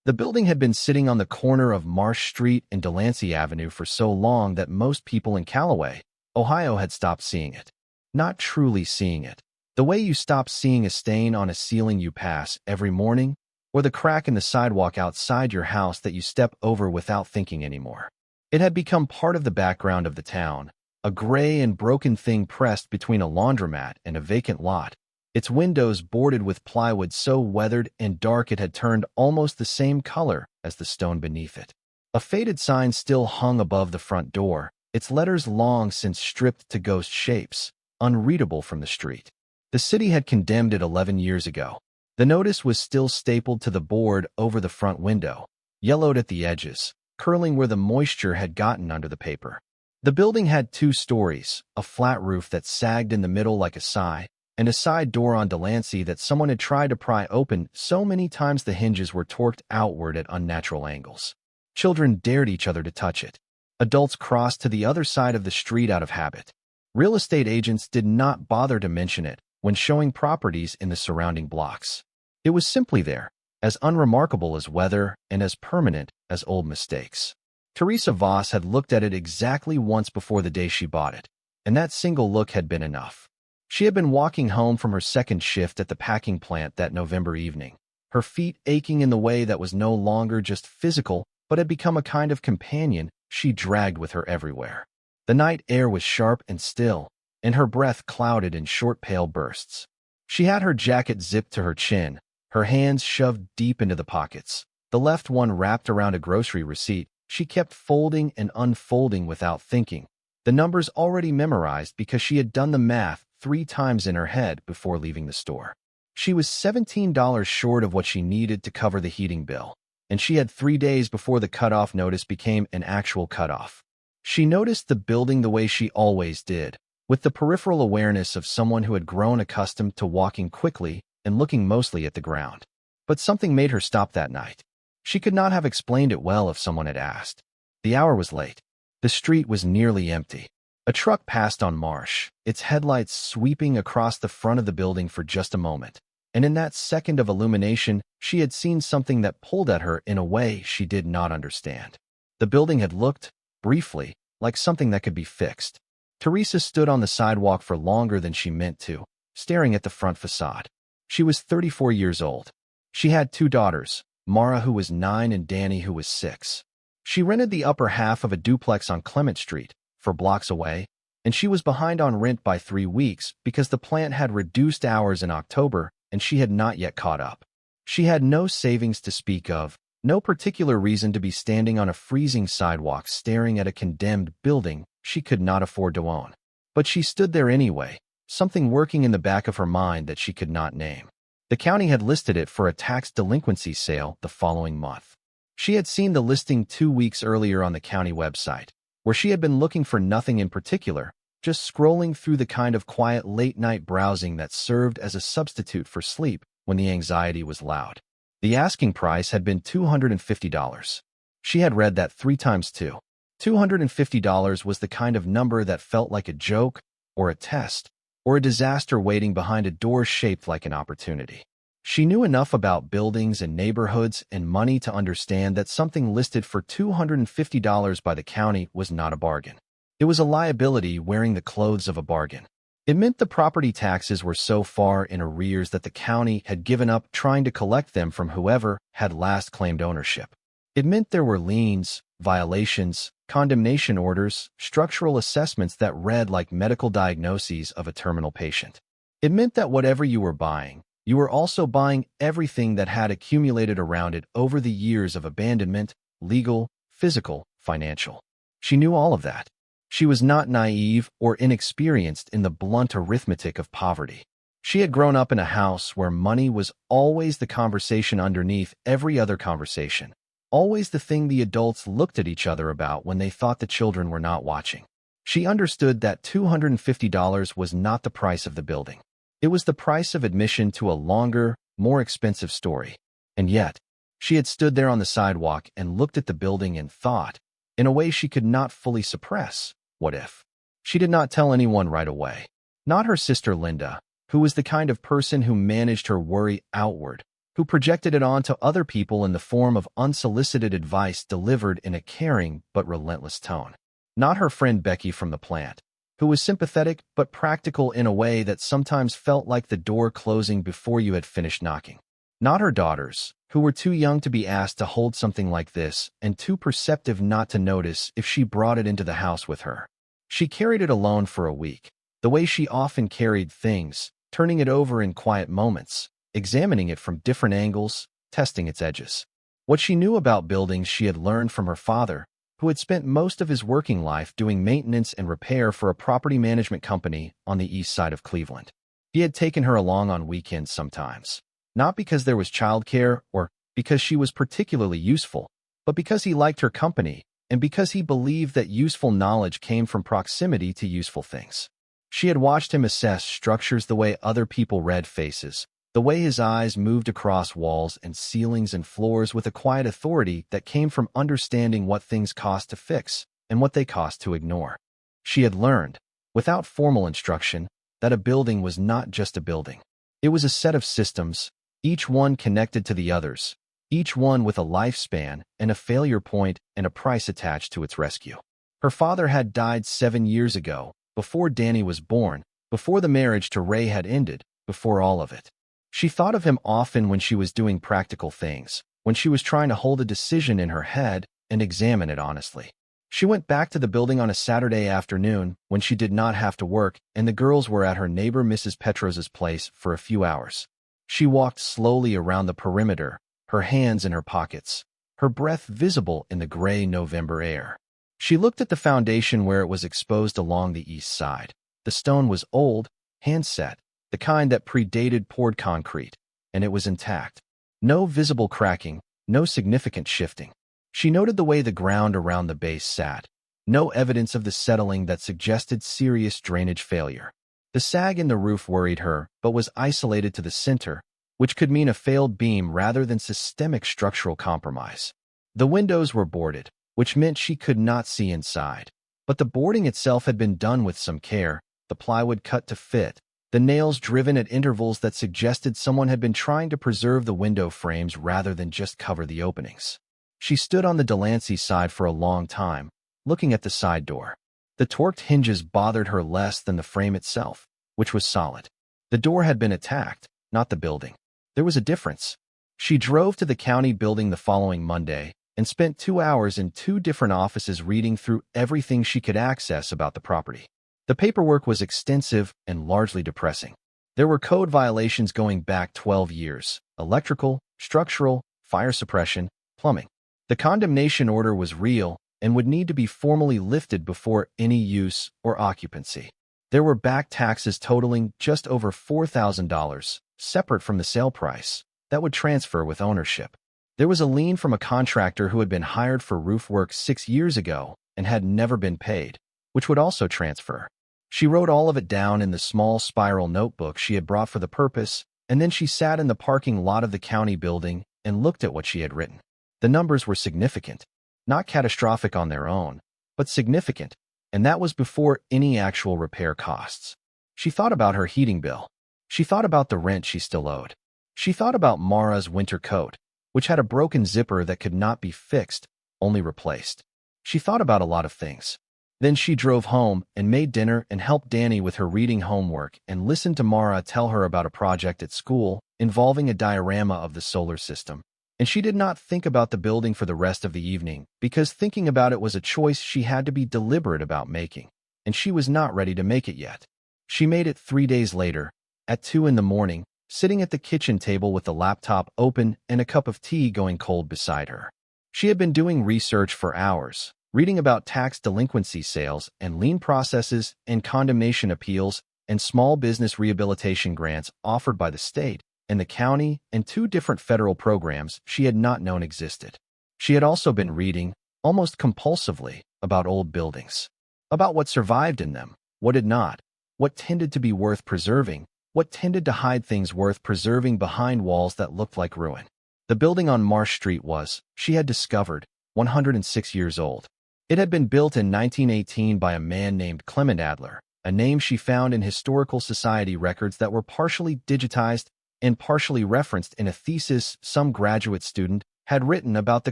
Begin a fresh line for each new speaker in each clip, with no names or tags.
The building had been sitting on the corner of Marsh Street and Delancey Avenue for so long that most people in Calloway, Ohio had stopped seeing it. Not truly seeing it. The way you stop seeing a stain on a ceiling you pass every morning, or the crack in the sidewalk outside your house that you step over without thinking anymore. It had become part of the background of the town, a gray and broken thing pressed between a laundromat and a vacant lot, its windows boarded with plywood so weathered and dark it had turned almost the same color as the stone beneath it. A faded sign still hung above the front door, its letters long since stripped to ghost shapes, unreadable from the street. The city had condemned it 11 years ago. The notice was still stapled to the board over the front window, yellowed at the edges, curling where the moisture had gotten under the paper. The building had 2 stories, a flat roof that sagged in the middle like a sigh, and a side door on Delancey that someone had tried to pry open so many times the hinges were torqued outward at unnatural angles. Children dared each other to touch it. Adults crossed to the other side of the street out of habit. Real estate agents did not bother to mention it when showing properties in the surrounding blocks. It was simply there, as unremarkable as weather and as permanent as old mistakes. Teresa Voss had looked at it exactly once before the day she bought it, and that single look had been enough. She had been walking home from her second shift at the packing plant that November evening, her feet aching in the way that was no longer just physical but had become a kind of companion she dragged with her everywhere. The night air was sharp and still, and her breath clouded in short pale bursts. She had her jacket zipped to her chin, her hands shoved deep into the pockets, the left one wrapped around a grocery receipt she kept folding and unfolding without thinking, the numbers already memorized because she had done the math 3 times in her head before leaving the store. She was $17 short of what she needed to cover the heating bill, and she had 3 days before the cutoff notice became an actual cutoff. She noticed the building the way she always did, with the peripheral awareness of someone who had grown accustomed to walking quickly and looking mostly at the ground. But something made her stop that night. She could not have explained it well if someone had asked. The hour was late. The street was nearly empty. A truck passed on Marsh, its headlights sweeping across the front of the building for just a moment, and in that second of illumination, she had seen something that pulled at her in a way she did not understand. The building had looked, briefly, like something that could be fixed. Teresa stood on the sidewalk for longer than she meant to, staring at the front facade. She was 34 years old. She had 2 daughters, Mara, who was 9, and Dani, who was 6. She rented the upper half of a duplex on Clement Street, 4 blocks away, and she was behind on rent by 3 weeks because the plant had reduced hours in October and she had not yet caught up. She had no savings to speak of, no particular reason to be standing on a freezing sidewalk staring at a condemned building she could not afford to own. But she stood there anyway, something working in the back of her mind that she could not name. The county had listed it for a tax delinquency sale the following month. She had seen the listing 2 weeks earlier on the county website, where she had been looking for nothing in particular, just scrolling through the kind of quiet late-night browsing that served as a substitute for sleep when the anxiety was loud. The asking price had been $250. She had read that 3 times too. $250 was the kind of number that felt like a joke, or a test, or a disaster waiting behind a door shaped like an opportunity. She knew enough about buildings and neighborhoods and money to understand that something listed for $250 by the county was not a bargain. It was a liability wearing the clothes of a bargain. It meant the property taxes were so far in arrears that the county had given up trying to collect them from whoever had last claimed ownership. It meant there were liens, violations, condemnation orders, structural assessments that read like medical diagnoses of a terminal patient. It meant that whatever you were buying, you were also buying everything that had accumulated around it over the years of abandonment, legal, physical, financial. She knew all of that. She was not naive or inexperienced in the blunt arithmetic of poverty. She had grown up in a house where money was always the conversation underneath every other conversation, always the thing the adults looked at each other about when they thought the children were not watching. She understood that $250 was not the price of the building. It was the price of admission to a longer, more expensive story. And yet, she had stood there on the sidewalk and looked at the building and thought, in a way she could not fully suppress, what if? She did not tell anyone right away. Not her sister Linda, who was the kind of person who managed her worry outward, who projected it onto other people in the form of unsolicited advice delivered in a caring but relentless tone. Not her friend Becky from the plant, who was sympathetic but practical in a way that sometimes felt like the door closing before you had finished knocking. Not her daughters, who were too young to be asked to hold something like this and too perceptive not to notice if she brought it into the house with her. She carried it alone for a week, the way she often carried things, turning it over in quiet moments, examining it from different angles, testing its edges. What she knew about buildings she had learned from her father, who had spent most of his working life doing maintenance and repair for a property management company on the east side of Cleveland. He had taken her along on weekends sometimes, not because there was childcare or because she was particularly useful, but because he liked her company and because he believed that useful knowledge came from proximity to useful things. She had watched him assess structures the way other people read faces, the way his eyes moved across walls and ceilings and floors with a quiet authority that came from understanding what things cost to fix and what they cost to ignore. She had learned, without formal instruction, that a building was not just a building. It was a set of systems, each one connected to the others, each one with a lifespan and a failure point and a price attached to its rescue. Her father had died 7 years ago, before Dani was born, before the marriage to Ray had ended, before all of it. She thought of him often when she was doing practical things, when she was trying to hold a decision in her head and examine it honestly. She went back to the building on a Saturday afternoon when she did not have to work and the girls were at her neighbor Mrs. Petros's place for a few hours. She walked slowly around the perimeter, her hands in her pockets, her breath visible in the gray November air. She looked at the foundation where it was exposed along the east side. The stone was old, hand-set, the kind that predated poured concrete, and it was intact. No visible cracking, no significant shifting. She noted the way the ground around the base sat. No evidence of the settling that suggested serious drainage failure. The sag in the roof worried her, but was isolated to the center, which could mean a failed beam rather than systemic structural compromise. The windows were boarded, which meant she could not see inside. But the boarding itself had been done with some care, the plywood cut to fit, the nails driven at intervals that suggested someone had been trying to preserve the window frames rather than just cover the openings. She stood on the Delancey side for a long time, looking at the side door. The torqued hinges bothered her less than the frame itself, which was solid. The door had been attacked, not the building. There was a difference. She drove to the county building the following Monday and spent 2 hours in 2 different offices reading through everything she could access about the property. The paperwork was extensive and largely depressing. There were code violations going back 12 years: electrical, structural, fire suppression, plumbing. The condemnation order was real and would need to be formally lifted before any use or occupancy. There were back taxes totaling just over $4,000, separate from the sale price, that would transfer with ownership. There was a lien from a contractor who had been hired for roof work 6 years ago and had never been paid, which would also transfer. She wrote all of it down in the small spiral notebook she had brought for the purpose, and then she sat in the parking lot of the county building and looked at what she had written. The numbers were significant, not catastrophic on their own, but significant, and that was before any actual repair costs. She thought about her heating bill. She thought about the rent she still owed. She thought about Mara's winter coat, which had a broken zipper that could not be fixed, only replaced. She thought about a lot of things. Then she drove home and made dinner and helped Dani with her reading homework and listened to Mara tell her about a project at school involving a diorama of the solar system. And she did not think about the building for the rest of the evening because thinking about it was a choice she had to be deliberate about making, and she was not ready to make it yet. She made it 3 days later, at 2 in the morning, sitting at the kitchen table with the laptop open and a cup of tea going cold beside her. She had been doing research for hours, reading about tax delinquency sales and lien processes and condemnation appeals and small business rehabilitation grants offered by the state and the county and 2 different federal programs she had not known existed. She had also been reading, almost compulsively, about old buildings, about what survived in them, what did not, what tended to be worth preserving, what tended to hide things worth preserving behind walls that looked like ruin. The building on Marsh Street was, she had discovered, 106 years old. It had been built in 1918 by a man named Clement Adler, a name she found in historical society records that were partially digitized and partially referenced in a thesis some graduate student had written about the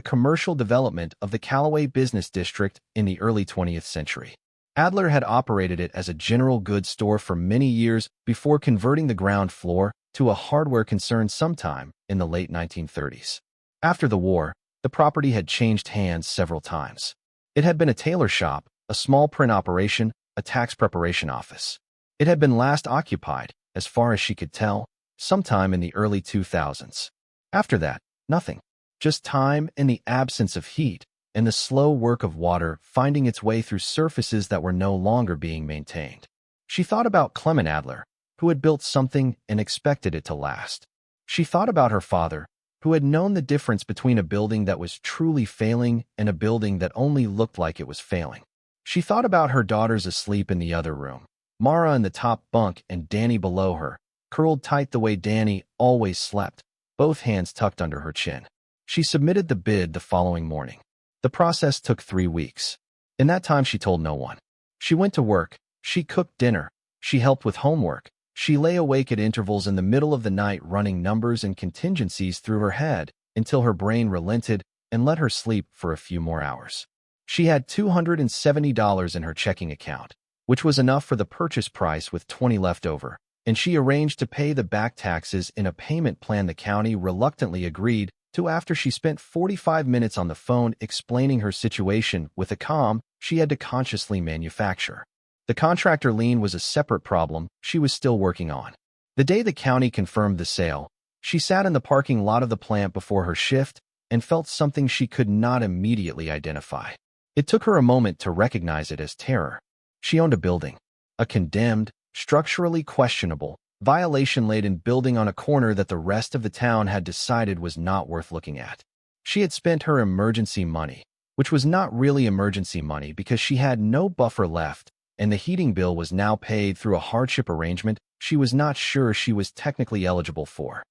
commercial development of the Calloway business district in the early 20th century. Adler had operated it as a general goods store for many years before converting the ground floor to a hardware concern sometime in the late 1930s. After the war, the property had changed hands several times. It had been a tailor shop, a small print operation, a tax preparation office. It had been last occupied, as far as she could tell, sometime in the early 2000s. After that, nothing. Just time and the absence of heat, and the slow work of water finding its way through surfaces that were no longer being maintained. She thought about Clement Adler, who had built something and expected it to last. She thought about her father, who had known the difference between a building that was truly failing and a building that only looked like it was failing. She thought about her daughters asleep in the other room, Mara in the top bunk and Dani below her, curled tight the way Dani always slept, both hands tucked under her chin. She submitted the bid the following morning. The process took 3 weeks. In that time, she told no one. She went to work. She cooked dinner. She helped with homework. She lay awake at intervals in the middle of the night running numbers and contingencies through her head until her brain relented and let her sleep for a few more hours. She had $270 in her checking account, which was enough for the purchase price with $20 left over, and she arranged to pay the back taxes in a payment plan the county reluctantly agreed to after she spent 45 minutes on the phone explaining her situation with a calm she had to consciously manufacture. The contractor lien was a separate problem she was still working on. The day the county confirmed the sale, she sat in the parking lot of the plant before her shift and felt something she could not immediately identify. It took her a moment to recognize it as terror. She owned a building, a condemned, structurally questionable, violation-laden building on a corner that the rest of the town had decided was not worth looking at. She had spent her emergency money, which was not really emergency money because she had no buffer left, and the heating bill was now paid through a hardship arrangement she was not sure she was technically eligible for.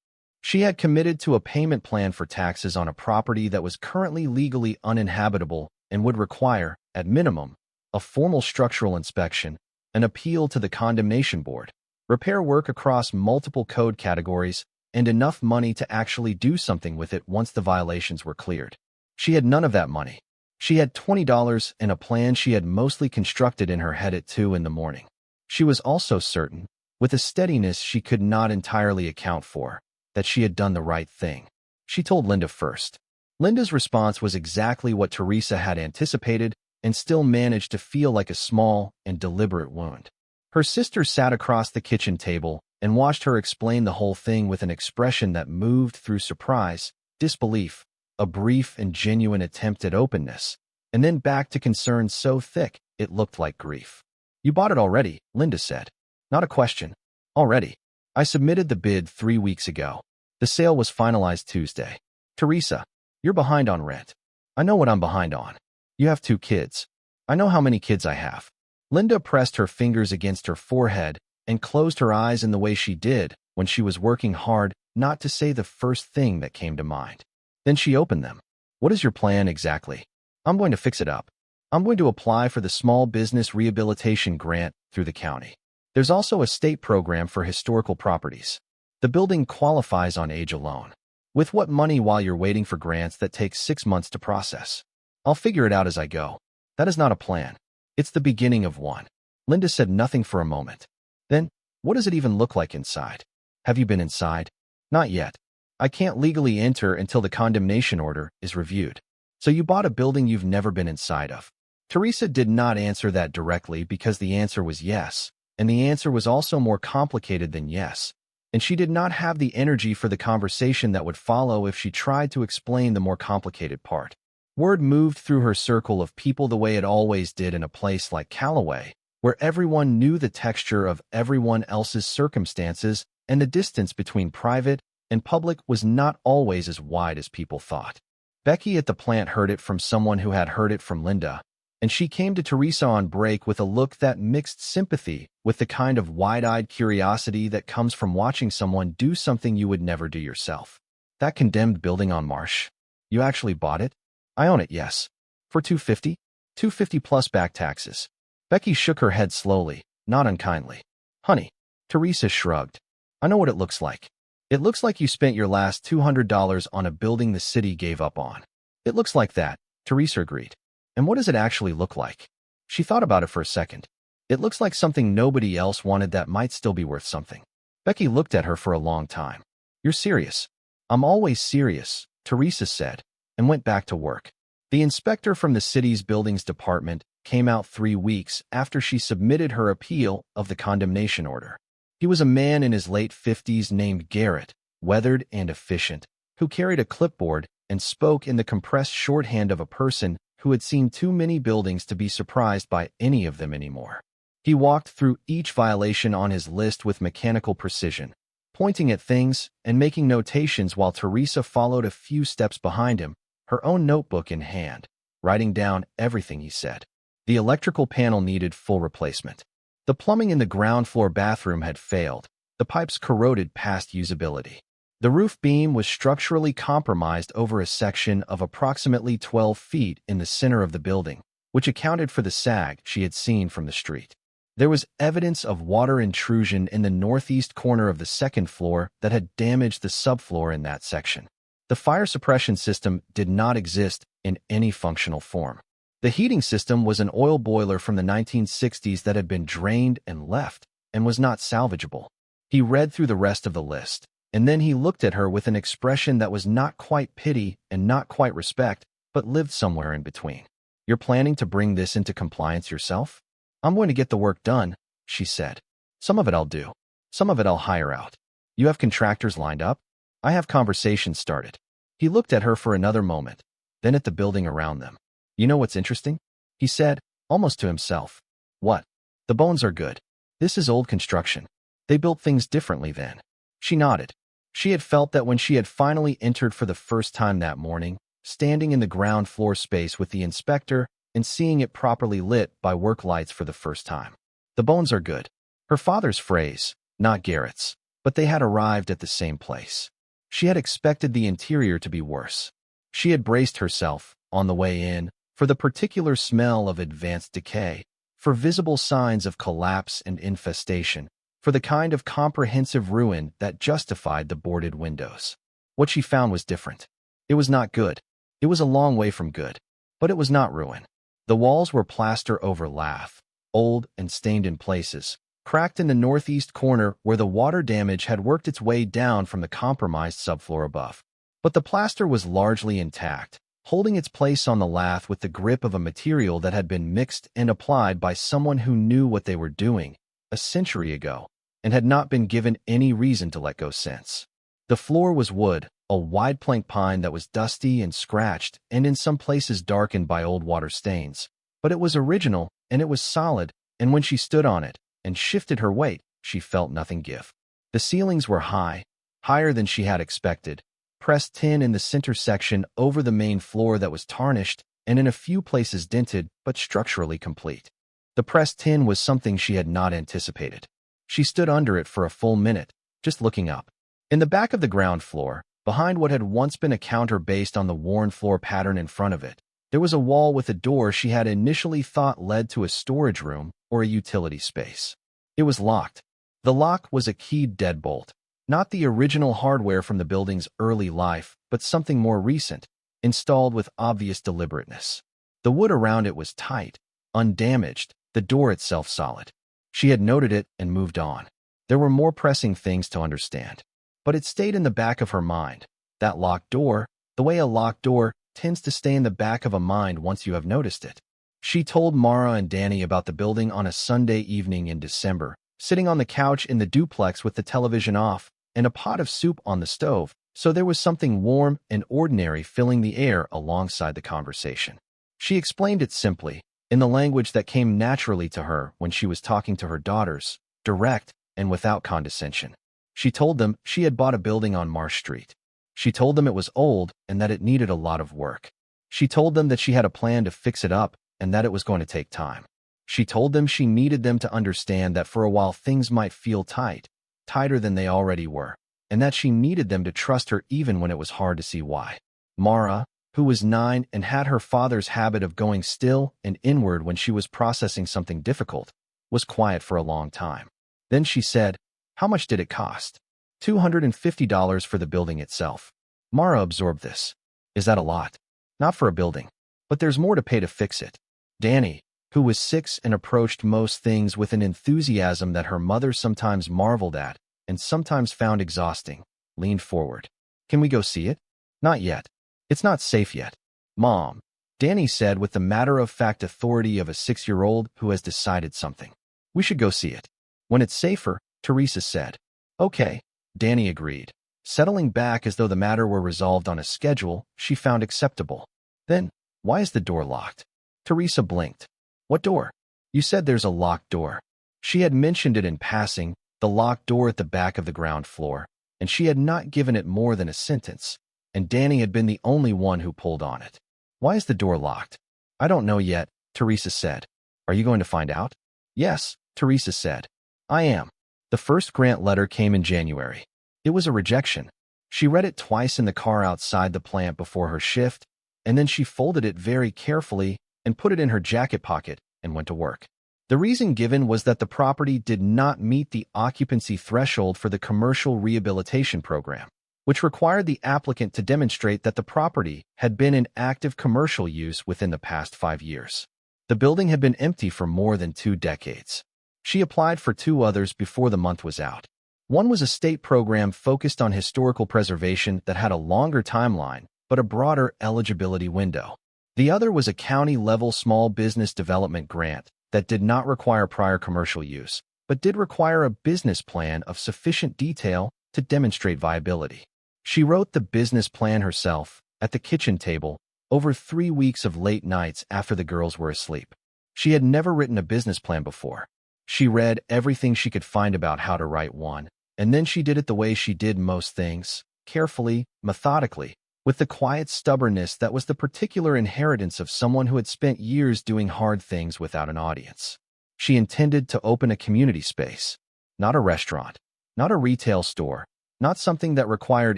She had committed to a payment plan for taxes on a property that was currently legally uninhabitable and would require, at minimum, a formal structural inspection, an appeal to the condemnation board, repair work across multiple code categories, and enough money to actually do something with it once the violations were cleared. She had none of that money. She had $20 and a plan she had mostly constructed in her head at 2 in the morning. She was also certain, with a steadiness she could not entirely account for, that she had done the right thing. She told Linda first. Linda's response was exactly what Teresa had anticipated and still managed to feel like a small and deliberate wound. Her sister sat across the kitchen table and watched her explain the whole thing with an expression that moved through surprise, disbelief, a brief and genuine attempt at openness, and then back to concern so thick it looked like grief. "You bought it already," Linda said. "Not a question. Already. I submitted the bid 3 weeks ago. The sale was finalized Tuesday. Teresa, you're behind on rent. I know what I'm behind on. You have 2 kids. I know how many kids I have." Linda pressed her fingers against her forehead and closed her eyes in the way she did when she was working hard not to say the first thing that came to mind. Then she opened them. "What is your plan exactly?" "I'm going to fix it up. I'm going to apply for the Small Business Rehabilitation Grant through the county. There's also a state program for historical properties. The building qualifies on age alone. With what money while you're waiting for grants that take 6 months to process? I'll figure it out as I go." "That is not a plan. It's the beginning of one." Linda said nothing for a moment. "Then, what does it even look like inside? Have you been inside?" "Not yet. I can't legally enter until the condemnation order is reviewed." "So you bought a building you've never been inside of?" Teresa did not answer that directly because the answer was yes, and the answer was also more complicated than yes, and she did not have the energy for the conversation that would follow if she tried to explain the more complicated part. Word moved through her circle of people the way it always did in a place like Calloway, where everyone knew the texture of everyone else's circumstances and the distance between private and public was not always as wide as people thought. Becky at the plant heard it from someone who had heard it from Linda, and she came to Teresa on break with a look that mixed sympathy with the kind of wide-eyed curiosity that comes from watching someone do something you would never do yourself. "That condemned building on Marsh? You actually bought it?" "I own it, yes." "For $250? $250 plus back taxes." Becky shook her head slowly, not unkindly. "Honey." Teresa shrugged. "I know what it looks like. It looks like you spent your last $200 on a building the city gave up on. It looks like that, Teresa agreed. And what does it actually look like? She thought about it for a second. It looks like something nobody else wanted that might still be worth something. Becky looked at her for a long time. You're serious? I'm always serious, Teresa said, and went back to work. The inspector from the city's buildings department came out 3 weeks after she submitted her appeal of the condemnation order. He was a man in his late 50s named Garrett, weathered and efficient, who carried a clipboard and spoke in the compressed shorthand of a person who had seen too many buildings to be surprised by any of them anymore. He walked through each violation on his list with mechanical precision, pointing at things and making notations while Teresa followed a few steps behind him, her own notebook in hand, writing down everything he said. The electrical panel needed full replacement. The plumbing in the ground floor bathroom had failed, the pipes corroded past usability. The roof beam was structurally compromised over a section of approximately 12 feet in the center of the building, which accounted for the sag she had seen from the street. There was evidence of water intrusion in the northeast corner of the second floor that had damaged the subfloor in that section. The fire suppression system did not exist in any functional form. The heating system was an oil boiler from the 1960s that had been drained and left and was not salvageable. He read through the rest of the list, and then he looked at her with an expression that was not quite pity and not quite respect, but lived somewhere in between. You're planning to bring this into compliance yourself? I'm going to get the work done, she said. Some of it I'll do. Some of it I'll hire out. You have contractors lined up? I have conversations started. He looked at her for another moment, then at the building around them. You know what's interesting? He said, almost to himself. What? The bones are good. This is old construction. They built things differently then. She nodded. She had felt that when she had finally entered for the first time that morning, standing in the ground floor space with the inspector and seeing it properly lit by work lights for the first time. The bones are good. Her father's phrase, not Garrett's, but they had arrived at the same place. She had expected the interior to be worse. She had braced herself, on the way in, for the particular smell of advanced decay, for visible signs of collapse and infestation, for the kind of comprehensive ruin that justified the boarded windows. What she found was different. It was not good. It was a long way from good. But it was not ruin. The walls were plaster over lath, old and stained in places, cracked in the northeast corner where the water damage had worked its way down from the compromised subfloor above. But the plaster was largely intact, holding its place on the lath with the grip of a material that had been mixed and applied by someone who knew what they were doing a century ago and had not been given any reason to let go since. The floor was wood, a wide plank pine that was dusty and scratched and in some places darkened by old water stains. But it was original and it was solid, and when she stood on it and shifted her weight, she felt nothing give. The ceilings were high, higher than she had expected, pressed tin in the center section over the main floor that was tarnished and in a few places dented but structurally complete. The pressed tin was something she had not anticipated. She stood under it for a full minute, just looking up. In the back of the ground floor, behind what had once been a counter based on the worn floor pattern in front of it, there was a wall with a door she had initially thought led to a storage room or a utility space. It was locked. The lock was a keyed deadbolt, not the original hardware from the building's early life, but something more recent, installed with obvious deliberateness. The wood around it was tight, undamaged, the door itself solid. She had noted it and moved on. There were more pressing things to understand. But it stayed in the back of her mind. That locked door, the way a locked door tends to stay in the back of a mind once you have noticed it. She told Mara and Dani about the building on a Sunday evening in December, sitting on the couch in the duplex with the television off and a pot of soup on the stove, so there was something warm and ordinary filling the air alongside the conversation. She explained it simply, in the language that came naturally to her when she was talking to her daughters, direct and without condescension. She told them she had bought a building on Marsh Street. She told them it was old and that it needed a lot of work. She told them that she had a plan to fix it up and that it was going to take time. She told them she needed them to understand that for a while things might feel tight, tighter than they already were, and that she needed them to trust her even when it was hard to see why. Mara, who was 9 and had her father's habit of going still and inward when she was processing something difficult, was quiet for a long time. Then she said, "How much did it cost?" $250 for the building itself. Mara absorbed this. Is that a lot? Not for a building. But there's more to pay to fix it. Dani, who was 6 and approached most things with an enthusiasm that her mother sometimes marveled at and sometimes found exhausting, leaned forward. Can we go see it? Not yet. It's not safe yet. Mom, Dani said with the matter-of-fact authority of a 6-year-old who has decided something. We should go see it. When it's safer, Teresa said. Okay, Dani agreed. Settling back as though the matter were resolved on a schedule she found acceptable. Then, why is the door locked? Teresa blinked. What door? You said there's a locked door. She had mentioned it in passing, the locked door at the back of the ground floor, and she had not given it more than a sentence, and Dani had been the only one who pulled on it. Why is the door locked? I don't know yet, Teresa said. Are you going to find out? Yes, Teresa said. I am. The first grant letter came in January. It was a rejection. She read it twice in the car outside the plant before her shift, and then she folded it very carefully and put it in her jacket pocket and went to work. The reason given was that the property did not meet the occupancy threshold for the commercial rehabilitation program, which required the applicant to demonstrate that the property had been in active commercial use within the past 5 years. The building had been empty for more than 2 decades. She applied for 2 others before the month was out. One was a state program focused on historical preservation that had a longer timeline, but a broader eligibility window. The other was a county-level small business development grant that did not require prior commercial use, but did require a business plan of sufficient detail to demonstrate viability. She wrote the business plan herself, at the kitchen table, over 3 weeks of late nights after the girls were asleep. She had never written a business plan before. She read everything she could find about how to write one, and then she did it the way she did most things, carefully, methodically, with the quiet stubbornness that was the particular inheritance of someone who had spent years doing hard things without an audience. She intended to open a community space, not a restaurant, not a retail store, not something that required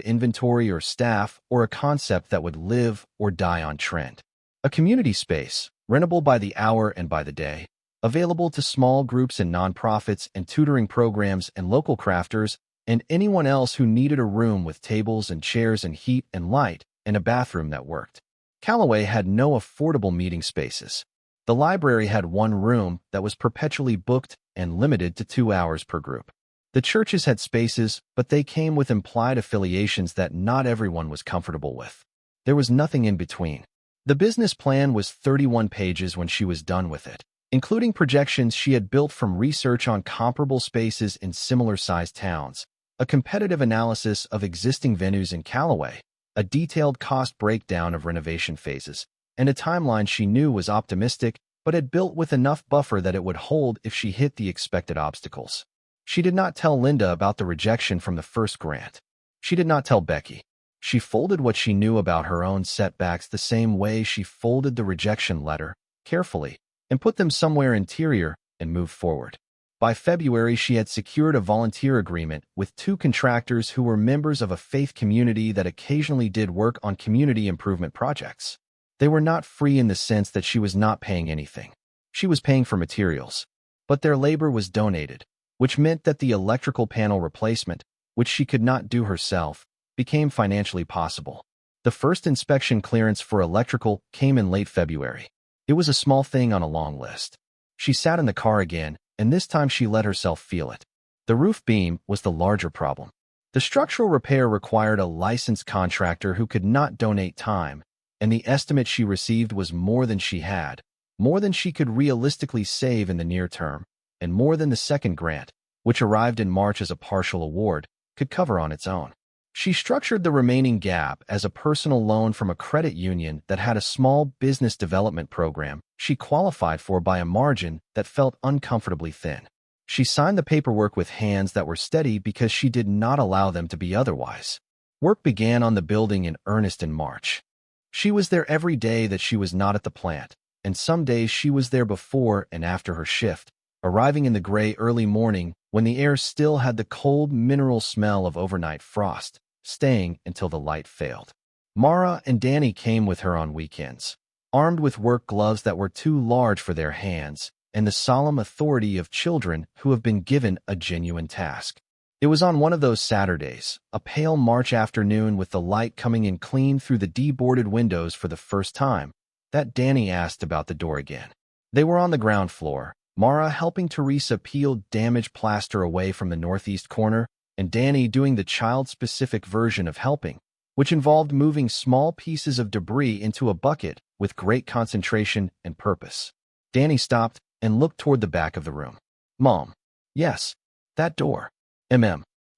inventory or staff or a concept that would live or die on trend. A community space, rentable by the hour and by the day, available to small groups and nonprofits and tutoring programs and local crafters and anyone else who needed a room with tables and chairs and heat and light and a bathroom that worked. Calloway had no affordable meeting spaces. The library had 1 room that was perpetually booked and limited to 2 hours per group. The churches had spaces, but they came with implied affiliations that not everyone was comfortable with. There was nothing in between. The business plan was 31 pages when she was done with it, including projections she had built from research on comparable spaces in similar-sized towns, a competitive analysis of existing venues in Calloway, a detailed cost breakdown of renovation phases, and a timeline she knew was optimistic but had built with enough buffer that it would hold if she hit the expected obstacles. She did not tell Linda about the rejection from the first grant. She did not tell Becky. She folded what she knew about her own setbacks the same way she folded the rejection letter, carefully, and put them somewhere interior and moved forward. By February, she had secured a volunteer agreement with 2 contractors who were members of a faith community that occasionally did work on community improvement projects. They were not free in the sense that she was not paying anything. She was paying for materials, but their labor was donated, which meant that the electrical panel replacement, which she could not do herself, became financially possible. The first inspection clearance for electrical came in late February. It was a small thing on a long list. She sat in the car again, and this time she let herself feel it. The roof beam was the larger problem. The structural repair required a licensed contractor who could not donate time, and the estimate she received was more than she had, more than she could realistically save in the near term, and more than the second grant, which arrived in March as a partial award, could cover on its own. She structured the remaining gap as a personal loan from a credit union that had a small business development program she qualified for by a margin that felt uncomfortably thin. She signed the paperwork with hands that were steady because she did not allow them to be otherwise. Work began on the building in earnest in March. She was there every day that she was not at the plant, and some days she was there before and after her shift, arriving in the gray early morning when the air still had the cold mineral smell of overnight frost, staying until the light failed. Mara and Dani came with her on weekends, armed with work gloves that were too large for their hands and the solemn authority of children who have been given a genuine task. It was on one of those Saturdays, a pale March afternoon with the light coming in clean through the deboarded windows for the first time, that Dani asked about the door again. They were on the ground floor, Mara helping Teresa peel damaged plaster away from the northeast corner, and Dani doing the child-specific version of helping, which involved moving small pieces of debris into a bucket with great concentration and purpose. Dani stopped and looked toward the back of the room. Mom. Yes. That door.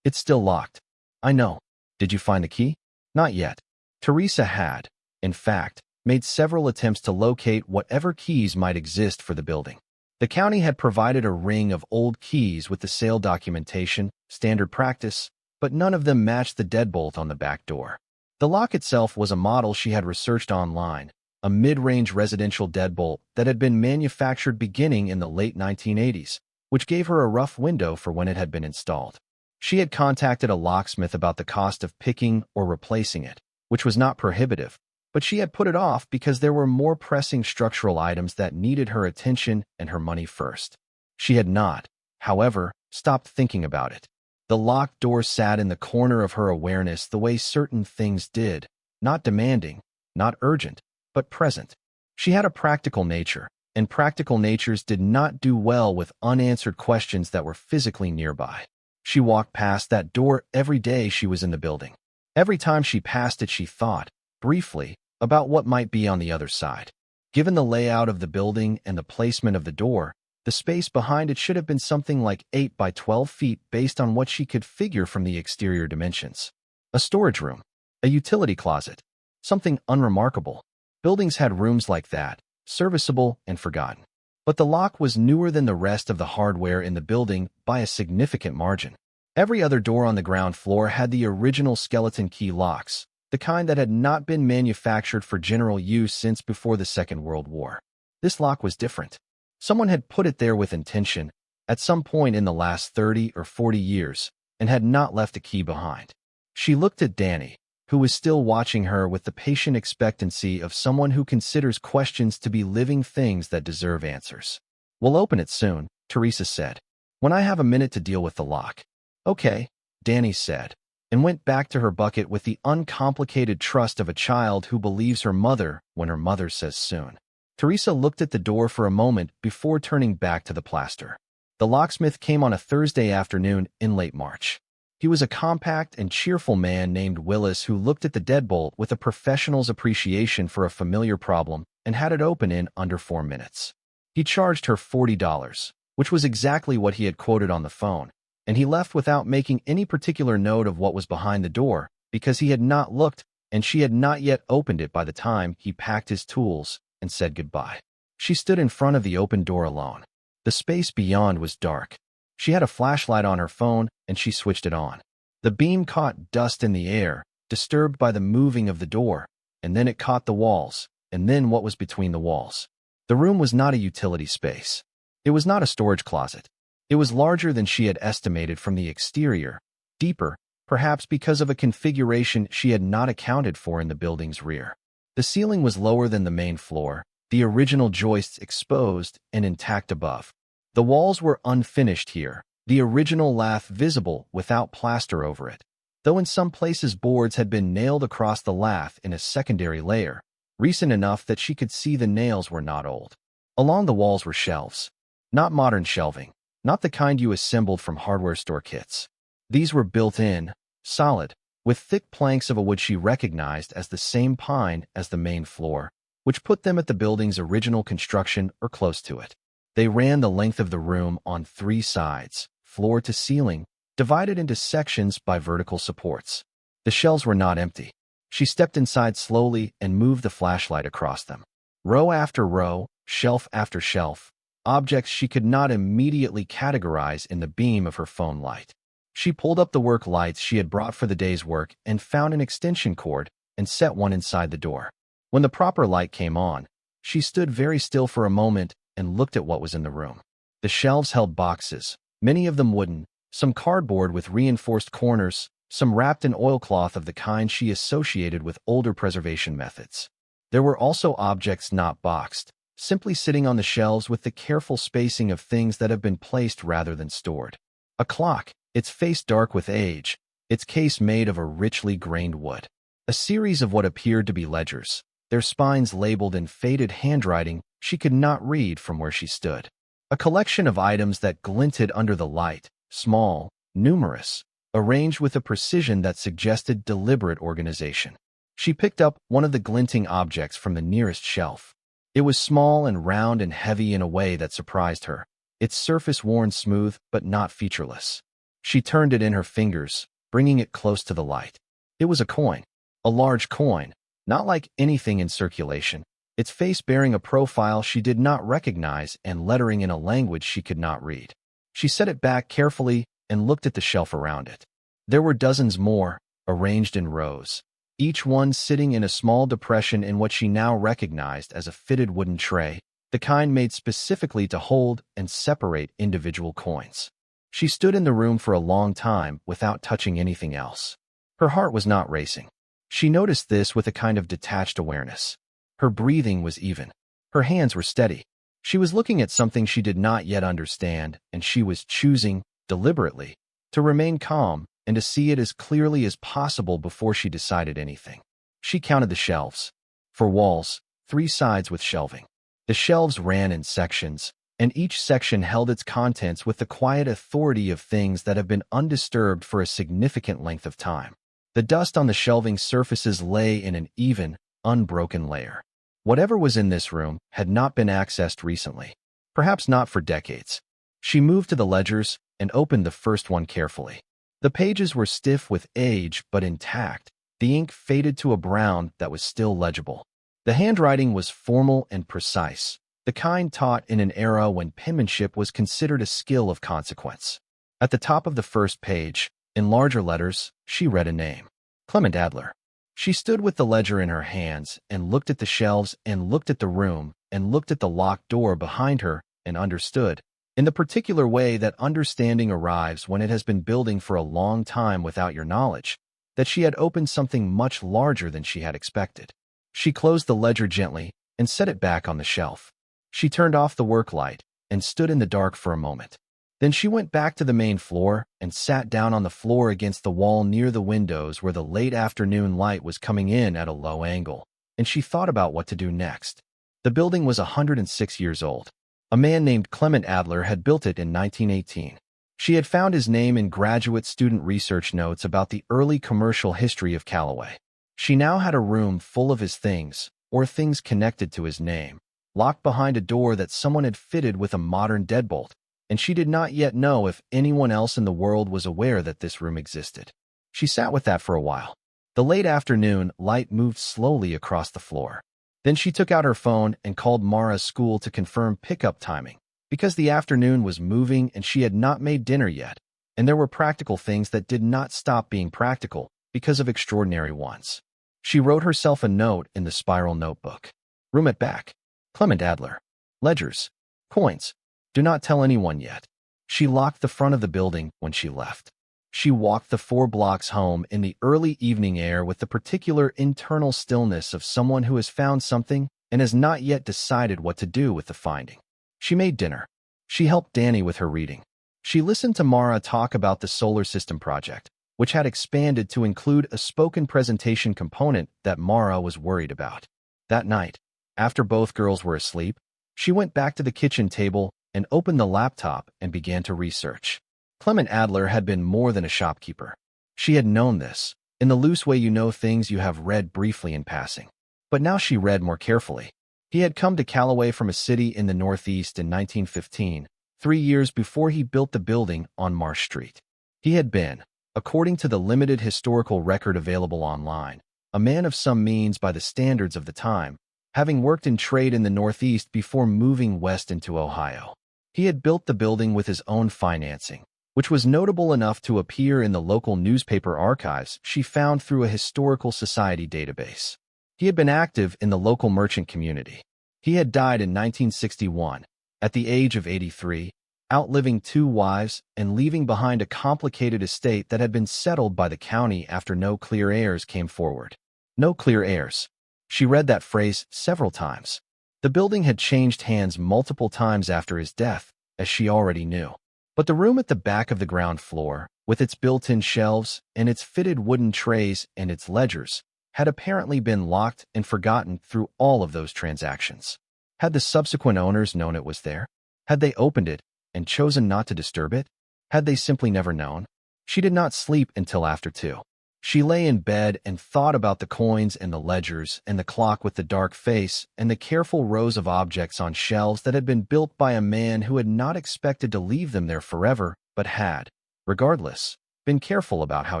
It's still locked. I know. Did you find the key? Not yet. Teresa had, in fact, made several attempts to locate whatever keys might exist for the building. The county had provided a ring of old keys with the sale documentation, standard practice, but none of them matched the deadbolt on the back door. The lock itself was a model she had researched online, a mid-range residential deadbolt that had been manufactured beginning in the late 1980s, which gave her a rough window for when it had been installed. She had contacted a locksmith about the cost of picking or replacing it, which was not prohibitive, but she had put it off because there were more pressing structural items that needed her attention and her money first. She had not, however, stopped thinking about it. The locked door sat in the corner of her awareness the way certain things did, not demanding, not urgent, but present. She had a practical nature, and practical natures did not do well with unanswered questions that were physically nearby. She walked past that door every day she was in the building. Every time she passed it, she thought, briefly, about what might be on the other side. Given the layout of the building and the placement of the door, the space behind it should have been something like 8 by 12 feet based on what she could figure from the exterior dimensions. A storage room, a utility closet, something unremarkable. Buildings had rooms like that, serviceable and forgotten. But the lock was newer than the rest of the hardware in the building by a significant margin. Every other door on the ground floor had the original skeleton key locks, the kind that had not been manufactured for general use since before the Second World War. This lock was different. Someone had put it there with intention, at some point in the last 30 or 40 years, and had not left a key behind. She looked at Dani, who was still watching her with the patient expectancy of someone who considers questions to be living things that deserve answers. We'll open it soon, Teresa said, when I have a minute to deal with the lock. Okay, Dani said, and went back to her bucket with the uncomplicated trust of a child who believes her mother when her mother says soon. Teresa looked at the door for a moment before turning back to the plaster. The locksmith came on a Thursday afternoon in late March. He was a compact and cheerful man named Willis who looked at the deadbolt with a professional's appreciation for a familiar problem and had it open in under 4 minutes. He charged her $40, which was exactly what he had quoted on the phone, and he left without making any particular note of what was behind the door because he had not looked and she had not yet opened it by the time he packed his tools and said goodbye. She stood in front of the open door alone. The space beyond was dark. She had a flashlight on her phone, and she switched it on. The beam caught dust in the air, disturbed by the moving of the door, and then it caught the walls, and then what was between the walls. The room was not a utility space. It was not a storage closet. It was larger than she had estimated from the exterior, deeper, perhaps because of a configuration she had not accounted for in the building's rear. The ceiling was lower than the main floor, the original joists exposed and intact above. The walls were unfinished here, the original lath visible without plaster over it, though in some places boards had been nailed across the lath in a secondary layer, recent enough that she could see the nails were not old. Along the walls were shelves. Not modern shelving, not the kind you assembled from hardware store kits. These were built-in, solid, with thick planks of a wood she recognized as the same pine as the main floor, which put them at the building's original construction or close to it. They ran the length of the room on 3 sides, floor to ceiling, divided into sections by vertical supports. The shelves were not empty. She stepped inside slowly and moved the flashlight across them. Row after row, shelf after shelf, objects she could not immediately categorize in the beam of her phone light. She pulled up the work lights she had brought for the day's work and found an extension cord and set one inside the door. When the proper light came on, she stood very still for a moment and looked at what was in the room. The shelves held boxes, many of them wooden, some cardboard with reinforced corners, some wrapped in oilcloth of the kind she associated with older preservation methods. There were also objects not boxed, simply sitting on the shelves with the careful spacing of things that have been placed rather than stored. A clock, its face dark with age, its case made of a richly grained wood. A series of what appeared to be ledgers, their spines labeled in faded handwriting she could not read from where she stood. A collection of items that glinted under the light, small, numerous, arranged with a precision that suggested deliberate organization. She picked up one of the glinting objects from the nearest shelf. It was small and round and heavy in a way that surprised her, its surface worn smooth but not featureless. She turned it in her fingers, bringing it close to the light. It was a coin, a large coin, not like anything in circulation, its face bearing a profile she did not recognize and lettering in a language she could not read. She set it back carefully and looked at the shelf around it. There were dozens more, arranged in rows, each one sitting in a small depression in what she now recognized as a fitted wooden tray, the kind made specifically to hold and separate individual coins. She stood in the room for a long time without touching anything else. Her heart was not racing. She noticed this with a kind of detached awareness. Her breathing was even. Her hands were steady. She was looking at something she did not yet understand, and she was choosing, deliberately, to remain calm and to see it as clearly as possible before she decided anything. She counted the shelves. 4 walls, 3 sides with shelving. The shelves ran in sections, and each section held its contents with the quiet authority of things that have been undisturbed for a significant length of time. The dust on the shelving surfaces lay in an even, unbroken layer. Whatever was in this room had not been accessed recently, perhaps not for decades. She moved to the ledgers and opened the first one carefully. The pages were stiff with age but intact, the ink faded to a brown that was still legible. The handwriting was formal and precise, the kind taught in an era when penmanship was considered a skill of consequence. At the top of the first page, in larger letters, she read a name. Clement Adler. She stood with the ledger in her hands and looked at the shelves and looked at the room and looked at the locked door behind her and understood, in the particular way that understanding arrives when it has been building for a long time without your knowledge, that she had opened something much larger than she had expected. She closed the ledger gently and set it back on the shelf. She turned off the work light and stood in the dark for a moment. Then she went back to the main floor and sat down on the floor against the wall near the windows where the late afternoon light was coming in at a low angle, and she thought about what to do next. The building was 106 years old. A man named Clement Adler had built it in 1918. She had found his name in graduate student research notes about the early commercial history of Calloway. She now had a room full of his things, or things connected to his name, locked behind a door that someone had fitted with a modern deadbolt, and she did not yet know if anyone else in the world was aware that this room existed. She sat with that for a while. The late afternoon light moved slowly across the floor. Then she took out her phone and called Mara's school to confirm pickup timing, because the afternoon was moving and she had not made dinner yet, and there were practical things that did not stop being practical because of extraordinary ones. She wrote herself a note in the spiral notebook. Room at back. Clement Adler. Ledgers. Coins. Do not tell anyone yet. She locked the front of the building when she left. She walked the 4 blocks home in the early evening air with the particular internal stillness of someone who has found something and has not yet decided what to do with the finding. She made dinner. She helped Dani with her reading. She listened to Mara talk about the solar system project, which had expanded to include a spoken presentation component that Mara was worried about. That night, after both girls were asleep, she went back to the kitchen table and opened the laptop and began to research. Clement Adler had been more than a shopkeeper. She had known this, in the loose way you know things you have read briefly in passing. But now she read more carefully. He had come to Calloway from a city in the Northeast in 1915, 3 years before he built the building on Marsh Street. He had been, according to the limited historical record available online, a man of some means by the standards of the time, having worked in trade in the Northeast before moving west into Ohio. He had built the building with his own financing, which was notable enough to appear in the local newspaper archives she found through a historical society database. He had been active in the local merchant community. He had died in 1961, at the age of 83, outliving 2 wives and leaving behind a complicated estate that had been settled by the county after no clear heirs came forward. No clear heirs. She read that phrase several times. The building had changed hands multiple times after his death, as she already knew. But the room at the back of the ground floor, with its built-in shelves and its fitted wooden trays and its ledgers, had apparently been locked and forgotten through all of those transactions. Had the subsequent owners known it was there? Had they opened it and chosen not to disturb it? Had they simply never known? She did not sleep until after 2. She lay in bed and thought about the coins and the ledgers and the clock with the dark face and the careful rows of objects on shelves that had been built by a man who had not expected to leave them there forever, but had, regardless, been careful about how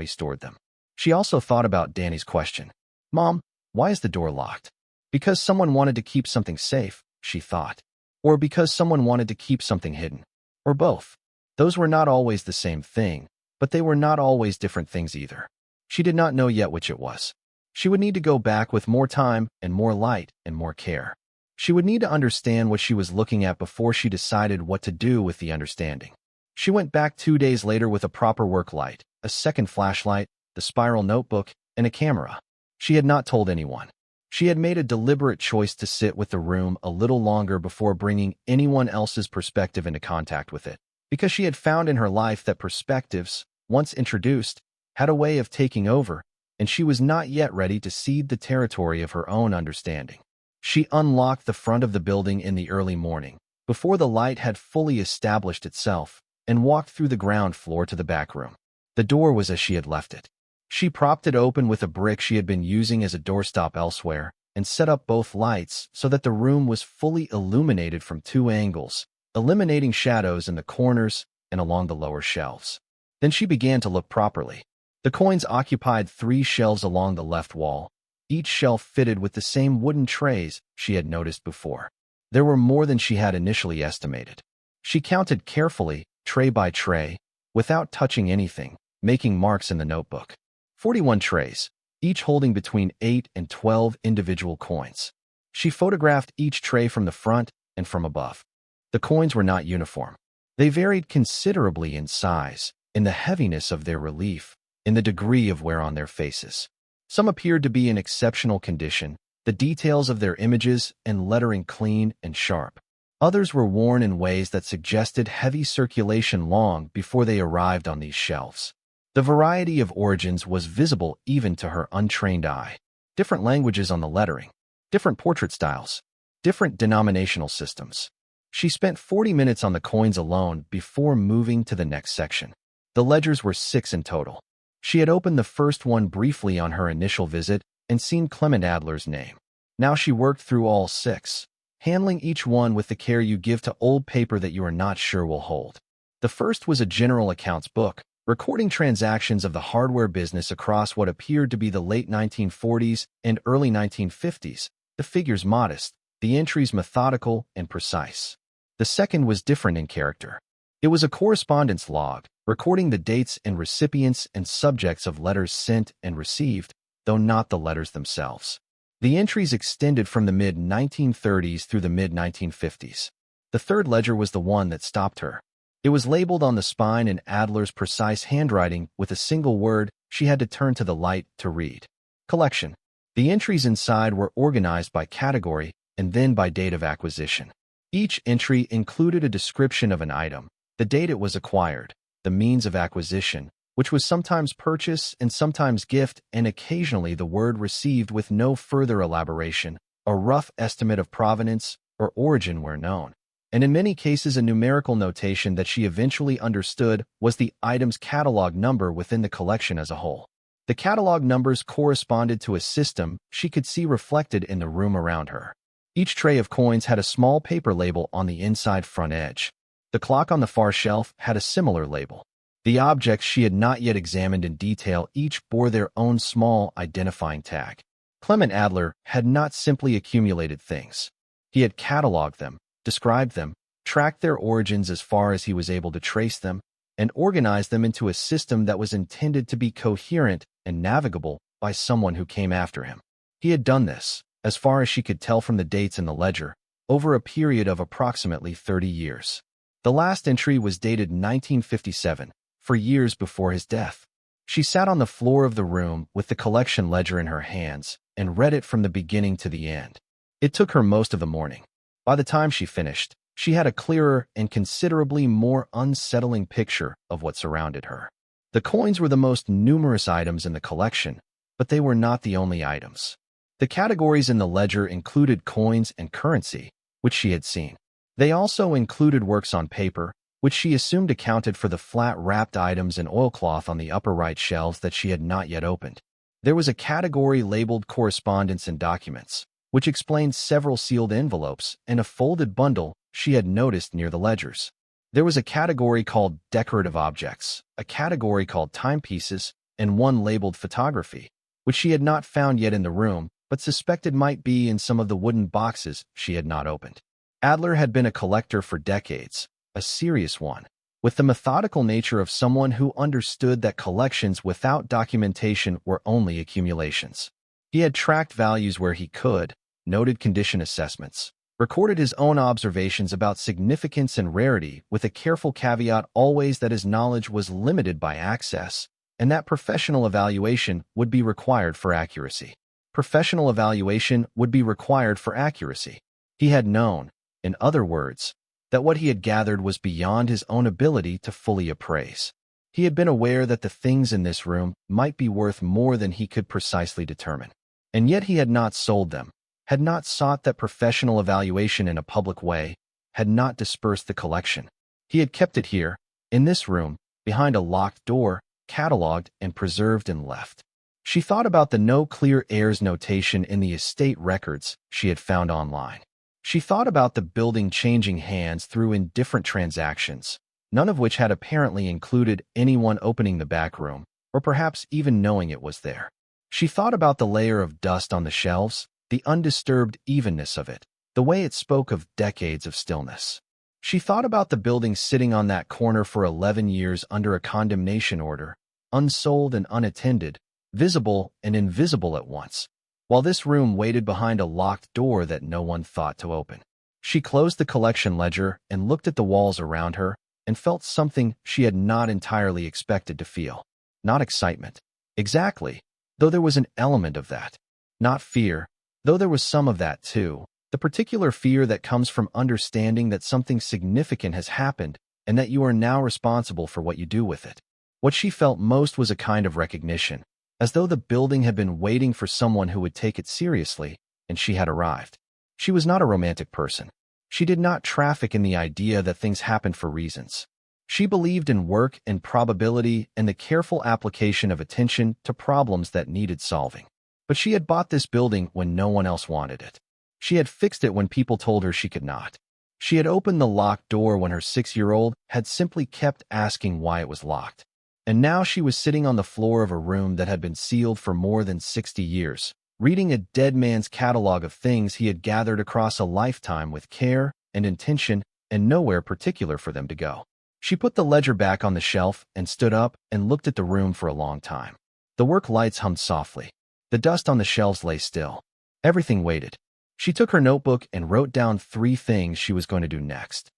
he stored them. She also thought about Dani's question. "Mom, why is the door locked?" Because someone wanted to keep something safe, she thought. Or because someone wanted to keep something hidden. Or both. Those were not always the same thing, but they were not always different things either. She did not know yet which it was. She would need to go back with more time and more light and more care. She would need to understand what she was looking at before she decided what to do with the understanding. She went back 2 days later with a proper work light, a second flashlight, the spiral notebook, and a camera. She had not told anyone. She had made a deliberate choice to sit with the room a little longer before bringing anyone else's perspective into contact with it, because she had found in her life that perspectives, once introduced, had a way of taking over, and she was not yet ready to cede the territory of her own understanding. She unlocked the front of the building in the early morning, before the light had fully established itself, and walked through the ground floor to the back room. The door was as she had left it. She propped it open with a brick she had been using as a doorstop elsewhere, and set up both lights so that the room was fully illuminated from 2 angles, eliminating shadows in the corners and along the lower shelves. Then she began to look properly. The coins occupied 3 shelves along the left wall, each shelf fitted with the same wooden trays she had noticed before. There were more than she had initially estimated. She counted carefully, tray by tray, without touching anything, making marks in the notebook. 41 trays, each holding between 8 and 12 individual coins. She photographed each tray from the front and from above. The coins were not uniform. They varied considerably in size, in the heaviness of their relief, in the degree of wear on their faces. Some appeared to be in exceptional condition, the details of their images and lettering clean and sharp. Others were worn in ways that suggested heavy circulation long before they arrived on these shelves. The variety of origins was visible even to her untrained eye. Different languages on the lettering, different portrait styles, different denominational systems. She spent 40 minutes on the coins alone before moving to the next section. The ledgers were 6 in total. She had opened the first one briefly on her initial visit and seen Clement Adler's name. Now she worked through all 6, handling each one with the care you give to old paper that you are not sure will hold. The first was a general accounts book, recording transactions of the hardware business across what appeared to be the late 1940s and early 1950s, the figures modest, the entries methodical and precise. The second was different in character. It was a correspondence log, recording the dates and recipients and subjects of letters sent and received, though not the letters themselves. The entries extended from the mid-1930s through the mid-1950s. The third ledger was the one that stopped her. It was labeled on the spine in Adler's precise handwriting with a single word she had to turn to the light to read. Collection. The entries inside were organized by category and then by date of acquisition. Each entry included a description of an item, the date it was acquired, the means of acquisition, which was sometimes purchase and sometimes gift, and occasionally the word received with no further elaboration, a rough estimate of provenance or origin where known. And in many cases a numerical notation that she eventually understood was the item's catalog number within the collection as a whole. The catalog numbers corresponded to a system she could see reflected in the room around her. Each tray of coins had a small paper label on the inside front edge. The clock on the far shelf had a similar label. The objects she had not yet examined in detail each bore their own small identifying tag. Clement Adler had not simply accumulated things. He had cataloged them, described them, tracked their origins as far as he was able to trace them, and organized them into a system that was intended to be coherent and navigable by someone who came after him. He had done this, as far as she could tell from the dates in the ledger, over a period of approximately 30 years. The last entry was dated 1957, for years before his death. She sat on the floor of the room with the collection ledger in her hands and read it from the beginning to the end. It took her most of the morning. By the time she finished, she had a clearer and considerably more unsettling picture of what surrounded her. The coins were the most numerous items in the collection, but they were not the only items. The categories in the ledger included coins and currency, which she had seen. They also included works on paper, which she assumed accounted for the flat-wrapped items and oilcloth on the upper right shelves that she had not yet opened. There was a category labeled correspondence and documents, which explained several sealed envelopes and a folded bundle she had noticed near the ledgers. There was a category called decorative objects, a category called timepieces, and one labeled photography, which she had not found yet in the room, but suspected might be in some of the wooden boxes she had not opened. Adler had been a collector for decades, a serious one, with the methodical nature of someone who understood that collections without documentation were only accumulations. He had tracked values where he could, noted condition assessments, recorded his own observations about significance and rarity with a careful caveat always that his knowledge was limited by access, and that professional evaluation would be required for accuracy. Professional evaluation would be required for accuracy. He had known, in other words, that what he had gathered was beyond his own ability to fully appraise. He had been aware that the things in this room might be worth more than he could precisely determine. And yet he had not sold them, had not sought that professional evaluation in a public way, had not dispersed the collection. He had kept it here, in this room, behind a locked door, catalogued and preserved and left. She thought about the no clear heirs notation in the estate records she had found online. She thought about the building changing hands through indifferent transactions, none of which had apparently included anyone opening the back room, or perhaps even knowing it was there. She thought about the layer of dust on the shelves, the undisturbed evenness of it, the way it spoke of decades of stillness. She thought about the building sitting on that corner for 11 years under a condemnation order, unsold and unattended, visible and invisible at once, while this room waited behind a locked door that no one thought to open. She closed the collection ledger and looked at the walls around her and felt something she had not entirely expected to feel. Not excitement. Exactly, though there was an element of that. Not fear, though there was some of that too. The particular fear that comes from understanding that something significant has happened and that you are now responsible for what you do with it. What she felt most was a kind of recognition, as though the building had been waiting for someone who would take it seriously, and she had arrived. She was not a romantic person. She did not traffic in the idea that things happened for reasons. She believed in work and probability and the careful application of attention to problems that needed solving. But she had bought this building when no one else wanted it. She had fixed it when people told her she could not. She had opened the locked door when her 6-year-old had simply kept asking why it was locked. And now she was sitting on the floor of a room that had been sealed for more than 60 years, reading a dead man's catalog of things he had gathered across a lifetime with care and intention and nowhere particular for them to go. She put the ledger back on the shelf and stood up and looked at the room for a long time. The work lights hummed softly. The dust on the shelves lay still. Everything waited. She took her notebook and wrote down 3 things she was going to do next.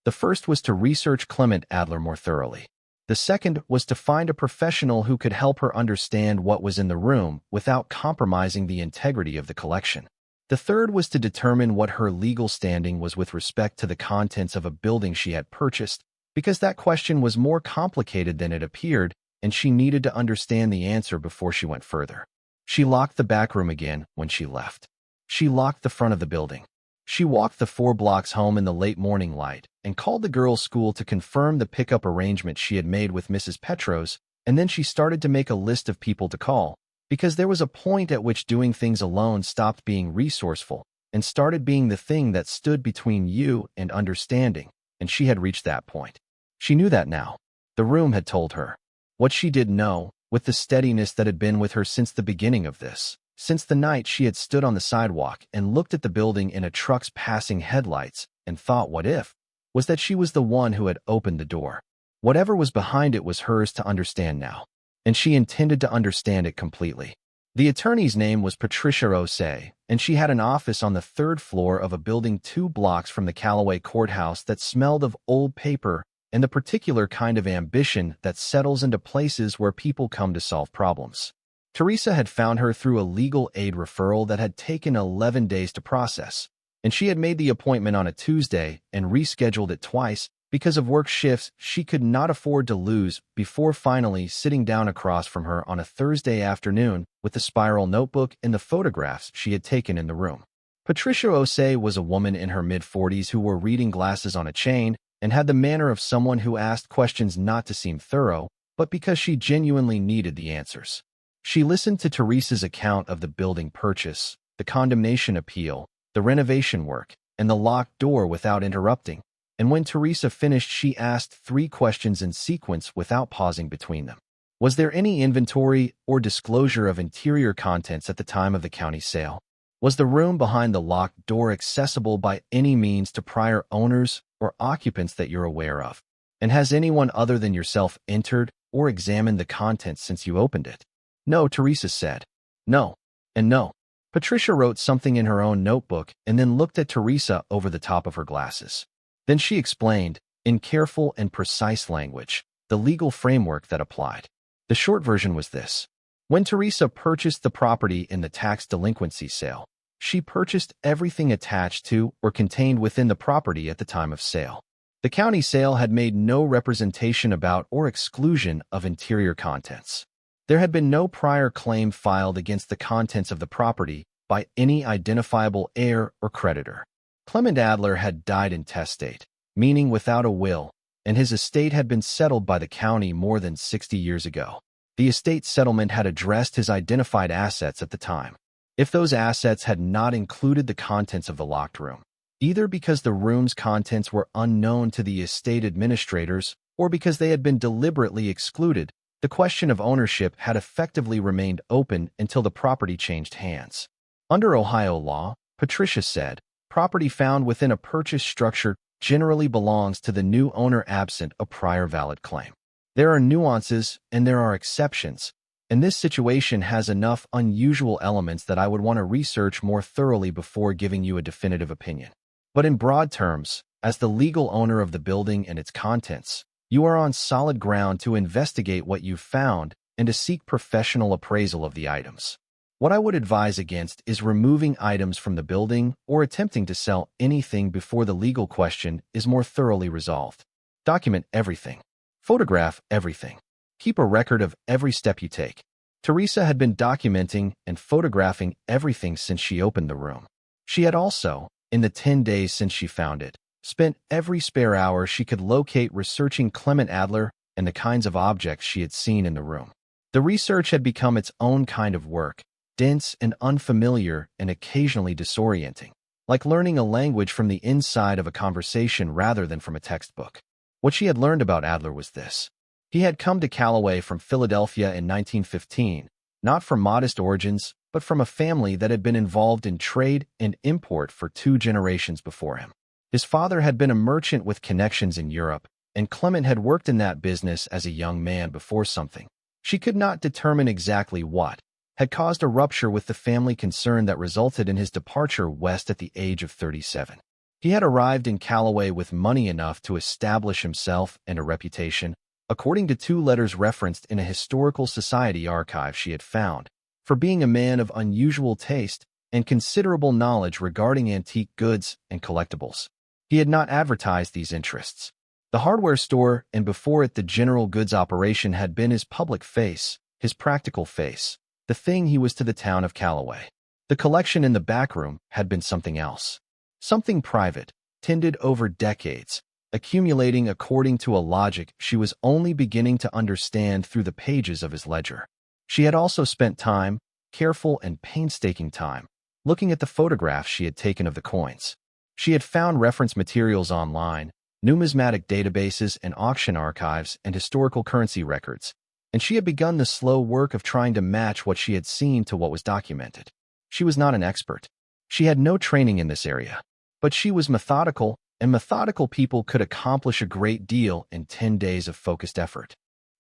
The first was to research Clement Adler more thoroughly. The second was to find a professional who could help her understand what was in the room without compromising the integrity of the collection. The third was to determine what her legal standing was with respect to the contents of a building she had purchased, because that question was more complicated than it appeared, and she needed to understand the answer before she went further. She locked the back room again when she left. She locked the front of the building. She walked the 4 blocks home in the late morning light and called the girls' school to confirm the pickup arrangement she had made with Mrs. Petros, and then she started to make a list of people to call, because there was a point at which doing things alone stopped being resourceful and started being the thing that stood between you and understanding, and she had reached that point. She knew that now. The room had told her. What she did know, with the steadiness that had been with her since the beginning of this, since the night she had stood on the sidewalk and looked at the building in a truck's passing headlights and thought what if, was that she was the one who had opened the door. Whatever was behind it was hers to understand now, and she intended to understand it completely. The attorney's name was Patricia Osei, and she had an office on the 3rd floor of a building 2 blocks from the Calloway courthouse that smelled of old paper and the particular kind of ambition that settles into places where people come to solve problems. Teresa had found her through a legal aid referral that had taken 11 days to process, and she had made the appointment on a Tuesday and rescheduled it twice Because of work shifts she could not afford to lose, before finally sitting down across from her on a Thursday afternoon with the spiral notebook and the photographs she had taken in the room. Patricia Voss was a woman in her mid-40s who wore reading glasses on a chain and had the manner of someone who asked questions not to seem thorough, but because she genuinely needed the answers. She listened to Teresa's account of the building purchase, the condemnation appeal, the renovation work, and the locked door without interrupting. And when Teresa finished, she asked 3 questions in sequence without pausing between them. Was there any inventory or disclosure of interior contents at the time of the county sale? Was the room behind the locked door accessible by any means to prior owners or occupants that you're aware of? And has anyone other than yourself entered or examined the contents since you opened it? No, Teresa said. No, and no. Patricia wrote something in her own notebook and then looked at Teresa over the top of her glasses. Then she explained, in careful and precise language, the legal framework that applied. The short version was this. When Teresa purchased the property in the tax delinquency sale, she purchased everything attached to or contained within the property at the time of sale. The county sale had made no representation about or exclusion of interior contents. There had been no prior claim filed against the contents of the property by any identifiable heir or creditor. Clement Adler had died intestate, meaning without a will, and his estate had been settled by the county more than 60 years ago. The estate settlement had addressed his identified assets at the time. If those assets had not included the contents of the locked room, either because the room's contents were unknown to the estate administrators or because they had been deliberately excluded, the question of ownership had effectively remained open until the property changed hands. Under Ohio law, Patricia said, property found within a purchase structure generally belongs to the new owner absent a prior valid claim. There are nuances and there are exceptions, and this situation has enough unusual elements that I would want to research more thoroughly before giving you a definitive opinion. But in broad terms, as the legal owner of the building and its contents, you are on solid ground to investigate what you've found and to seek professional appraisal of the items. What I would advise against is removing items from the building or attempting to sell anything before the legal question is more thoroughly resolved. Document everything. Photograph everything. Keep a record of every step you take. Teresa had been documenting and photographing everything since she opened the room. She had also, in the 10 days since she found it, spent every spare hour she could locate researching Clement Adler and the kinds of objects she had seen in the room. The research had become its own kind of work, dense and unfamiliar and occasionally disorienting, like learning a language from the inside of a conversation rather than from a textbook. What she had learned about Adler was this. He had come to Calloway from Philadelphia in 1915, not from modest origins, but from a family that had been involved in trade and import for 2 generations before him. His father had been a merchant with connections in Europe, and Clement had worked in that business as a young man before something, she could not determine exactly what, had caused a rupture with the family concern that resulted in his departure west at the age of 37. He had arrived in Calloway with money enough to establish himself and a reputation, according to 2 letters referenced in a historical society archive she had found, for being a man of unusual taste and considerable knowledge regarding antique goods and collectibles. He had not advertised these interests. The hardware store and before it the general goods operation had been his public face, his practical face, the thing he was to the town of Calloway. The collection in the back room had been something else. Something private, tended over decades, accumulating according to a logic she was only beginning to understand through the pages of his ledger. She had also spent time, careful and painstaking time, looking at the photographs she had taken of the coins. She had found reference materials online, numismatic databases and auction archives and historical currency records, and she had begun the slow work of trying to match what she had seen to what was documented. She was not an expert. She had no training in this area. But she was methodical, and methodical people could accomplish a great deal in 10 days of focused effort.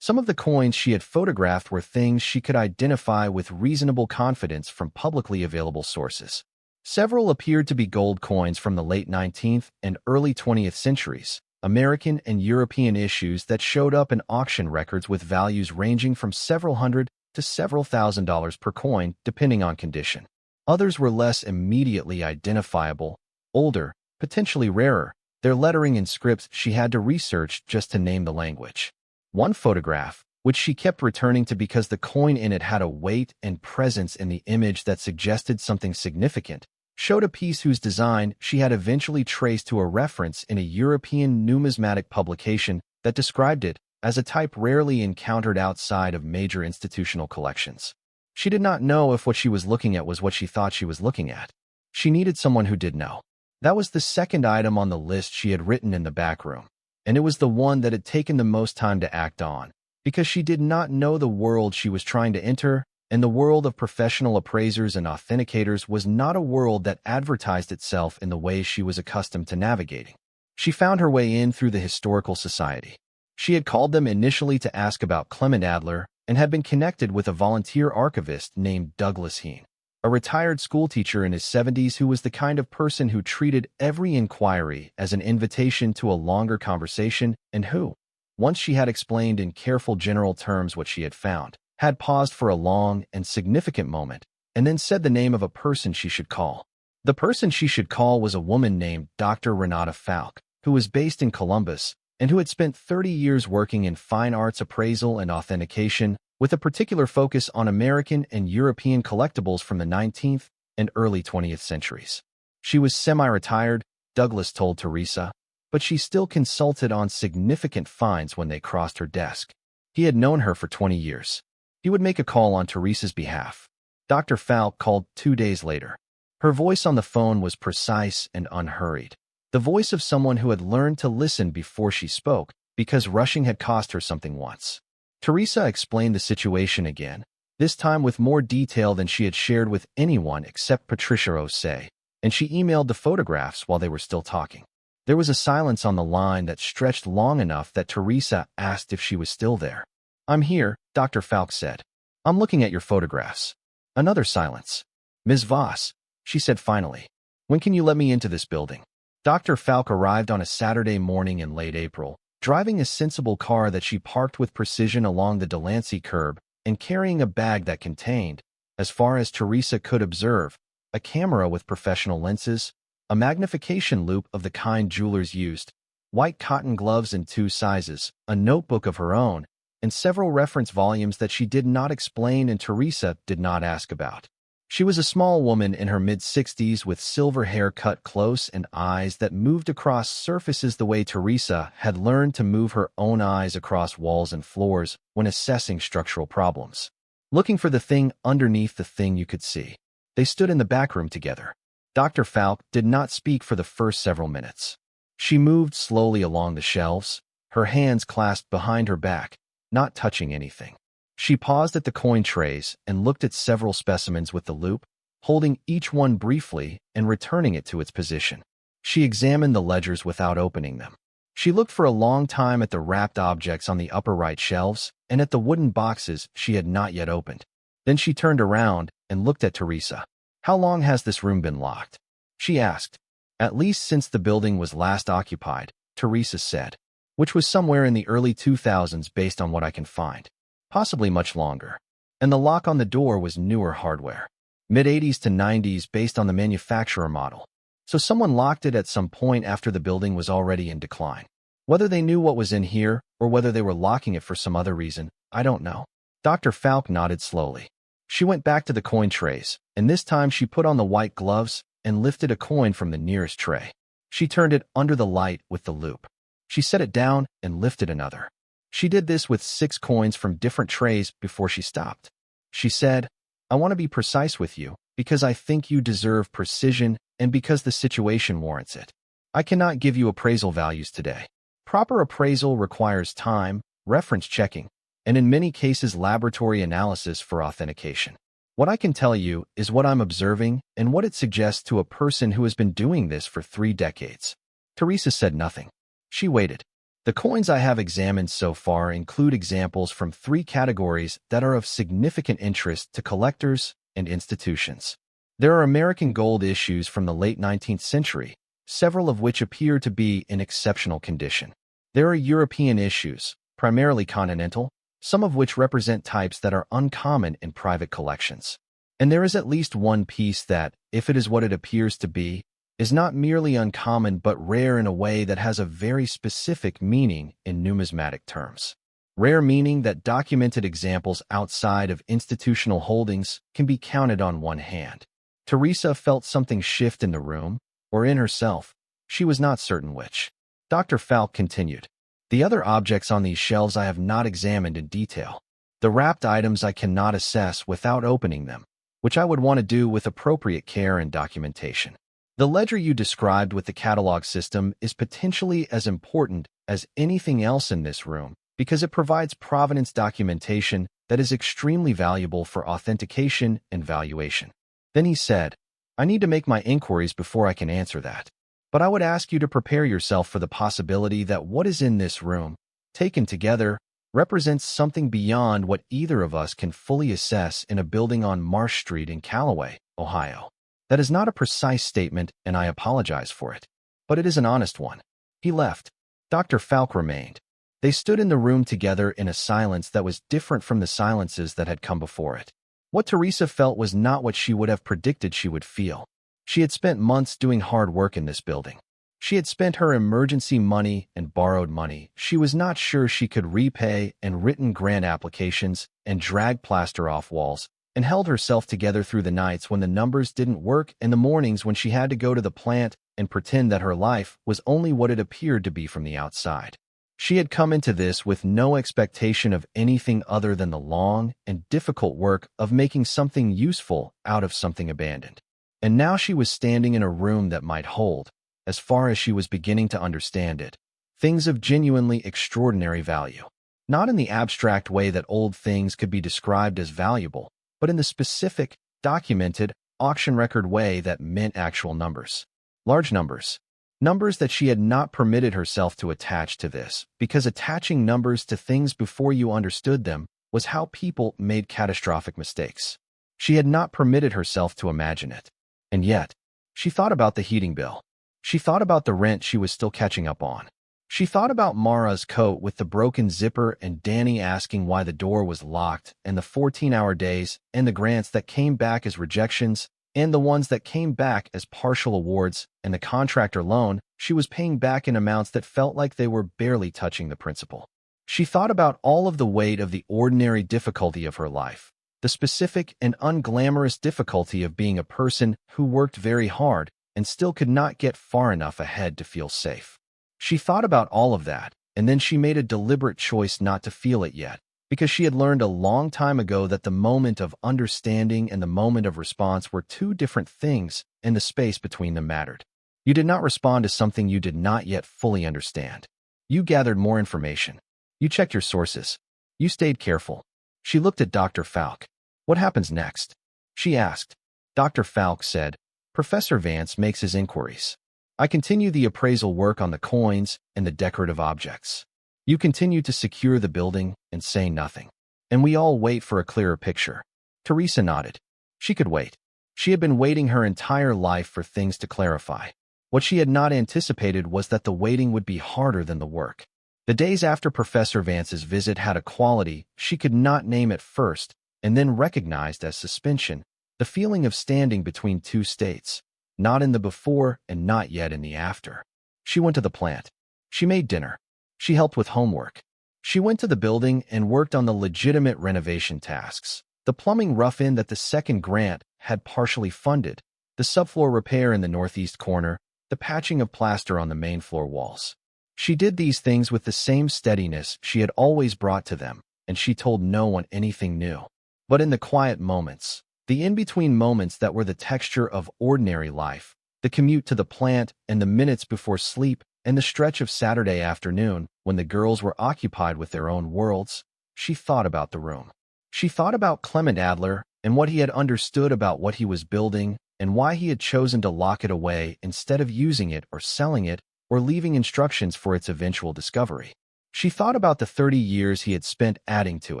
Some of the coins she had photographed were things she could identify with reasonable confidence from publicly available sources. Several appeared to be gold coins from the late 19th and early 20th centuries, American and European issues that showed up in auction records with values ranging from several hundred to several $1,000s per coin, depending on condition. Others were less immediately identifiable, older, potentially rarer, their lettering and scripts she had to research just to name the language. One photograph, which she kept returning to because the coin in it had a weight and presence in the image that suggested something significant, showed a piece whose design she had eventually traced to a reference in a European numismatic publication that described it as a type rarely encountered outside of major institutional collections. She did not know if what she was looking at was what she thought she was looking at. She needed someone who did know. That was the second item on the list she had written in the back room, and it was the one that had taken the most time to act on, because she did not know the world she was trying to enter, and the world of professional appraisers and authenticators was not a world that advertised itself in the way she was accustomed to navigating. She found her way in through the Historical Society. She had called them initially to ask about Clement Adler and had been connected with a volunteer archivist named Douglas Heen, a retired schoolteacher in his 70s who was the kind of person who treated every inquiry as an invitation to a longer conversation and who, once she had explained in careful general terms what she had found, had paused for a long and significant moment and then said the name of a person she should call. The person she should call was a woman named Dr. Renata Falk, who was based in Columbus and who had spent 30 years working in fine arts appraisal and authentication with a particular focus on American and European collectibles from the 19th and early 20th centuries. She was semi-retired, Douglas told Teresa, but she still consulted on significant finds when they crossed her desk. He had known her for 20 years. He would make a call on Teresa's behalf. Dr. Falk called 2 days later. Her voice on the phone was precise and unhurried. The voice of someone who had learned to listen before she spoke, because rushing had cost her something once. Teresa explained the situation again, this time with more detail than she had shared with anyone except Patricia Osei, and she emailed the photographs while they were still talking. There was a silence on the line that stretched long enough that Teresa asked if she was still there. "I'm here," Dr. Falk said. "I'm looking at your photographs." Another silence. "Ms. Voss," she said finally, "when can you let me into this building?" Dr. Falk arrived on a Saturday morning in late April, driving a sensible car that she parked with precision along the Delancey curb and carrying a bag that contained, as far as Teresa could observe, a camera with professional lenses, a magnification loupe of the kind jewelers used, white cotton gloves in 2 sizes, a notebook of her own, and several reference volumes that she did not explain and Teresa did not ask about. She was a small woman in her mid-60s with silver hair cut close and eyes that moved across surfaces the way Teresa had learned to move her own eyes across walls and floors when assessing structural problems. Looking for the thing underneath the thing you could see. They stood in the back room together. Dr. Falk did not speak for the first several minutes. She moved slowly along the shelves, her hands clasped behind her back, not touching anything. She paused at the coin trays and looked at several specimens with the loupe, holding each one briefly and returning it to its position. She examined the ledgers without opening them. She looked for a long time at the wrapped objects on the upper right shelves and at the wooden boxes she had not yet opened. Then she turned around and looked at Teresa. "How long has this room been locked?" she asked. "At least since the building was last occupied," Teresa said, "which was somewhere in the early 2000s based on what I can find. Possibly much longer. And the lock on the door was newer hardware. Mid-80s to 90s based on the manufacturer model. So someone locked it at some point after the building was already in decline. Whether they knew what was in here or whether they were locking it for some other reason, I don't know." Dr. Falk nodded slowly. She went back to the coin trays, and this time she put on the white gloves and lifted a coin from the nearest tray. She turned it under the light with the loupe. She set it down and lifted another. She did this with 6 coins from different trays before she stopped. She said, "I want to be precise with you, because I think you deserve precision and because the situation warrants it. I cannot give you appraisal values today. Proper appraisal requires time, reference checking, and in many cases laboratory analysis for authentication. What I can tell you is what I'm observing and what it suggests to a person who has been doing this for 3 decades." Teresa said nothing. She waited. "The coins I have examined so far include examples from 3 categories that are of significant interest to collectors and institutions. There are American gold issues from the late 19th century, several of which appear to be in exceptional condition. There are European issues, primarily continental, some of which represent types that are uncommon in private collections. And there is at least one piece that, if it is what it appears to be, is not merely uncommon but rare in a way that has a very specific meaning in numismatic terms. Rare meaning that documented examples outside of institutional holdings can be counted on one hand. Teresa felt something shift in the room, or in herself. She was not certain which. Dr. Falk continued. The other objects on these shelves I have not examined in detail. The wrapped items I cannot assess without opening them, which I would want to do with appropriate care and documentation. The ledger you described with the catalog system is potentially as important as anything else in this room because it provides provenance documentation that is extremely valuable for authentication and valuation. Then he said, I need to make my inquiries before I can answer that. But I would ask you to prepare yourself for the possibility that what is in this room, taken together, represents something beyond what either of us can fully assess in a building on Marsh Street in Calloway, Ohio. That is not a precise statement, and I apologize for it. But it is an honest one. He left. Dr. Falk remained. They stood in the room together in a silence that was different from the silences that had come before it. What Teresa felt was not what she would have predicted she would feel. She had spent months doing hard work in this building. She had spent her emergency money and borrowed money she was not sure she could repay and written grant applications and dragged plaster off walls and held herself together through the nights when the numbers didn't work and the mornings when she had to go to the plant and pretend that her life was only what it appeared to be from the outside. She had come into this with no expectation of anything other than the long and difficult work of making something useful out of something abandoned. And now she was standing in a room that might hold, as far as she was beginning to understand it, things of genuinely extraordinary value. Not in the abstract way that old things could be described as valuable, but in the specific, documented, auction record way that meant actual numbers. Large numbers. Numbers that she had not permitted herself to attach to this, because attaching numbers to things before you understood them was how people made catastrophic mistakes. She had not permitted herself to imagine it. And yet, she thought about the heating bill. She thought about the rent she was still catching up on. She thought about Mara's coat with the broken zipper and Dani asking why the door was locked and the 14-hour days and the grants that came back as rejections and the ones that came back as partial awards and the contractor loan she was paying back in amounts that felt like they were barely touching the principal. She thought about all of the weight of the ordinary difficulty of her life, the specific and unglamorous difficulty of being a person who worked very hard and still could not get far enough ahead to feel safe. She thought about all of that, and then she made a deliberate choice not to feel it yet, because she had learned a long time ago that the moment of understanding and the moment of response were two different things, and the space between them mattered. You did not respond to something you did not yet fully understand. You gathered more information. You checked your sources. You stayed careful. She looked at Dr. Falk. What happens next? She asked. Dr. Falk said, Professor Vance makes his inquiries. I continue the appraisal work on the coins and the decorative objects. You continue to secure the building and say nothing. And we all wait for a clearer picture. Teresa nodded. She could wait. She had been waiting her entire life for things to clarify. What she had not anticipated was that the waiting would be harder than the work. The days after Professor Vance's visit had a quality she could not name at first and then recognized as suspension. The feeling of standing between two states, not in the before and not yet in the after. She went to the plant. She made dinner. She helped with homework. She went to the building and worked on the legitimate renovation tasks. The plumbing rough-in that the second grant had partially funded, the subfloor repair in the northeast corner, the patching of plaster on the main floor walls. She did these things with the same steadiness she had always brought to them, and she told no one anything new. But in the quiet moments, the in-between moments that were the texture of ordinary life, the commute to the plant and the minutes before sleep and the stretch of Saturday afternoon when the girls were occupied with their own worlds, she thought about the room. She thought about Clement Adler and what he had understood about what he was building and why he had chosen to lock it away instead of using it or selling it or leaving instructions for its eventual discovery. She thought about the 30 years he had spent adding to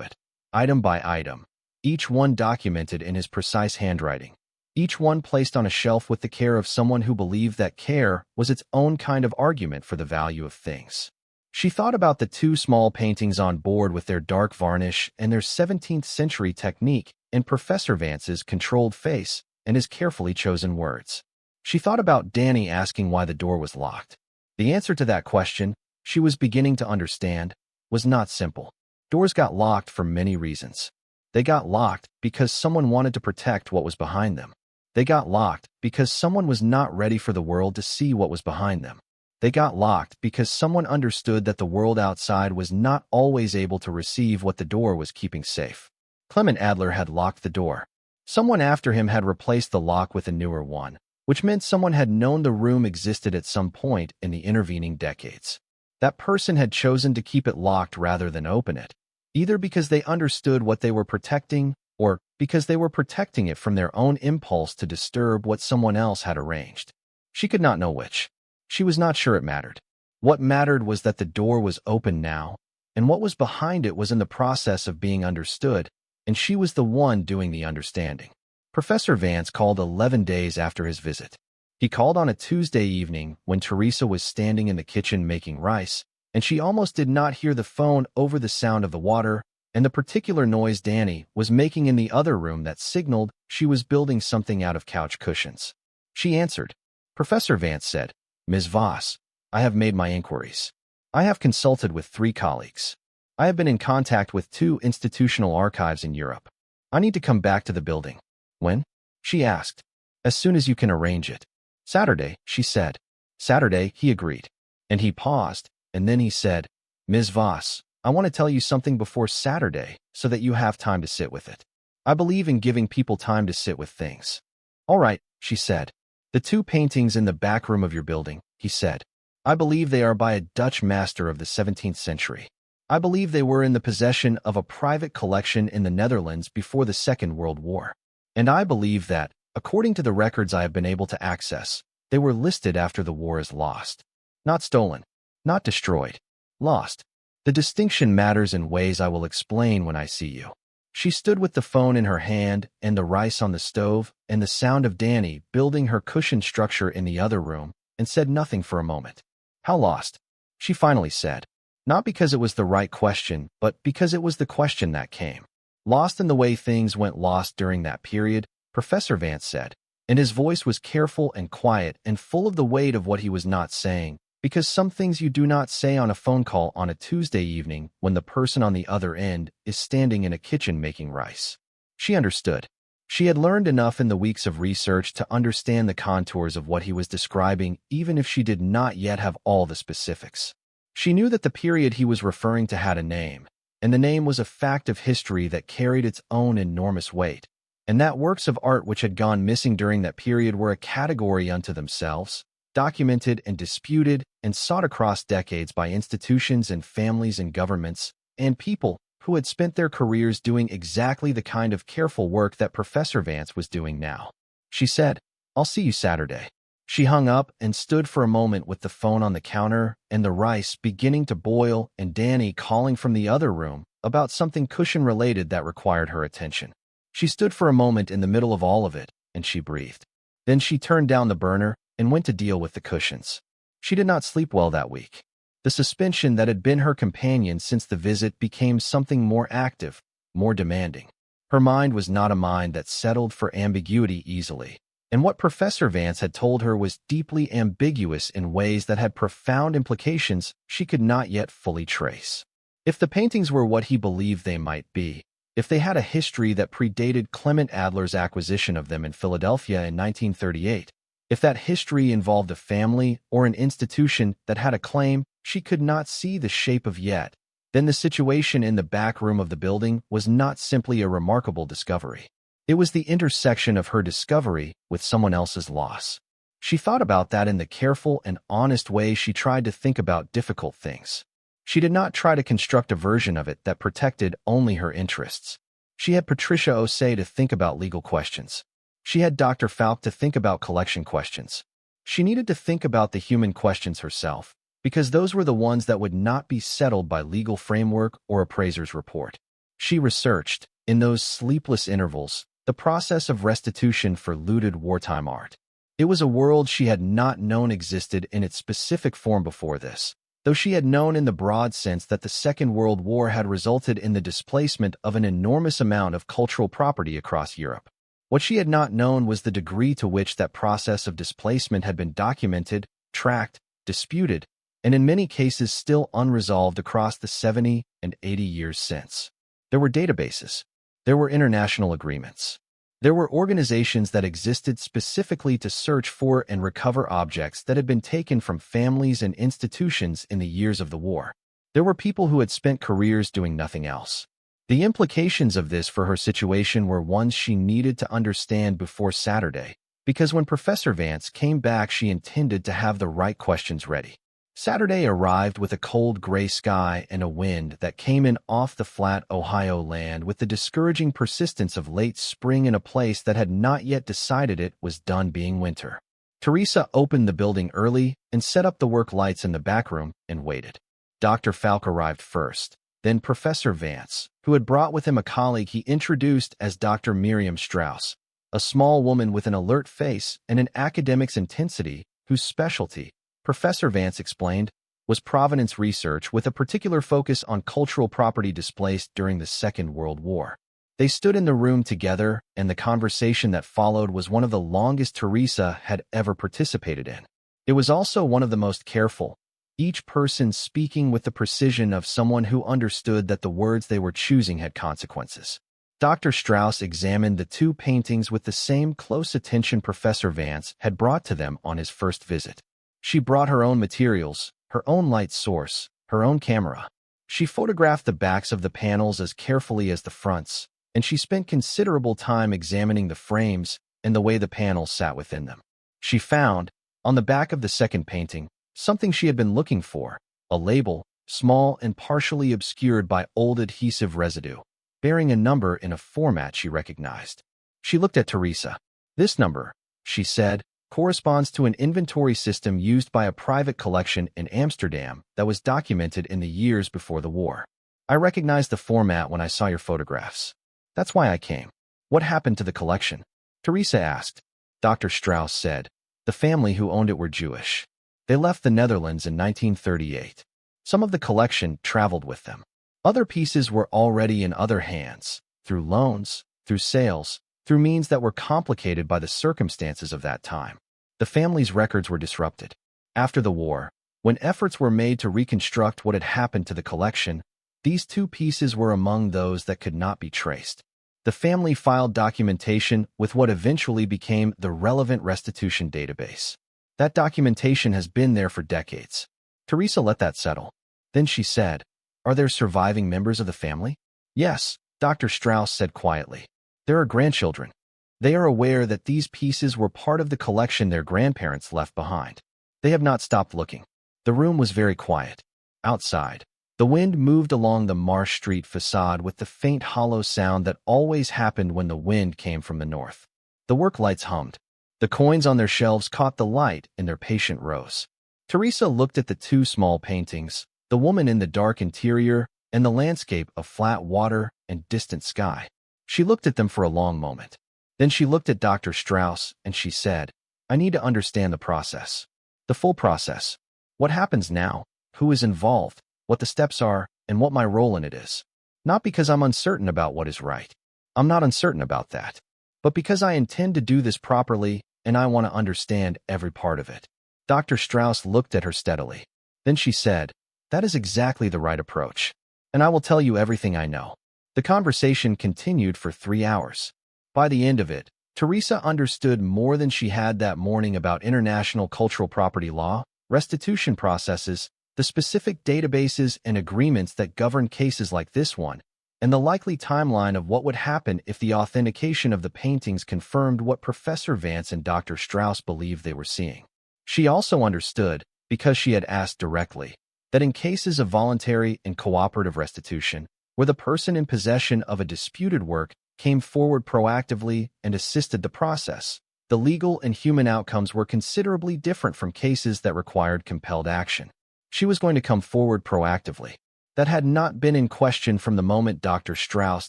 it, item by item, each one documented in his precise handwriting, each one placed on a shelf with the care of someone who believed that care was its own kind of argument for the value of things. She thought about the two small paintings on board with their dark varnish and their 17th century technique in Professor Vance's controlled face and his carefully chosen words. She thought about Dani asking why the door was locked. The answer to that question, she was beginning to understand, was not simple. Doors got locked for many reasons. They got locked because someone wanted to protect what was behind them. They got locked because someone was not ready for the world to see what was behind them. They got locked because someone understood that the world outside was not always able to receive what the door was keeping safe. Clement Adler had locked the door. Someone after him had replaced the lock with a newer one, which meant someone had known the room existed at some point in the intervening decades. That person had chosen to keep it locked rather than open it, either because they understood what they were protecting or because they were protecting it from their own impulse to disturb what someone else had arranged. She could not know which. She was not sure it mattered. What mattered was that the door was open now, and what was behind it was in the process of being understood, and she was the one doing the understanding. Professor Vance called 11 days after his visit. He called on a Tuesday evening when Teresa was standing in the kitchen making rice, and she almost did not hear the phone over the sound of the water and the particular noise Dani was making in the other room that signaled she was building something out of couch cushions. She answered. Professor Vance said, Ms. Voss, I have made my inquiries. I have consulted with 3 colleagues. I have been in contact with 2 institutional archives in Europe. I need to come back to the building. When? She asked. As soon as you can arrange it. Saturday, she said. Saturday, he agreed. And he paused, and then he said, Ms. Voss, I want to tell you something before Saturday so that you have time to sit with it. I believe in giving people time to sit with things. All right, she said. The 2 paintings in the back room of your building, he said. I believe they are by a Dutch master of the 17th century. I believe they were in the possession of a private collection in the Netherlands before the Second World War. And I believe that, according to the records I have been able to access, they were listed after the war as lost. Not stolen. Not destroyed. Lost. The distinction matters in ways I will explain when I see you. She stood with the phone in her hand and the rice on the stove and the sound of Dani building her cushioned structure in the other room and said nothing for a moment. How lost? She finally said. Not because it was the right question, but because it was the question that came. Lost in the way things went lost during that period, Professor Vance said, and his voice was careful and quiet and full of the weight of what he was not saying, because some things you do not say on a phone call on a Tuesday evening when the person on the other end is standing in a kitchen making rice. She understood. She had learned enough in the weeks of research to understand the contours of what he was describing, even if she did not yet have all the specifics. She knew that the period he was referring to had a name, and the name was a fact of history that carried its own enormous weight, and that works of art which had gone missing during that period were a category unto themselves, documented and disputed and sought across decades by institutions and families and governments and people who had spent their careers doing exactly the kind of careful work that Professor Vance was doing now. She said, I'll see you Saturday. She hung up and stood for a moment with the phone on the counter and the rice beginning to boil and Dani calling from the other room about something cushion-related that required her attention. She stood for a moment in the middle of all of it, and she breathed. Then she turned down the burner and went to deal with the cushions. She did not sleep well that week. The suspension that had been her companion since the visit became something more active, more demanding. Her mind was not a mind that settled for ambiguity easily, and what Professor Vance had told her was deeply ambiguous in ways that had profound implications she could not yet fully trace. If the paintings were what he believed they might be, if they had a history that predated Clement Adler's acquisition of them in Philadelphia in 1938, if that history involved a family or an institution that had a claim she could not see the shape of yet, then the situation in the back room of the building was not simply a remarkable discovery. It was the intersection of her discovery with someone else's loss. She thought about that in the careful and honest way she tried to think about difficult things. She did not try to construct a version of it that protected only her interests. She had Patricia Osei to think about legal questions. She had Dr. Falk to think about collection questions. She needed to think about the human questions herself, because those were the ones that would not be settled by legal framework or appraiser's report. She researched, in those sleepless intervals, the process of restitution for looted wartime art. It was a world she had not known existed in its specific form before this, though she had known in the broad sense that the Second World War had resulted in the displacement of an enormous amount of cultural property across Europe. What she had not known was the degree to which that process of displacement had been documented, tracked, disputed, and in many cases still unresolved across the 70 and 80 years since. There were databases. There were international agreements. There were organizations that existed specifically to search for and recover objects that had been taken from families and institutions in the years of the war. There were people who had spent careers doing nothing else. The implications of this for her situation were ones she needed to understand before Saturday, because when Professor Vance came back, she intended to have the right questions ready. Saturday arrived with a cold gray sky and a wind that came in off the flat Ohio land with the discouraging persistence of late spring in a place that had not yet decided it was done being winter. Teresa opened the building early and set up the work lights in the back room and waited. Dr. Falk arrived first, then Professor Vance, who had brought with him a colleague he introduced as Dr. Miriam Strauss, a small woman with an alert face and an academic's intensity whose specialty, Professor Vance explained, was provenance research with a particular focus on cultural property displaced during the Second World War. They stood in the room together, and the conversation that followed was one of the longest Teresa had ever participated in. It was also one of the most careful, each person speaking with the precision of someone who understood that the words they were choosing had consequences. Dr. Strauss examined the two paintings with the same close attention Professor Vance had brought to them on his first visit. She brought her own materials, her own light source, her own camera. She photographed the backs of the panels as carefully as the fronts, and she spent considerable time examining the frames and the way the panels sat within them. She found, on the back of the second painting, something she had been looking for, a label, small and partially obscured by old adhesive residue, bearing a number in a format she recognized. She looked at Teresa. "This number," she said, "corresponds to an inventory system used by a private collection in Amsterdam that was documented in the years before the war. I recognized the format when I saw your photographs. That's why I came." "What happened to the collection?" Teresa asked. Dr. Strauss said, "The family who owned it were Jewish. They left the Netherlands in 1938. Some of the collection traveled with them. Other pieces were already in other hands, through loans, through sales, through means that were complicated by the circumstances of that time. The family's records were disrupted. After the war, when efforts were made to reconstruct what had happened to the collection, these two pieces were among those that could not be traced. The family filed documentation with what eventually became the relevant restitution database. That documentation has been there for decades." Teresa let that settle. Then she said, "Are there surviving members of the family?" "Yes," Dr. Strauss said quietly. "There are grandchildren. They are aware that these pieces were part of the collection their grandparents left behind. They have not stopped looking." The room was very quiet. Outside, the wind moved along the Marsh Street facade with the faint hollow sound that always happened when the wind came from the north. The work lights hummed. The coins on their shelves caught the light in their patient rows. Teresa looked at the two small paintings, the woman in the dark interior and the landscape of flat water and distant sky. She looked at them for a long moment. Then she looked at Dr. Strauss and she said, "I need to understand the process. The full process. What happens now, who is involved, what the steps are, and what my role in it is. Not because I'm uncertain about what is right. I'm not uncertain about that. But because I intend to do this properly and I want to understand every part of it." Dr. Strauss looked at her steadily. Then she said, "That is exactly the right approach. And I will tell you everything I know." The conversation continued for 3 hours. By the end of it, Teresa understood more than she had that morning about international cultural property law, restitution processes, the specific databases and agreements that govern cases like this one, and the likely timeline of what would happen if the authentication of the paintings confirmed what Professor Vance and Dr. Strauss believed they were seeing. She also understood, because she had asked directly, that in cases of voluntary and cooperative restitution, where the person in possession of a disputed work came forward proactively and assisted the process, the legal and human outcomes were considerably different from cases that required compelled action. She was going to come forward proactively. That had not been in question from the moment Dr. Strauss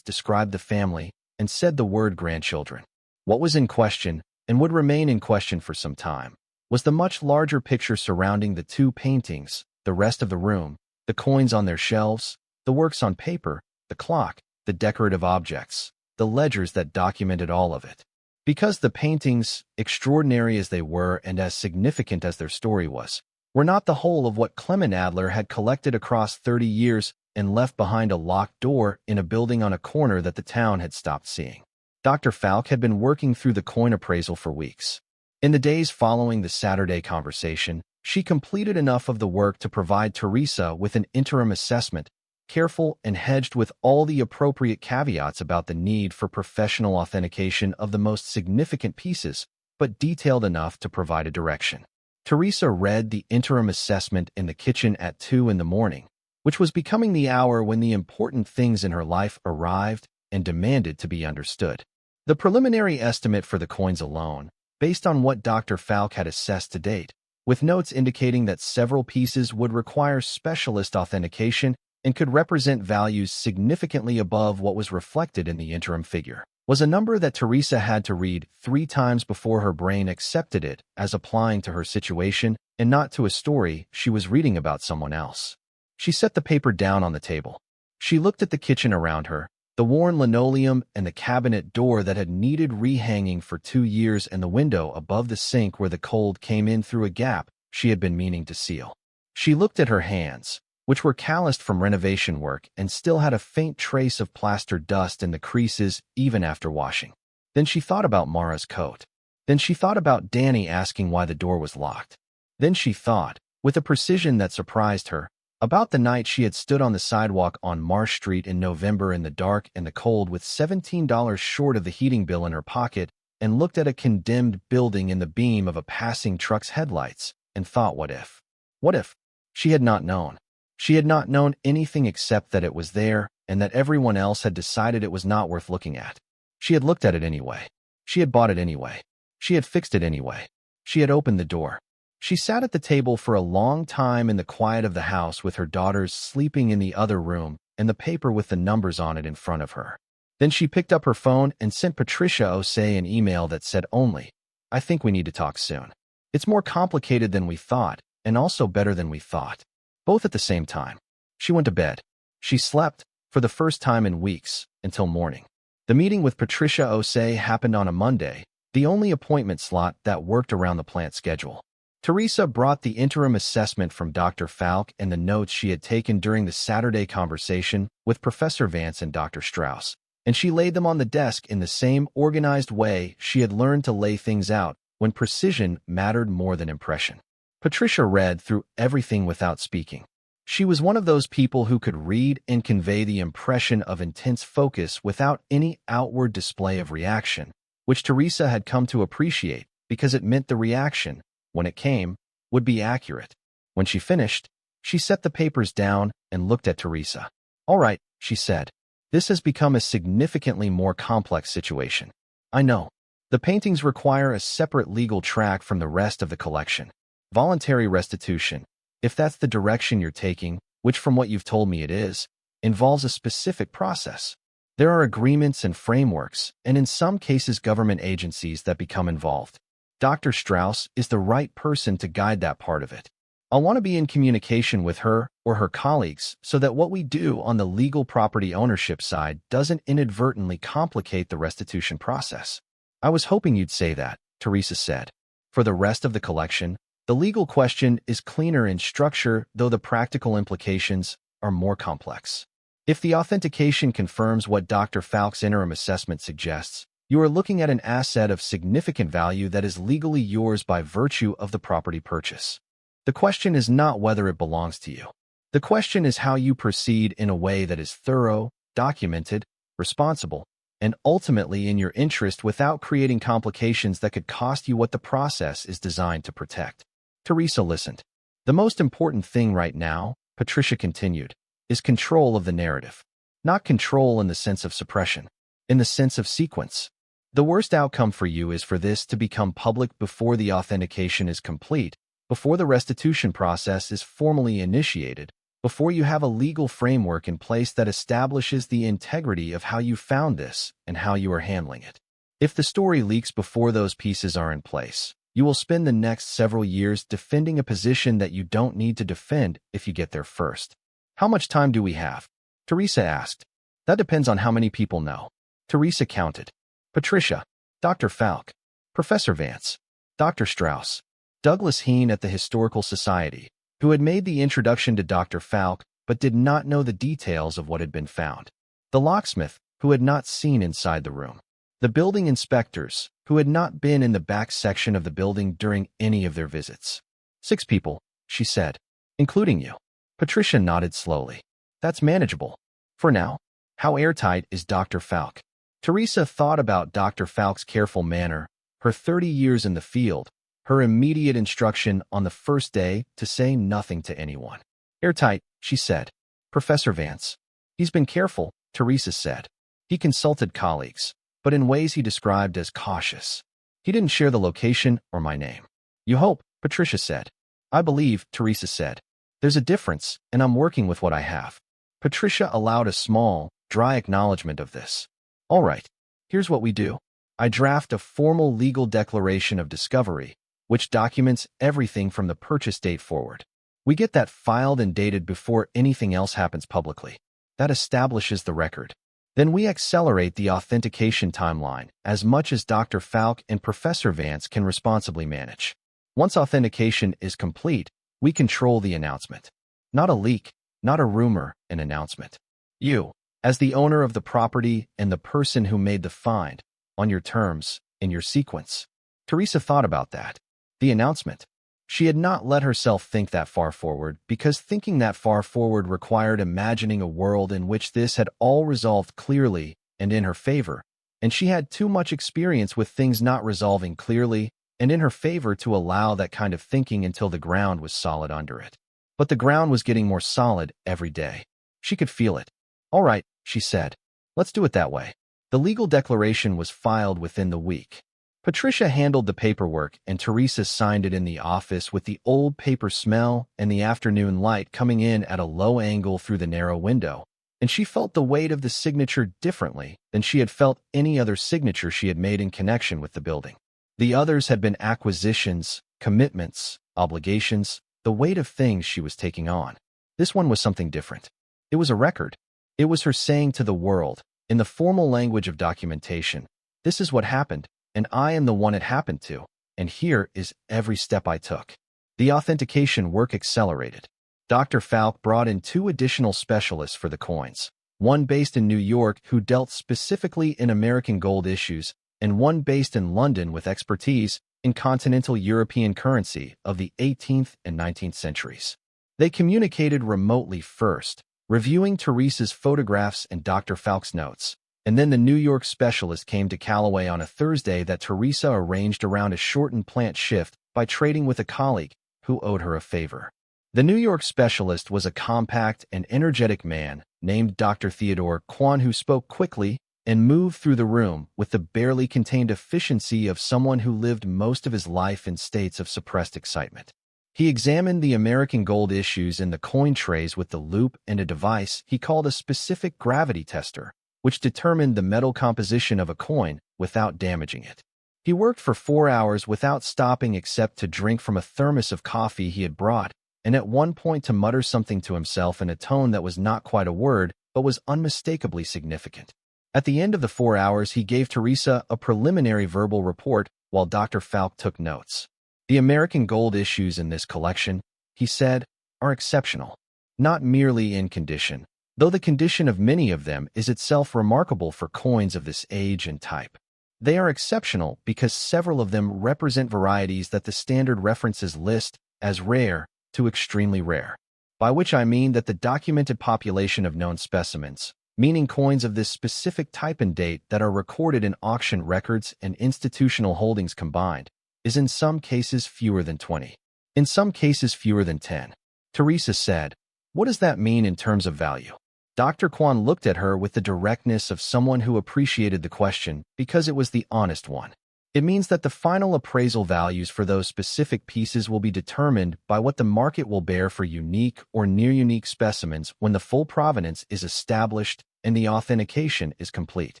described the family and said the word grandchildren. What was in question, and would remain in question for some time, was the much larger picture surrounding the two paintings, the rest of the room, the coins on their shelves, the works on paper, the clock, the decorative objects, the ledgers that documented all of it. Because the paintings, extraordinary as they were and as significant as their story was, were not the whole of what Clement Adler had collected across 30 years and left behind a locked door in a building on a corner that the town had stopped seeing. Dr. Falk had been working through the coin appraisal for weeks. In the days following the Saturday conversation, she completed enough of the work to provide Teresa with an interim assessment, careful and hedged with all the appropriate caveats about the need for professional authentication of the most significant pieces, but detailed enough to provide a direction. Teresa read the interim assessment in the kitchen at 2 in the morning, which was becoming the hour when the important things in her life arrived and demanded to be understood. The preliminary estimate for the coins alone, based on what Dr. Falk had assessed to date, with notes indicating that several pieces would require specialist authentication and could represent values significantly above what was reflected in the interim figure, was a number that Teresa had to read 3 times before her brain accepted it as applying to her situation and not to a story she was reading about someone else. She set the paper down on the table. She looked at the kitchen around her, the worn linoleum and the cabinet door that had needed rehanging for 2 years and the window above the sink where the cold came in through a gap she had been meaning to seal. She looked at her hands, which were calloused from renovation work and still had a faint trace of plaster dust in the creases even after washing. Then she thought about Mara's coat. Then she thought about Dani asking why the door was locked. Then she thought, with a precision that surprised her, about the night she had stood on the sidewalk on Marsh Street in November in the dark and the cold with $17 short of the heating bill in her pocket and looked at a condemned building in the beam of a passing truck's headlights and thought, what if? What if? She had not known. She had not known anything except that it was there and that everyone else had decided it was not worth looking at. She had looked at it anyway. She had bought it anyway. She had fixed it anyway. She had opened the door. She sat at the table for a long time in the quiet of the house with her daughters sleeping in the other room and the paper with the numbers on it in front of her. Then she picked up her phone and sent Patricia Osei an email that said only, "I think we need to talk soon. It's more complicated than we thought and also better than we thought." Both at the same time. She went to bed. She slept, for the first time in weeks, until morning. The meeting with Patricia Osei happened on a Monday, the only appointment slot that worked around the plant schedule. Teresa brought the interim assessment from Dr. Falk and the notes she had taken during the Saturday conversation with Professor Vance and Dr. Strauss, and she laid them on the desk in the same organized way she had learned to lay things out when precision mattered more than impression. Patricia read through everything without speaking. She was one of those people who could read and convey the impression of intense focus without any outward display of reaction, which Teresa had come to appreciate because it meant the reaction, when it came, would be accurate. When she finished, she set the papers down and looked at Teresa. "All right," she said. "This has become a significantly more complex situation. I know. The paintings require a separate legal track from the rest of the collection. Voluntary restitution, if that's the direction you're taking, which from what you've told me it is, involves a specific process. There are agreements and frameworks, and in some cases government agencies that become involved. Dr. Strauss is the right person to guide that part of it. I'll want to be in communication with her or her colleagues so that what we do on the legal property ownership side doesn't inadvertently complicate the restitution process." "I was hoping you'd say that," Teresa said. "For the rest of the collection, the legal question is cleaner in structure, though the practical implications are more complex. If the authentication confirms what Dr. Falk's interim assessment suggests, you are looking at an asset of significant value that is legally yours by virtue of the property purchase. The question is not whether it belongs to you. The question is how you proceed in a way that is thorough, documented, responsible, and ultimately in your interest without creating complications that could cost you what the process is designed to protect." Teresa listened. "The most important thing right now," Patricia continued, "is control of the narrative. Not control in the sense of suppression, in the sense of sequence. The worst outcome for you is for this to become public before the authentication is complete, before the restitution process is formally initiated, before you have a legal framework in place that establishes the integrity of how you found this and how you are handling it. If the story leaks before those pieces are in place, you will spend the next several years defending a position that you don't need to defend if you get there first." "How much time do we have?" Teresa asked. "That depends on how many people know." Teresa counted. "Patricia, Dr. Falk, Professor Vance, Dr. Strauss, Douglas Heen at the Historical Society, who had made the introduction to Dr. Falk but did not know the details of what had been found. The locksmith, who had not seen inside the room. The building inspectors, who had not been in the back section of the building during any of their visits. 6 people, she said, including you. Patricia nodded slowly. That's manageable. For now. How airtight is Dr. Falk? Teresa thought about Dr. Falk's careful manner, her 30 years in the field, her immediate instruction on the first day to say nothing to anyone. Airtight, she said. Professor Vance. He's been careful, Teresa said. He consulted colleagues, but in ways he described as cautious. He didn't share the location or my name. You hope, Patricia said. I believe, Teresa said. There's a difference, and I'm working with what I have. Patricia allowed a small, dry acknowledgement of this. All right, here's what we do. I draft a formal legal declaration of discovery, which documents everything from the purchase date forward. We get that filed and dated before anything else happens publicly. That establishes the record. Then we accelerate the authentication timeline as much as Dr. Falk and Professor Vance can responsibly manage. Once authentication is complete, we control the announcement. Not a leak, not a rumor, an announcement. You, as the owner of the property and the person who made the find, on your terms, in your sequence. Teresa thought about that. The announcement. She had not let herself think that far forward because thinking that far forward required imagining a world in which this had all resolved clearly and in her favor, and she had too much experience with things not resolving clearly and in her favor to allow that kind of thinking until the ground was solid under it. But the ground was getting more solid every day. She could feel it. All right, she said. Let's do it that way. The legal declaration was filed within the week. Patricia handled the paperwork and Teresa signed it in the office with the old paper smell and the afternoon light coming in at a low angle through the narrow window, and she felt the weight of the signature differently than she had felt any other signature she had made in connection with the building. The others had been acquisitions, commitments, obligations, the weight of things she was taking on. This one was something different. It was a record. It was her saying to the world, in the formal language of documentation, this is what happened, and I am the one it happened to, and here is every step I took. The authentication work accelerated. Dr. Falk brought in 2 additional specialists for the coins, one based in New York who dealt specifically in American gold issues, and one based in London with expertise in continental European currency of the 18th and 19th centuries. They communicated remotely first, reviewing Teresa's photographs and Dr. Falk's notes. And then the New York specialist came to Calloway on a Thursday that Teresa arranged around a shortened plant shift by trading with a colleague who owed her a favor. The New York specialist was a compact and energetic man named Dr. Theodore Kwan who spoke quickly and moved through the room with the barely contained efficiency of someone who lived most of his life in states of suppressed excitement. He examined the American gold issues in the coin trays with the loupe and a device he called a specific gravity tester, which determined the metal composition of a coin without damaging it. He worked for 4 hours without stopping except to drink from a thermos of coffee he had brought, and at one point to mutter something to himself in a tone that was not quite a word, but was unmistakably significant. At the end of the 4 hours, he gave Teresa a preliminary verbal report while Dr. Falk took notes. The American gold issues in this collection, he said, are exceptional, not merely in condition, though the condition of many of them is itself remarkable for coins of this age and type. They are exceptional because several of them represent varieties that the standard references list as rare to extremely rare, by which I mean that the documented population of known specimens, meaning coins of this specific type and date that are recorded in auction records and institutional holdings combined, is in some cases fewer than 20, in some cases fewer than 10. Teresa said, "What does that mean in terms of value?" Dr. Kwan looked at her with the directness of someone who appreciated the question because it was the honest one. It means that the final appraisal values for those specific pieces will be determined by what the market will bear for unique or near-unique specimens when the full provenance is established and the authentication is complete.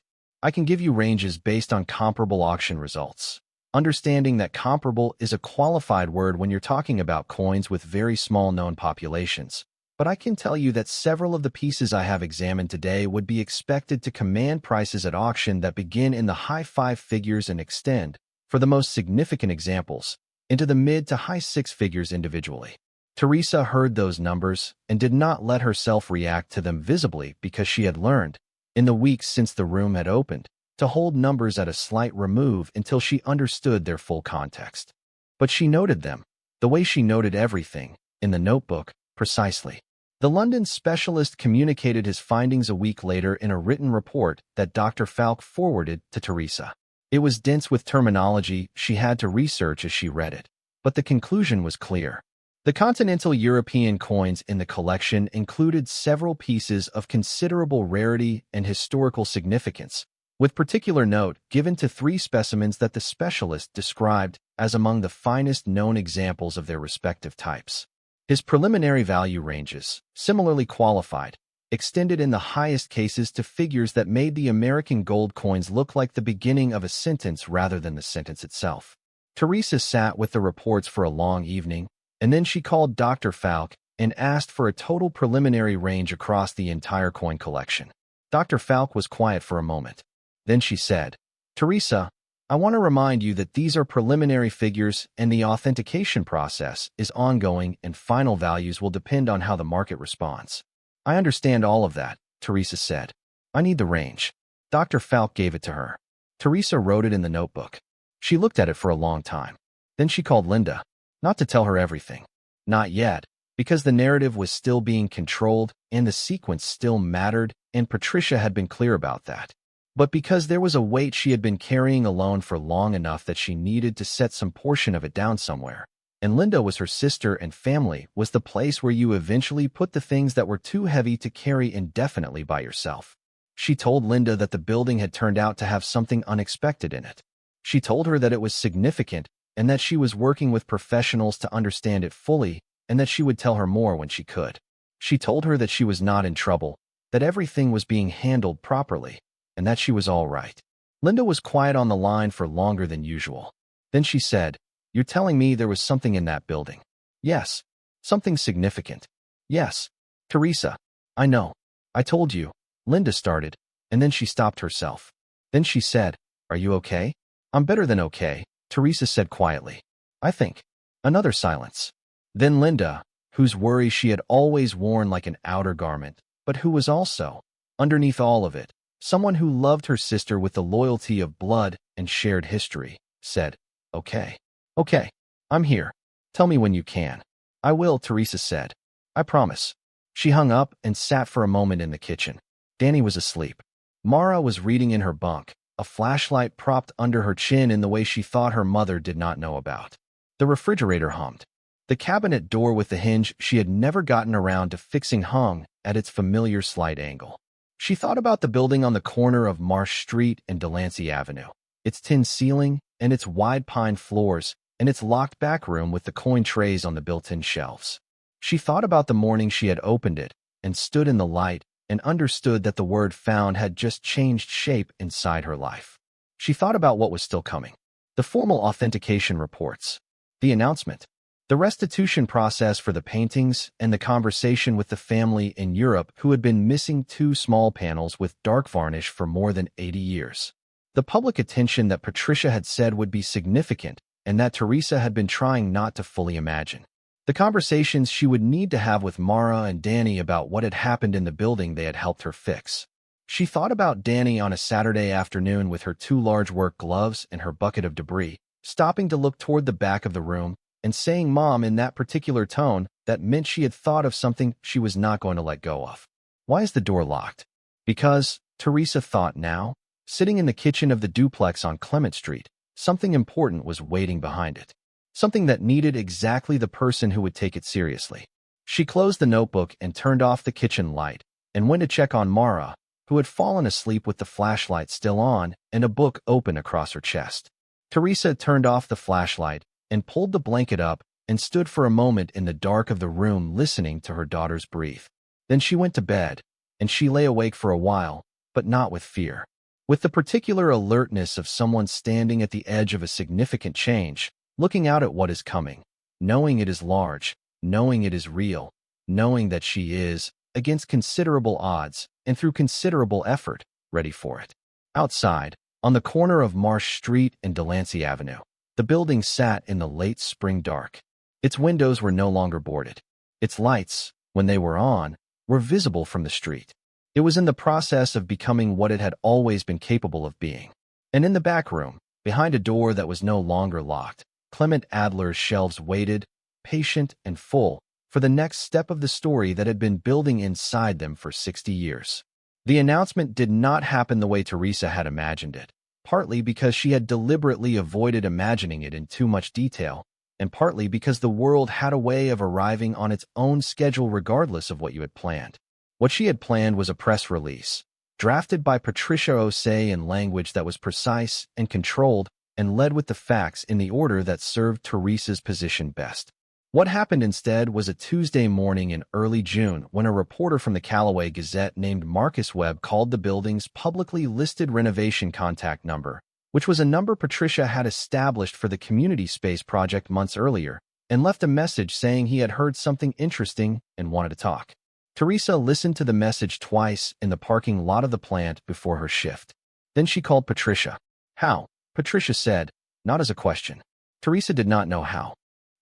I can give you ranges based on comparable auction results. Understanding that comparable is a qualified word when you're talking about coins with very small known populations, but I can tell you that several of the pieces I have examined today would be expected to command prices at auction that begin in the high five figures and extend, for the most significant examples, into the mid to high six figures individually. Teresa heard those numbers and did not let herself react to them visibly because she had learned, in the weeks since the room had opened, to hold numbers at a slight remove until she understood their full context. But she noted them, the way she noted everything, in the notebook, precisely. The London specialist communicated his findings a week later in a written report that Dr. Falk forwarded to Teresa. It was dense with terminology she had to research as she read it, but the conclusion was clear. The continental European coins in the collection included several pieces of considerable rarity and historical significance, with particular note given to 3 specimens that the specialist described as among the finest known examples of their respective types. His preliminary value ranges, similarly qualified, extended in the highest cases to figures that made the American gold coins look like the beginning of a sentence rather than the sentence itself. Teresa sat with the reports for a long evening, and then she called Dr. Falk and asked for a total preliminary range across the entire coin collection. Dr. Falk was quiet for a moment. Then she said, "Teresa, I want to remind you that these are preliminary figures and the authentication process is ongoing and final values will depend on how the market responds." "I understand all of that," Teresa said. "I need the range." Dr. Falk gave it to her. Teresa wrote it in the notebook. She looked at it for a long time. Then she called Linda. Not to tell her everything. Not yet, because the narrative was still being controlled and the sequence still mattered, and Patricia had been clear about that. But because there was a weight she had been carrying alone for long enough that she needed to set some portion of it down somewhere. And Linda was her sister, and family was the place where you eventually put the things that were too heavy to carry indefinitely by yourself. She told Linda that the building had turned out to have something unexpected in it. She told her that it was significant and that she was working with professionals to understand it fully and that she would tell her more when she could. She told her that she was not in trouble, that everything was being handled properly, and that she was all right. Linda was quiet on the line for longer than usual. Then she said, "You're telling me there was something in that building?" "Yes. Something significant." "Yes. Teresa, I know. I told you." Linda started, and then she stopped herself. Then she said, "Are you okay?" "I'm better than okay," Teresa said quietly. "I think." Another silence. Then Linda, whose worry she had always worn like an outer garment, but who was also, underneath all of it, someone who loved her sister with the loyalty of blood and shared history, said, "Okay. Okay. I'm here. Tell me when you can." "I will," Teresa said. "I promise." She hung up and sat for a moment in the kitchen. Dani was asleep. Mara was reading in her bunk, a flashlight propped under her chin in the way she thought her mother did not know about. The refrigerator hummed. The cabinet door with the hinge she had never gotten around to fixing hung at its familiar slight angle. She thought about the building on the corner of Marsh Street and Delancey Avenue, its tin ceiling and its wide pine floors and its locked back room with the coin trays on the built-in shelves. She thought about the morning she had opened it and stood in the light and understood that the word found had just changed shape inside her life. She thought about what was still coming. The formal authentication reports. The announcement. The restitution process for the paintings and the conversation with the family in Europe who had been missing 2 small panels with dark varnish for more than 80 years. The public attention that Patricia had said would be significant and that Teresa had been trying not to fully imagine. The conversations she would need to have with Mara and Dani about what had happened in the building they had helped her fix. She thought about Dani on a Saturday afternoon with her 2 large work gloves and her bucket of debris, stopping to look toward the back of the room and saying "Mom" in that particular tone that meant she had thought of something she was not going to let go of. Why is the door locked? Because, Teresa thought now, sitting in the kitchen of the duplex on Clement Street, something important was waiting behind it. Something that needed exactly the person who would take it seriously. She closed the notebook and turned off the kitchen light and went to check on Mara, who had fallen asleep with the flashlight still on and a book open across her chest. Teresa turned off the flashlight and pulled the blanket up and stood for a moment in the dark of the room listening to her daughter's breathe. Then she went to bed, and she lay awake for a while, but not with fear. With the particular alertness of someone standing at the edge of a significant change, looking out at what is coming, knowing it is large, knowing it is real, knowing that she is, against considerable odds and through considerable effort, ready for it. Outside, on the corner of Marsh Street and Delancey Avenue, the building sat in the late spring dark. Its windows were no longer boarded. Its lights, when they were on, were visible from the street. It was in the process of becoming what it had always been capable of being. And in the back room, behind a door that was no longer locked, Clement Adler's shelves waited, patient and full, for the next step of the story that had been building inside them for 60 years. The announcement did not happen the way Teresa had imagined it, partly because she had deliberately avoided imagining it in too much detail, and partly because the world had a way of arriving on its own schedule regardless of what you had planned. What she had planned was a press release, drafted by Patricia O'Say in language that was precise and controlled and led with the facts in the order that served Teresa's position best. What happened instead was a Tuesday morning in early June when a reporter from the Calloway Gazette named Marcus Webb called the building's publicly listed renovation contact number, which was a number Patricia had established for the community space project months earlier, and left a message saying he had heard something interesting and wanted to talk. Teresa listened to the message twice in the parking lot of the plant before her shift. Then she called Patricia. How? Patricia said, not as a question. Teresa did not know how.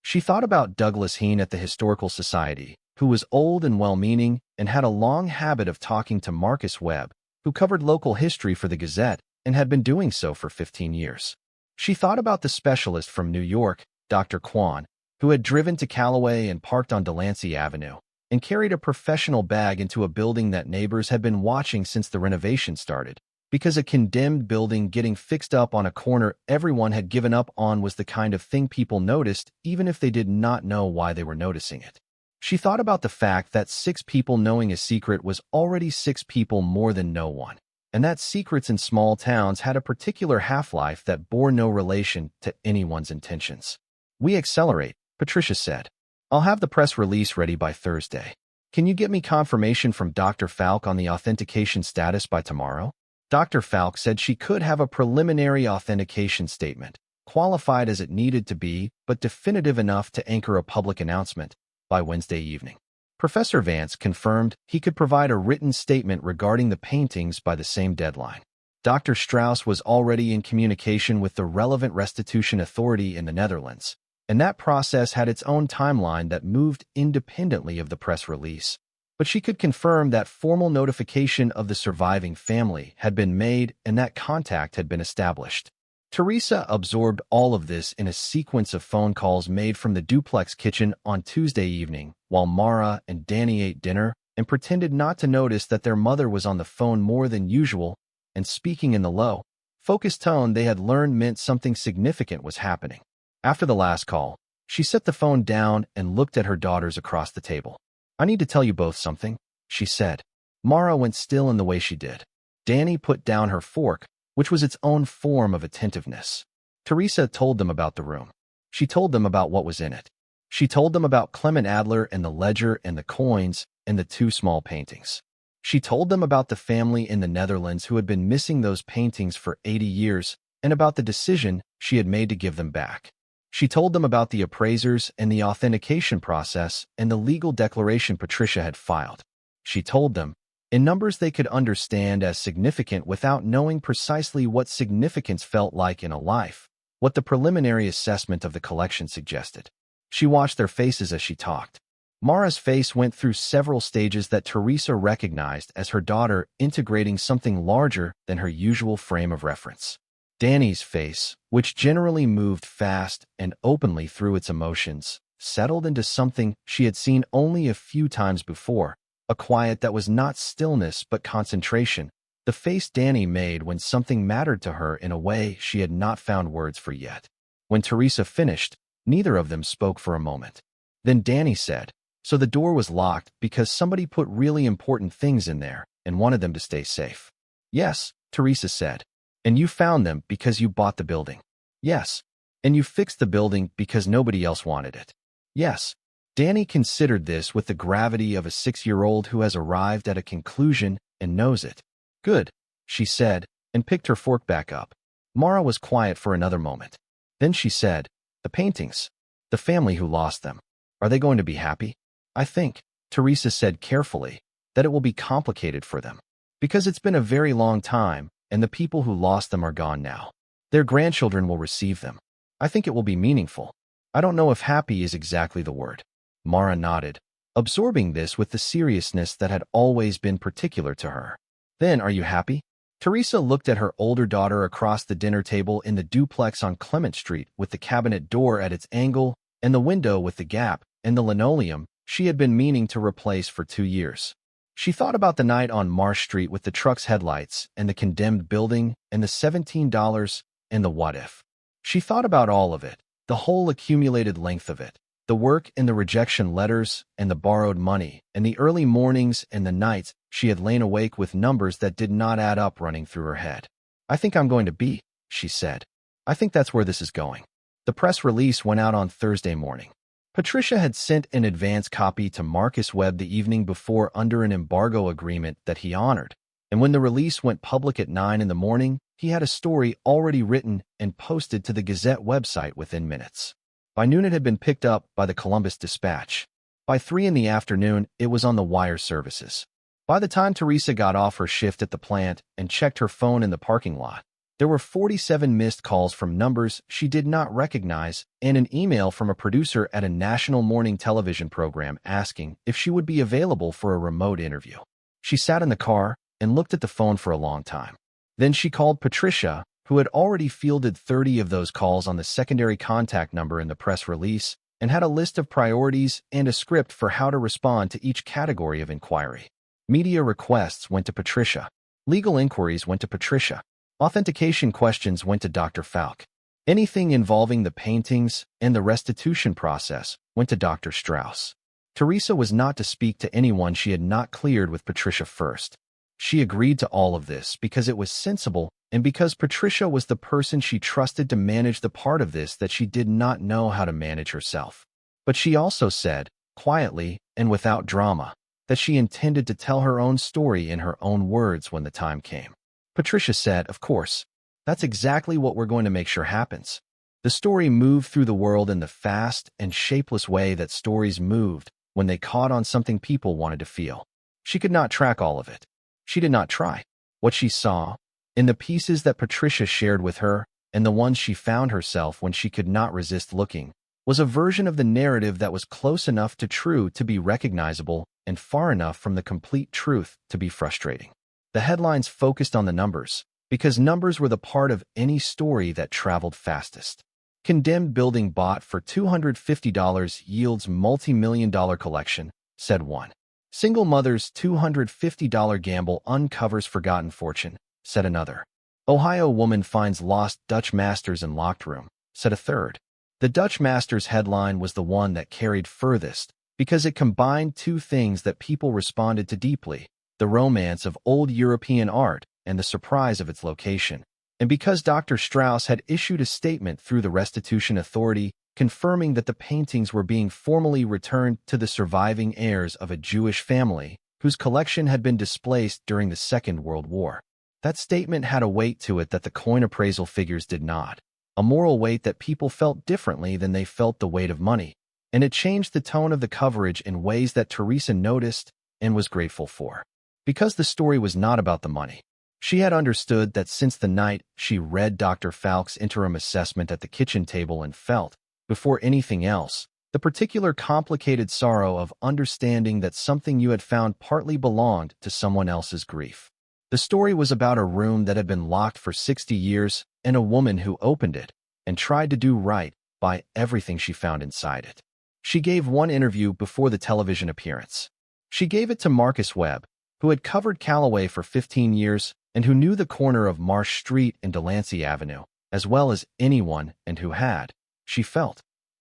She thought about Douglas Heen at the Historical Society, who was old and well-meaning and had a long habit of talking to Marcus Webb, who covered local history for the Gazette and had been doing so for 15 years. She thought about the specialist from New York, Dr. Kwan, who had driven to Calloway and parked on Delancey Avenue, and carried a professional bag into a building that neighbors had been watching since the renovation started, because a condemned building getting fixed up on a corner everyone had given up on was the kind of thing people noticed even if they did not know why they were noticing it. She thought about the fact that 6 people knowing a secret was already 6 people more than no one, and that secrets in small towns had a particular half-life that bore no relation to anyone's intentions. We accelerate, Patricia said. I'll have the press release ready by Thursday. Can you get me confirmation from Dr. Falk on the authentication status by tomorrow? Dr. Falk said she could have a preliminary authentication statement, qualified as it needed to be, but definitive enough to anchor a public announcement, by Wednesday evening. Professor Vance confirmed he could provide a written statement regarding the paintings by the same deadline. Dr. Strauss was already in communication with the relevant restitution authority in the Netherlands, and that process had its own timeline that moved independently of the press release. But she could confirm that formal notification of the surviving family had been made and that contact had been established. Teresa absorbed all of this in a sequence of phone calls made from the duplex kitchen on Tuesday evening, while Mara and Dani ate dinner and pretended not to notice that their mother was on the phone more than usual and speaking in the low, focused tone they had learned meant something significant was happening. After the last call, she set the phone down and looked at her daughters across the table. I need to tell you both something, she said. Mara went still in the way she did. Dani put down her fork, which was its own form of attentiveness. Teresa told them about the room. She told them about what was in it. She told them about Clement Adler and the ledger and the coins and the 2 small paintings. She told them about the family in the Netherlands who had been missing those paintings for 80 years and about the decision she had made to give them back. She told them about the appraisers and the authentication process and the legal declaration Patricia had filed. She told them, in numbers they could understand as significant without knowing precisely what significance felt like in a life, what the preliminary assessment of the collection suggested. She watched their faces as she talked. Mara's face went through several stages that Teresa recognized as her daughter integrating something larger than her usual frame of reference. Dani's face, which generally moved fast and openly through its emotions, settled into something she had seen only a few times before, a quiet that was not stillness but concentration, the face Dani made when something mattered to her in a way she had not found words for yet. When Teresa finished, neither of them spoke for a moment. Then Dani said, so the door was locked because somebody put really important things in there and wanted them to stay safe. Yes, Teresa said. And you found them because you bought the building. Yes. And you fixed the building because nobody else wanted it. Yes. Dani considered this with the gravity of a 6-year-old who has arrived at a conclusion and knows it. Good, she said, and picked her fork back up. Mara was quiet for another moment. Then she said, the paintings. The family who lost them. Are they going to be happy? I think. Teresa said carefully, that it will be complicated for them. Because it's been a very long time, and the people who lost them are gone now. Their grandchildren will receive them. I think it will be meaningful. I don't know if happy is exactly the word. Mara nodded, absorbing this with the seriousness that had always been particular to her. Then, are you happy? Teresa looked at her older daughter across the dinner table in the duplex on Clement Street with the cabinet door at its angle and the window with the gap and the linoleum she had been meaning to replace for 2 years. She thought about the night on Marsh Street with the truck's headlights and the condemned building and the $17 and the what if. She thought about all of it, the whole accumulated length of it, the work and the rejection letters and the borrowed money and the early mornings and the nights she had lain awake with numbers that did not add up running through her head. I think I'm going to be, she said. I think that's where this is going. The press release went out on Thursday morning. Patricia had sent an advance copy to Marcus Webb the evening before under an embargo agreement that he honored, and when the release went public at 9 in the morning, he had a story already written and posted to the Gazette website within minutes. By noon it had been picked up by the Columbus Dispatch. By 3 in the afternoon, it was on the wire services. By the time Teresa got off her shift at the plant and checked her phone in the parking lot, there were 47 missed calls from numbers she did not recognize and an email from a producer at a national morning television program asking if she would be available for a remote interview. She sat in the car and looked at the phone for a long time. Then she called Patricia, who had already fielded 30 of those calls on the secondary contact number in the press release and had a list of priorities and a script for how to respond to each category of inquiry. Media requests went to Patricia. Legal inquiries went to Patricia. Authentication questions went to Dr. Falk. Anything involving the paintings and the restitution process went to Dr. Strauss. Teresa was not to speak to anyone she had not cleared with Patricia first. She agreed to all of this because it was sensible and because Patricia was the person she trusted to manage the part of this that she did not know how to manage herself. But she also said, quietly and without drama, that she intended to tell her own story in her own words when the time came. Patricia said, of course, that's exactly what we're going to make sure happens. The story moved through the world in the fast and shapeless way that stories moved when they caught on something people wanted to feel. She could not track all of it. She did not try. What she saw, in the pieces that Patricia shared with her and the ones she found herself when she could not resist looking, was a version of the narrative that was close enough to true to be recognizable and far enough from the complete truth to be frustrating. The headlines focused on the numbers, because numbers were the part of any story that traveled fastest. Condemned building bought for $250 yields multi-million-dollar collection, said one. Single mother's $250 gamble uncovers forgotten fortune, said another. Ohio woman finds lost Dutch masters in locked room, said a third. The Dutch masters headline was the one that carried furthest because it combined two things that people responded to deeply: the romance of old European art and the surprise of its location, and because Dr. Strauss had issued a statement through the Restitution Authority confirming that the paintings were being formally returned to the surviving heirs of a Jewish family whose collection had been displaced during the Second World War. That statement had a weight to it that the coin appraisal figures did not, a moral weight that people felt differently than they felt the weight of money, and it changed the tone of the coverage in ways that Teresa noticed and was grateful for. Because the story was not about the money. She had understood that since the night she read Dr. Falk's interim assessment at the kitchen table and felt, before anything else, the particular complicated sorrow of understanding that something you had found partly belonged to someone else's grief. The story was about a room that had been locked for 60 years and a woman who opened it and tried to do right by everything she found inside it. She gave one interview before the television appearance. She gave it to Marcus Webb, who had covered Calloway for 15 years and who knew the corner of Marsh Street and Delancey Avenue, as well as anyone and who had, she felt,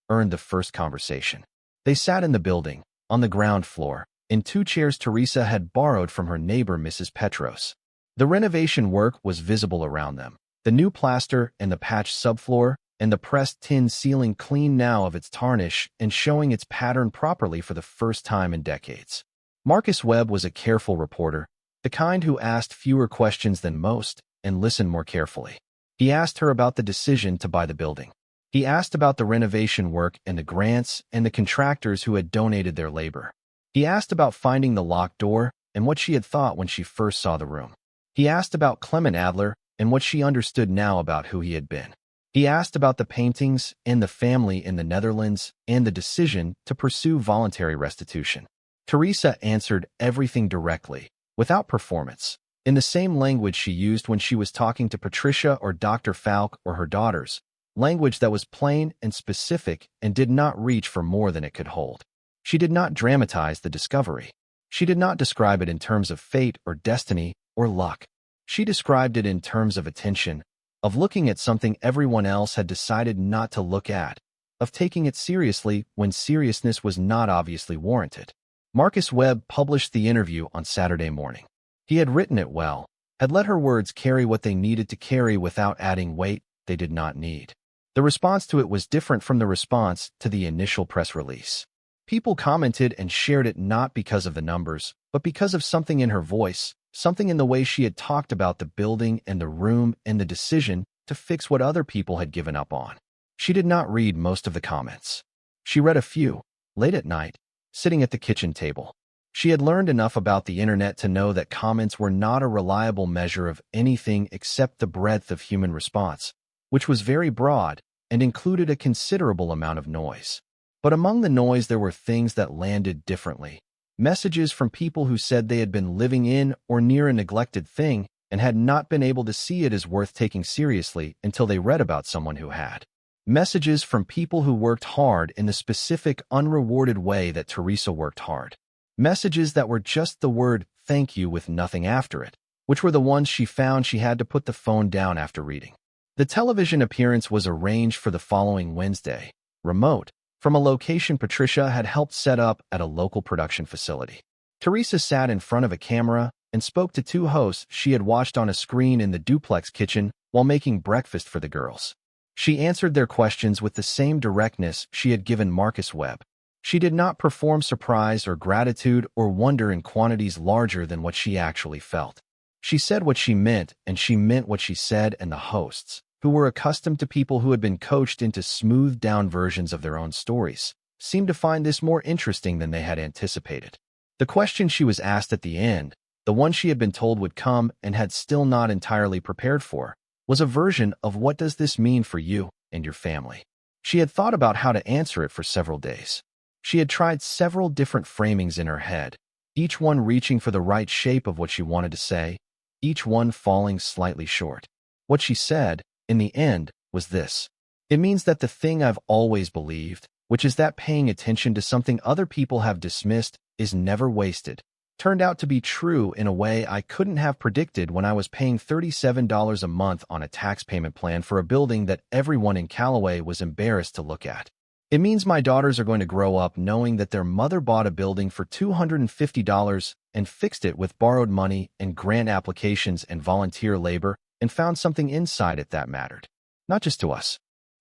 earned the first conversation. They sat in the building, on the ground floor, in 2 chairs Teresa had borrowed from her neighbor Mrs. Petros. The renovation work was visible around them, the new plaster and the patched subfloor, and the pressed tin ceiling clean now of its tarnish and showing its pattern properly for the first time in decades. Marcus Webb was a careful reporter, the kind who asked fewer questions than most and listened more carefully. He asked her about the decision to buy the building. He asked about the renovation work and the grants and the contractors who had donated their labor. He asked about finding the locked door and what she had thought when she first saw the room. He asked about Clement Adler and what she understood now about who he had been. He asked about the paintings and the family in the Netherlands and the decision to pursue voluntary restitution. Teresa answered everything directly, without performance, in the same language she used when she was talking to Patricia or Dr. Falk or her daughters, language that was plain and specific and did not reach for more than it could hold. She did not dramatize the discovery. She did not describe it in terms of fate or destiny or luck. She described it in terms of attention, of looking at something everyone else had decided not to look at, of taking it seriously when seriousness was not obviously warranted. Marcus Webb published the interview on Saturday morning. He had written it well, had let her words carry what they needed to carry without adding weight they did not need. The response to it was different from the response to the initial press release. People commented and shared it not because of the numbers, but because of something in her voice, something in the way she had talked about the building and the room and the decision to fix what other people had given up on. She did not read most of the comments. She read a few, late at night, sitting at the kitchen table. She had learned enough about the internet to know that comments were not a reliable measure of anything except the breadth of human response, which was very broad and included a considerable amount of noise. But among the noise there were things that landed differently. Messages from people who said they had been living in or near a neglected thing and had not been able to see it as worth taking seriously until they read about someone who had. Messages from people who worked hard in the specific unrewarded way that Teresa worked hard. Messages that were just the word thank you with nothing after it, which were the ones she found she had to put the phone down after reading. The television appearance was arranged for the following Wednesday, remote, from a location Patricia had helped set up at a local production facility. Teresa sat in front of a camera and spoke to two hosts she had watched on a screen in the duplex kitchen while making breakfast for the girls. She answered their questions with the same directness she had given Marcus Webb. She did not perform surprise or gratitude or wonder in quantities larger than what she actually felt. She said what she meant, and she meant what she said, and the hosts, who were accustomed to people who had been coached into smoothed-down versions of their own stories, seemed to find this more interesting than they had anticipated. The question she was asked at the end, the one she had been told would come and had still not entirely prepared for, was a version of what does this mean for you and your family. She had thought about how to answer it for several days. She had tried several different framings in her head, each one reaching for the right shape of what she wanted to say, each one falling slightly short. What she said, in the end, was this. It means that the thing I've always believed, which is that paying attention to something other people have dismissed, is never wasted, turned out to be true in a way I couldn't have predicted when I was paying $37 a month on a tax payment plan for a building that everyone in Calloway was embarrassed to look at. It means my daughters are going to grow up knowing that their mother bought a building for $250 and fixed it with borrowed money and grant applications and volunteer labor and found something inside it that mattered. Not just to us.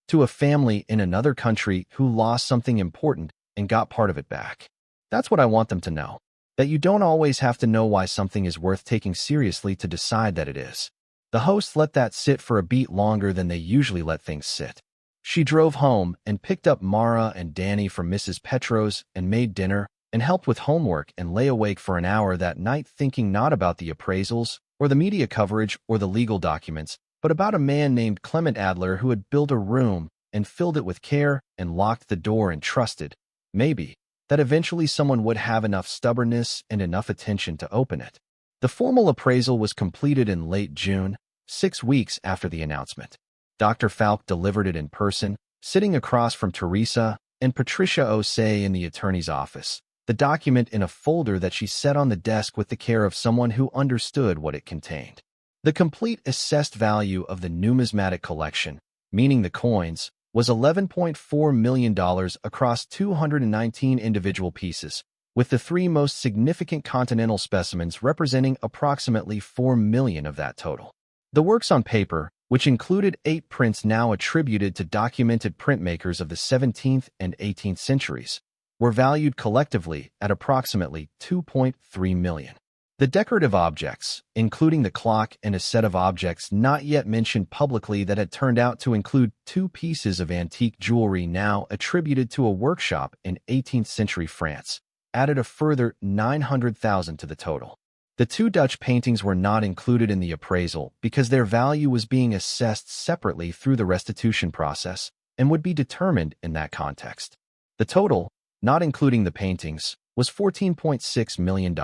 To a family in another country who lost something important and got part of it back. That's what I want them to know. That you don't always have to know why something is worth taking seriously to decide that it is. The host let that sit for a beat longer than they usually let things sit. She drove home and picked up Mara and Dani from Mrs. Petro's and made dinner and helped with homework and lay awake for an hour that night thinking not about the appraisals or the media coverage or the legal documents, but about a man named Clement Adler who had built a room and filled it with care and locked the door and trusted, maybe, that eventually someone would have enough stubbornness and enough attention to open it. The formal appraisal was completed in late June, 6 weeks after the announcement. Dr. Falk delivered it in person, sitting across from Teresa and Patricia Osei in the attorney's office, the document in a folder that she set on the desk with the care of someone who understood what it contained. The complete assessed value of the numismatic collection, meaning the coins, was $11.4 million across 219 individual pieces, with the three most significant continental specimens representing approximately $4 million of that total. The works on paper, which included 8 prints now attributed to documented printmakers of the 17th and 18th centuries, were valued collectively at approximately $2.3 million. The decorative objects, including the clock and a set of objects not yet mentioned publicly that had turned out to include 2 pieces of antique jewelry now attributed to a workshop in 18th century France, added a further $900,000 to the total. The two Dutch paintings were not included in the appraisal because their value was being assessed separately through the restitution process and would be determined in that context. The total, not including the paintings, was $14.6 million.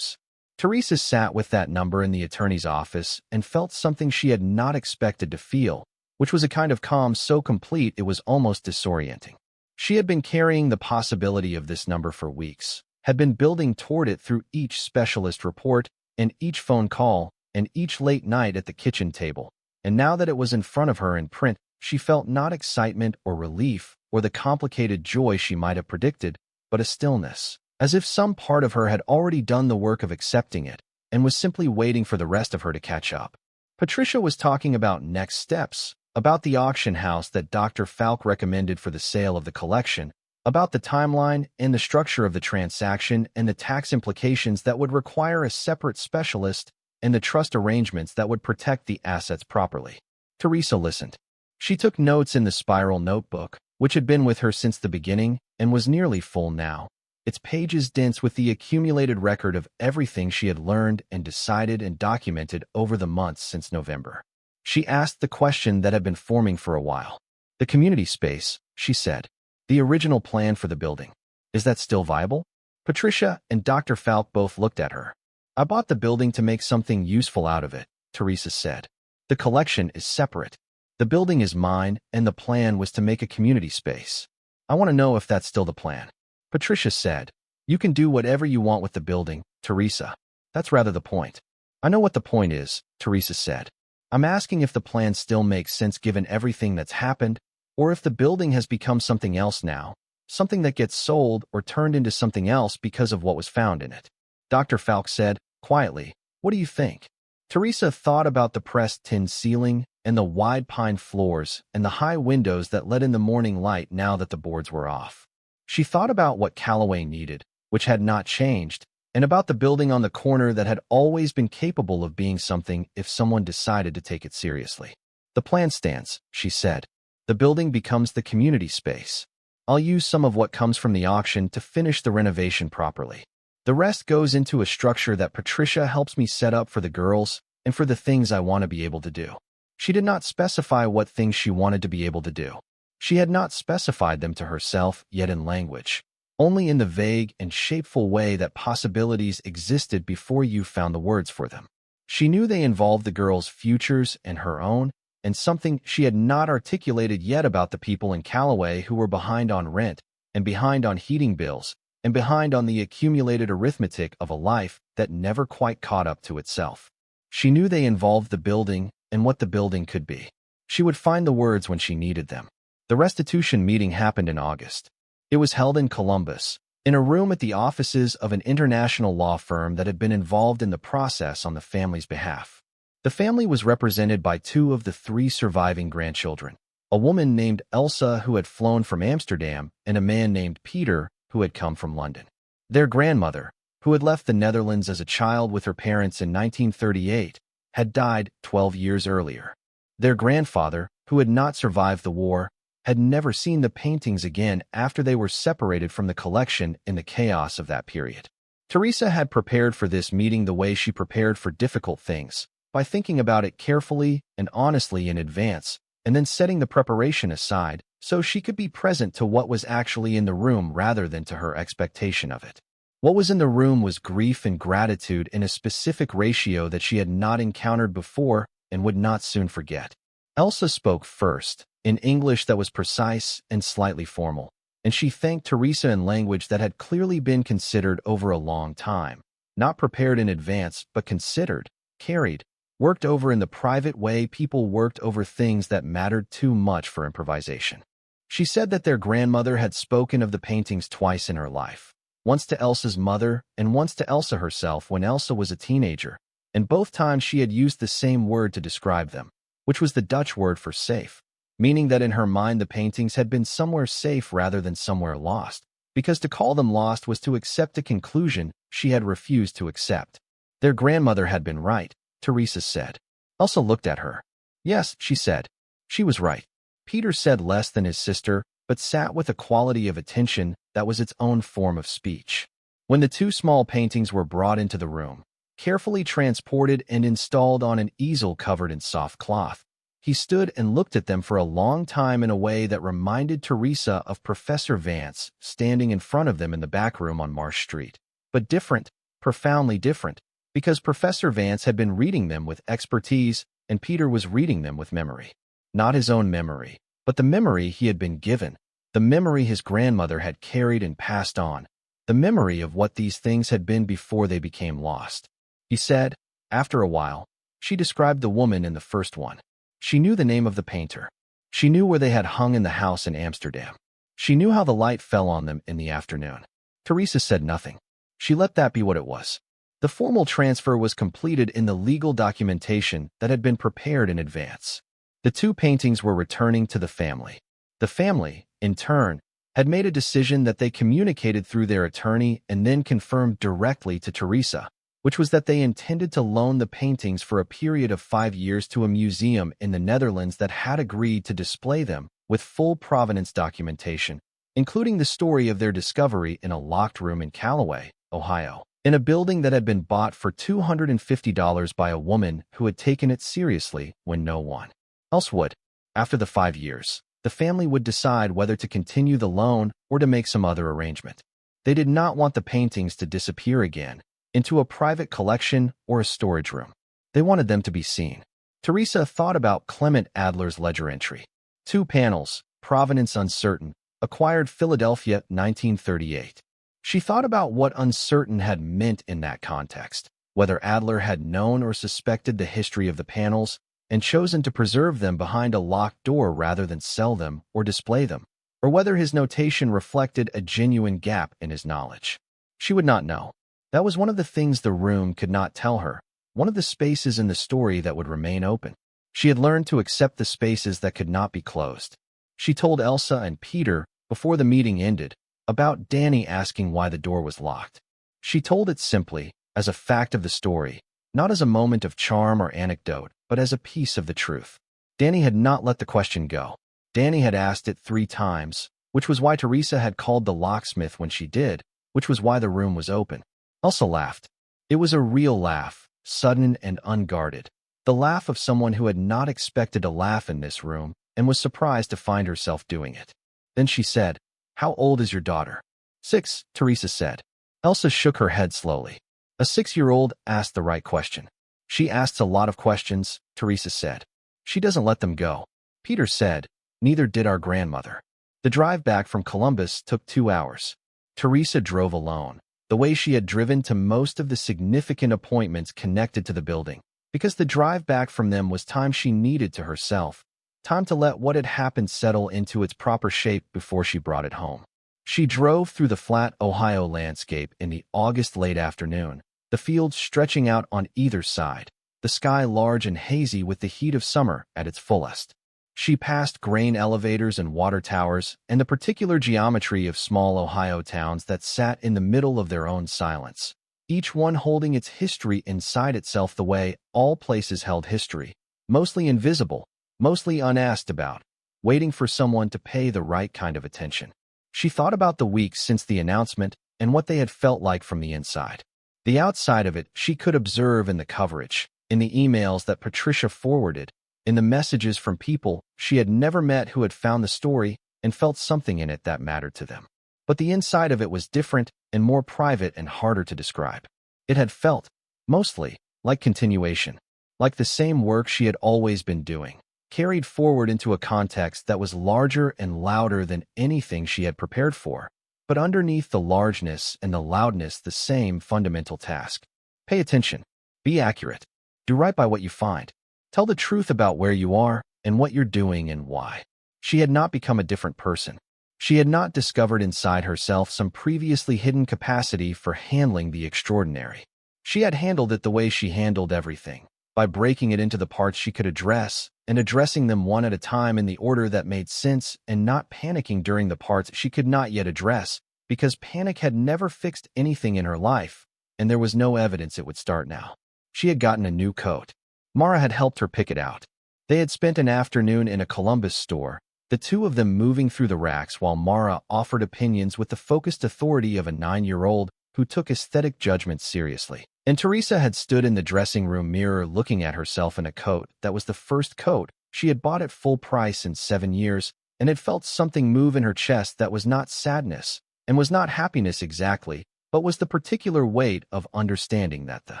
Teresa sat with that number in the attorney's office and felt something she had not expected to feel, which was a kind of calm so complete it was almost disorienting. She had been carrying the possibility of this number for weeks, had been building toward it through each specialist report and each phone call and each late night at the kitchen table, and now that it was in front of her in print, she felt not excitement or relief or the complicated joy she might have predicted, but a stillness, as if some part of her had already done the work of accepting it and was simply waiting for the rest of her to catch up. Patricia was talking about next steps, about the auction house that Dr. Falk recommended for the sale of the collection, about the timeline and the structure of the transaction and the tax implications that would require a separate specialist and the trust arrangements that would protect the assets properly. Teresa listened. She took notes in the spiral notebook, which had been with her since the beginning and was nearly full now, its pages dense with the accumulated record of everything she had learned and decided and documented over the months since November. She asked the question that had been forming for a while. The community space, she said. The original plan for the building. Is that still viable? Patricia and Dr. Falk both looked at her. I bought the building to make something useful out of it, Teresa said. The collection is separate. The building is mine, and the plan was to make a community space. I want to know if that's still the plan. Patricia said. You can do whatever you want with the building, Teresa. That's rather the point. I know what the point is, Teresa said. I'm asking if the plan still makes sense given everything that's happened, or if the building has become something else now, something that gets sold or turned into something else because of what was found in it. Dr. Falk said, quietly, what do you think? Teresa thought about the pressed tin ceiling and the wide pine floors and the high windows that let in the morning light now that the boards were off. She thought about what Calloway needed, which had not changed, and about the building on the corner that had always been capable of being something if someone decided to take it seriously. The plan stands, she said. The building becomes the community space. I'll use some of what comes from the auction to finish the renovation properly. The rest goes into a structure that Patricia helps me set up for the girls and for the things I want to be able to do. She did not specify what things she wanted to be able to do. She had not specified them to herself yet in language, only in the vague and shapeful way that possibilities existed before you found the words for them. She knew they involved the girls' futures and her own, and something she had not articulated yet about the people in Calloway who were behind on rent, and behind on heating bills, and behind on the accumulated arithmetic of a life that never quite caught up to itself. She knew they involved the building and what the building could be. She would find the words when she needed them. The restitution meeting happened in August. It was held in Columbus, in a room at the offices of an international law firm that had been involved in the process on the family's behalf. The family was represented by two of the three surviving grandchildren, a woman named Elsa who had flown from Amsterdam and a man named Peter who had come from London. Their grandmother, who had left the Netherlands as a child with her parents in 1938, had died 12 years earlier. Their grandfather, who had not survived the war, had never seen the paintings again after they were separated from the collection in the chaos of that period. Teresa had prepared for this meeting the way she prepared for difficult things, by thinking about it carefully and honestly in advance, and then setting the preparation aside so she could be present to what was actually in the room rather than to her expectation of it. What was in the room was grief and gratitude in a specific ratio that she had not encountered before and would not soon forget. Elsa spoke first, in English that was precise and slightly formal, and she thanked Teresa in language that had clearly been considered over a long time, not prepared in advance, but considered, carried, worked over in the private way people worked over things that mattered too much for improvisation. She said that their grandmother had spoken of the paintings twice in her life, once to Elsa's mother and once to Elsa herself when Elsa was a teenager, and both times she had used the same word to describe them, which was the Dutch word for safe, meaning that in her mind the paintings had been somewhere safe rather than somewhere lost, because to call them lost was to accept a conclusion she had refused to accept. Their grandmother had been right, Teresa said. Elsa looked at her. Yes, she said. She was right. Peter said less than his sister, but sat with a quality of attention that was its own form of speech. When the two small paintings were brought into the room, carefully transported and installed on an easel covered in soft cloth, he stood and looked at them for a long time in a way that reminded Teresa of Professor Vance standing in front of them in the back room on Marsh Street. But different, profoundly different, because Professor Vance had been reading them with expertise and Peter was reading them with memory. Not his own memory, but the memory he had been given, the memory his grandmother had carried and passed on, the memory of what these things had been before they became lost. He said, after a while, she described the woman in the first one. She knew the name of the painter. She knew where they had hung in the house in Amsterdam. She knew how the light fell on them in the afternoon. Teresa said nothing. She let that be what it was. The formal transfer was completed in the legal documentation that had been prepared in advance. The two paintings were returning to the family. The family, in turn, had made a decision that they communicated through their attorney and then confirmed directly to Teresa, which was that they intended to loan the paintings for a period of 5 years to a museum in the Netherlands that had agreed to display them with full provenance documentation, including the story of their discovery in a locked room in Calloway, Ohio, in a building that had been bought for $250 by a woman who had taken it seriously when no one else would. After the 5 years, the family would decide whether to continue the loan or to make some other arrangement. They did not want the paintings to disappear again into a private collection or a storage room. They wanted them to be seen. Teresa thought about Clement Adler's ledger entry. 2 panels, provenance uncertain, acquired Philadelphia 1938. She thought about what uncertain had meant in that context, whether Adler had known or suspected the history of the panels and chosen to preserve them behind a locked door rather than sell them or display them, or whether his notation reflected a genuine gap in his knowledge. She would not know. That was one of the things the room could not tell her, one of the spaces in the story that would remain open. She had learned to accept the spaces that could not be closed. She told Elsa and Peter, before the meeting ended, about Dani asking why the door was locked. She told it simply, as a fact of the story, not as a moment of charm or anecdote, but as a piece of the truth. Dani had not let the question go. Dani had asked it 3 times, which was why Teresa had called the locksmith when she did, which was why the room was open. Elsa laughed. It was a real laugh, sudden and unguarded. The laugh of someone who had not expected a laugh in this room and was surprised to find herself doing it. Then she said, "How old is your daughter?" 6, Teresa said. Elsa shook her head slowly. A 6-year-old asked the right question. She asks a lot of questions, Teresa said. She doesn't let them go. Peter said, neither did our grandmother. The drive back from Columbus took 2 hours. Teresa drove alone, the way she had driven to most of the significant appointments connected to the building, because the drive back from them was time she needed to herself, time to let what had happened settle into its proper shape before she brought it home. She drove through the flat Ohio landscape in the August late afternoon, the fields stretching out on either side, the sky large and hazy with the heat of summer at its fullest. She passed grain elevators and water towers and the particular geometry of small Ohio towns that sat in the middle of their own silence, each one holding its history inside itself the way all places held history, mostly invisible, mostly unasked about, waiting for someone to pay the right kind of attention. She thought about the weeks since the announcement and what they had felt like from the inside. The outside of it she could observe in the coverage, in the emails that Patricia forwarded, in the messages from people she had never met who had found the story and felt something in it that mattered to them. But the inside of it was different and more private and harder to describe. It had felt, mostly, like continuation, like the same work she had always been doing, carried forward into a context that was larger and louder than anything she had prepared for, but underneath the largeness and the loudness the same fundamental task. Pay attention. Be accurate. Do right by what you find. Tell the truth about where you are and what you're doing and why. She had not become a different person. She had not discovered inside herself some previously hidden capacity for handling the extraordinary. She had handled it the way she handled everything, by breaking it into the parts she could address and addressing them one at a time in the order that made sense and not panicking during the parts she could not yet address, because panic had never fixed anything in her life, and there was no evidence it would start now. She had gotten a new coat. Mara had helped her pick it out. They had spent an afternoon in a Columbus store, the two of them moving through the racks while Mara offered opinions with the focused authority of a 9-year-old who took aesthetic judgment seriously. And Teresa had stood in the dressing room mirror looking at herself in a coat that was the first coat she had bought at full price in 7 years, and had felt something move in her chest that was not sadness and was not happiness exactly, but was the particular weight of understanding that the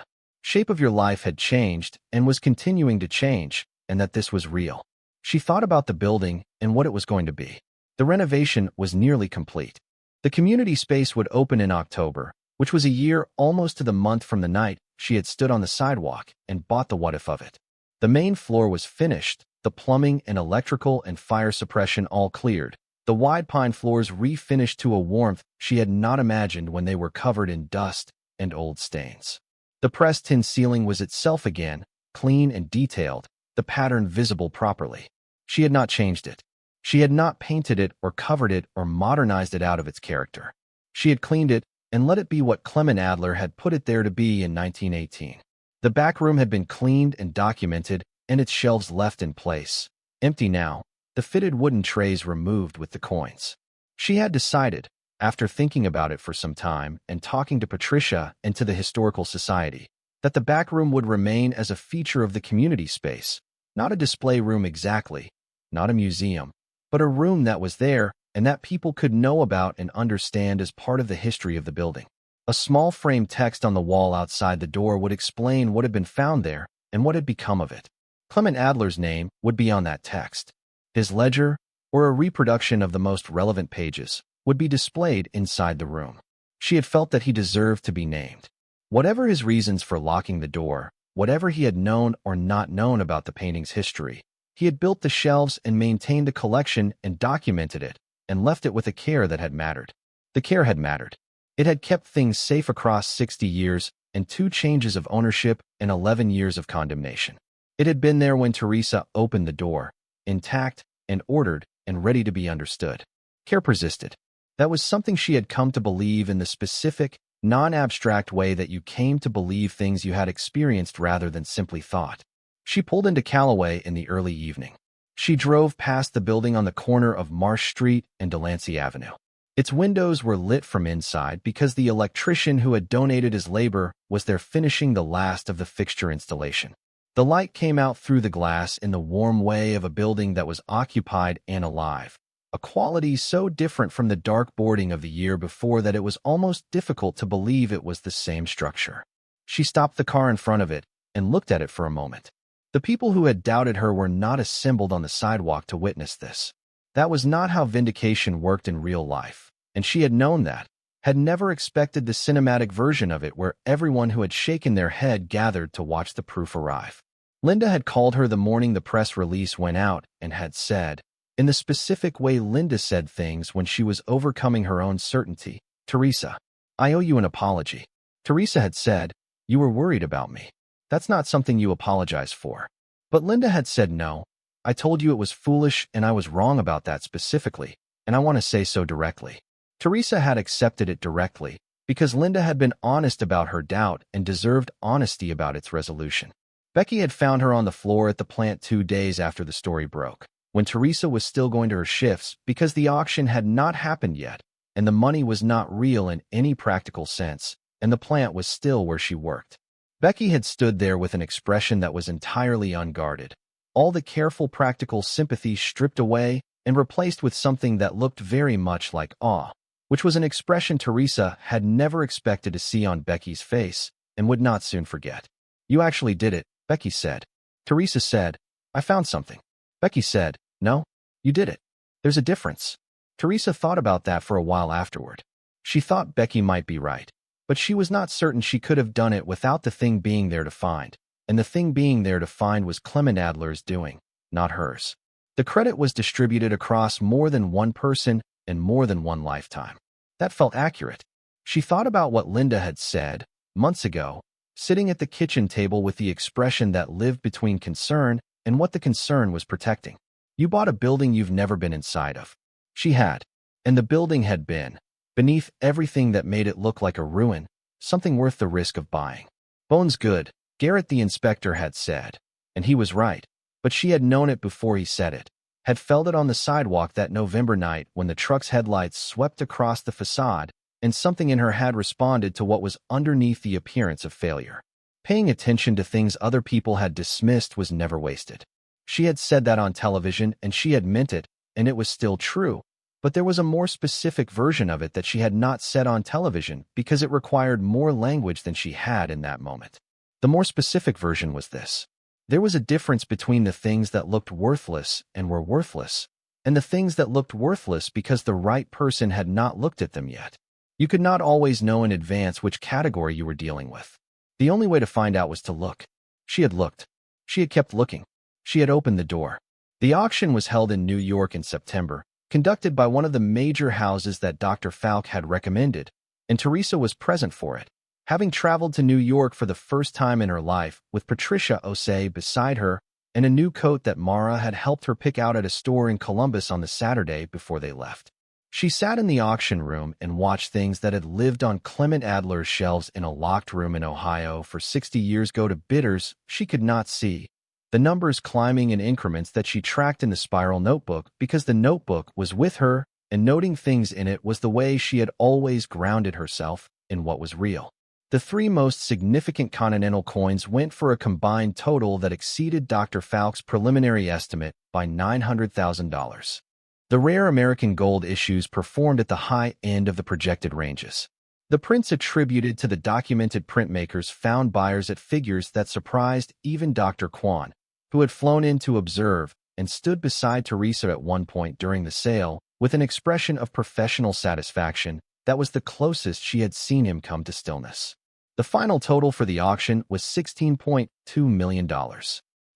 shape of your life had changed and was continuing to change, and that this was real. She thought about the building and what it was going to be. The renovation was nearly complete. The community space would open in October, which was a year almost to the month from the night she had stood on the sidewalk and bought the what-if of it. The main floor was finished, the plumbing and electrical and fire suppression all cleared, the wide pine floors refinished to a warmth she had not imagined when they were covered in dust and old stains. The pressed tin ceiling was itself again, clean and detailed, the pattern visible properly. She had not changed it. She had not painted it or covered it or modernized it out of its character. She had cleaned it and let it be what Clement Adler had put it there to be in 1918. The back room had been cleaned and documented, and its shelves left in place, empty now, the fitted wooden trays removed with the coins. She had decided, after thinking about it for some time and talking to Patricia and to the Historical Society, that the back room would remain as a feature of the community space, not a display room exactly, not a museum, but a room that was there and that people could know about and understand as part of the history of the building. A small framed text on the wall outside the door would explain what had been found there and what had become of it. Clement Adler's name would be on that text. His ledger, or a reproduction of the most relevant pages, would be displayed inside the room. She had felt that he deserved to be named. Whatever his reasons for locking the door, whatever he had known or not known about the painting's history, he had built the shelves and maintained the collection and documented it, and left it with a care that had mattered. The care had mattered. It had kept things safe across 60 years and 2 changes of ownership and 11 years of condemnation. It had been there when Teresa opened the door, intact and ordered and ready to be understood. Care persisted. That was something she had come to believe in the specific, non-abstract way that you came to believe things you had experienced rather than simply thought. She pulled into Calloway in the early evening. She drove past the building on the corner of Marsh Street and Delancey Avenue. Its windows were lit from inside because the electrician who had donated his labor was there finishing the last of the fixture installation. The light came out through the glass in the warm way of a building that was occupied and alive, a quality so different from the dark boarding of the year before that it was almost difficult to believe it was the same structure. She stopped the car in front of it and looked at it for a moment. The people who had doubted her were not assembled on the sidewalk to witness this. That was not how vindication worked in real life, and she had known that, had never expected the cinematic version of it where everyone who had shaken their head gathered to watch the proof arrive. Linda had called her the morning the press release went out and had said, in the specific way Linda said things when she was overcoming her own certainty, "Teresa, I owe you an apology." Teresa had said, "You were worried about me. That's not something you apologize for." But Linda had said, "No, I told you it was foolish and I was wrong about that specifically, and I want to say so directly." Teresa had accepted it directly because Linda had been honest about her doubt and deserved honesty about its resolution. Becky had found her on the floor at the plant 2 days after the story broke, when Teresa was still going to her shifts because the auction had not happened yet, and the money was not real in any practical sense, and the plant was still where she worked. Becky had stood there with an expression that was entirely unguarded, all the careful practical sympathy stripped away and replaced with something that looked very much like awe, which was an expression Teresa had never expected to see on Becky's face and would not soon forget. "You actually did it," Becky said. Teresa said, "I found something." Becky said, "No, you did it. There's a difference." Teresa thought about that for a while afterward. She thought Becky might be right, but she was not certain she could have done it without the thing being there to find, and the thing being there to find was Clement Adler's doing, not hers. The credit was distributed across more than one person and more than one lifetime. That felt accurate. She thought about what Linda had said, months ago, sitting at the kitchen table with the expression that lived between concern and what the concern was protecting. "You bought a building you've never been inside of." She had, and the building had been, beneath everything that made it look like a ruin, something worth the risk of buying. "Bones good," Garrett the inspector had said, and he was right, but she had known it before he said it, had felt it on the sidewalk that November night when the truck's headlights swept across the facade and something in her had responded to what was underneath the appearance of failure. Paying attention to things other people had dismissed was never wasted. She had said that on television, and she had meant it, and it was still true. But there was a more specific version of it that she had not said on television because it required more language than she had in that moment. The more specific version was this. There was a difference between the things that looked worthless and were worthless, and the things that looked worthless because the right person had not looked at them yet. You could not always know in advance which category you were dealing with. The only way to find out was to look. She had looked. She had kept looking. She had opened the door. The auction was held in New York in September, conducted by one of the major houses that Dr. Falk had recommended, and Teresa was present for it, having traveled to New York for the first time in her life with Patricia Osei beside her and a new coat that Mara had helped her pick out at a store in Columbus on the Saturday before they left. She sat in the auction room and watched things that had lived on Clement Adler's shelves in a locked room in Ohio for 60 years go to bidders she could not see, the numbers climbing in increments that she tracked in the spiral notebook because the notebook was with her, and noting things in it was the way she had always grounded herself in what was real. The three most significant Continental coins went for a combined total that exceeded Dr. Falk's preliminary estimate by $900,000. The rare American gold issues performed at the high end of the projected ranges. The prints attributed to the documented printmakers found buyers at figures that surprised even Dr. Kwan, who had flown in to observe and stood beside Teresa at one point during the sale with an expression of professional satisfaction that was the closest she had seen him come to stillness. The final total for the auction was $16.2 million.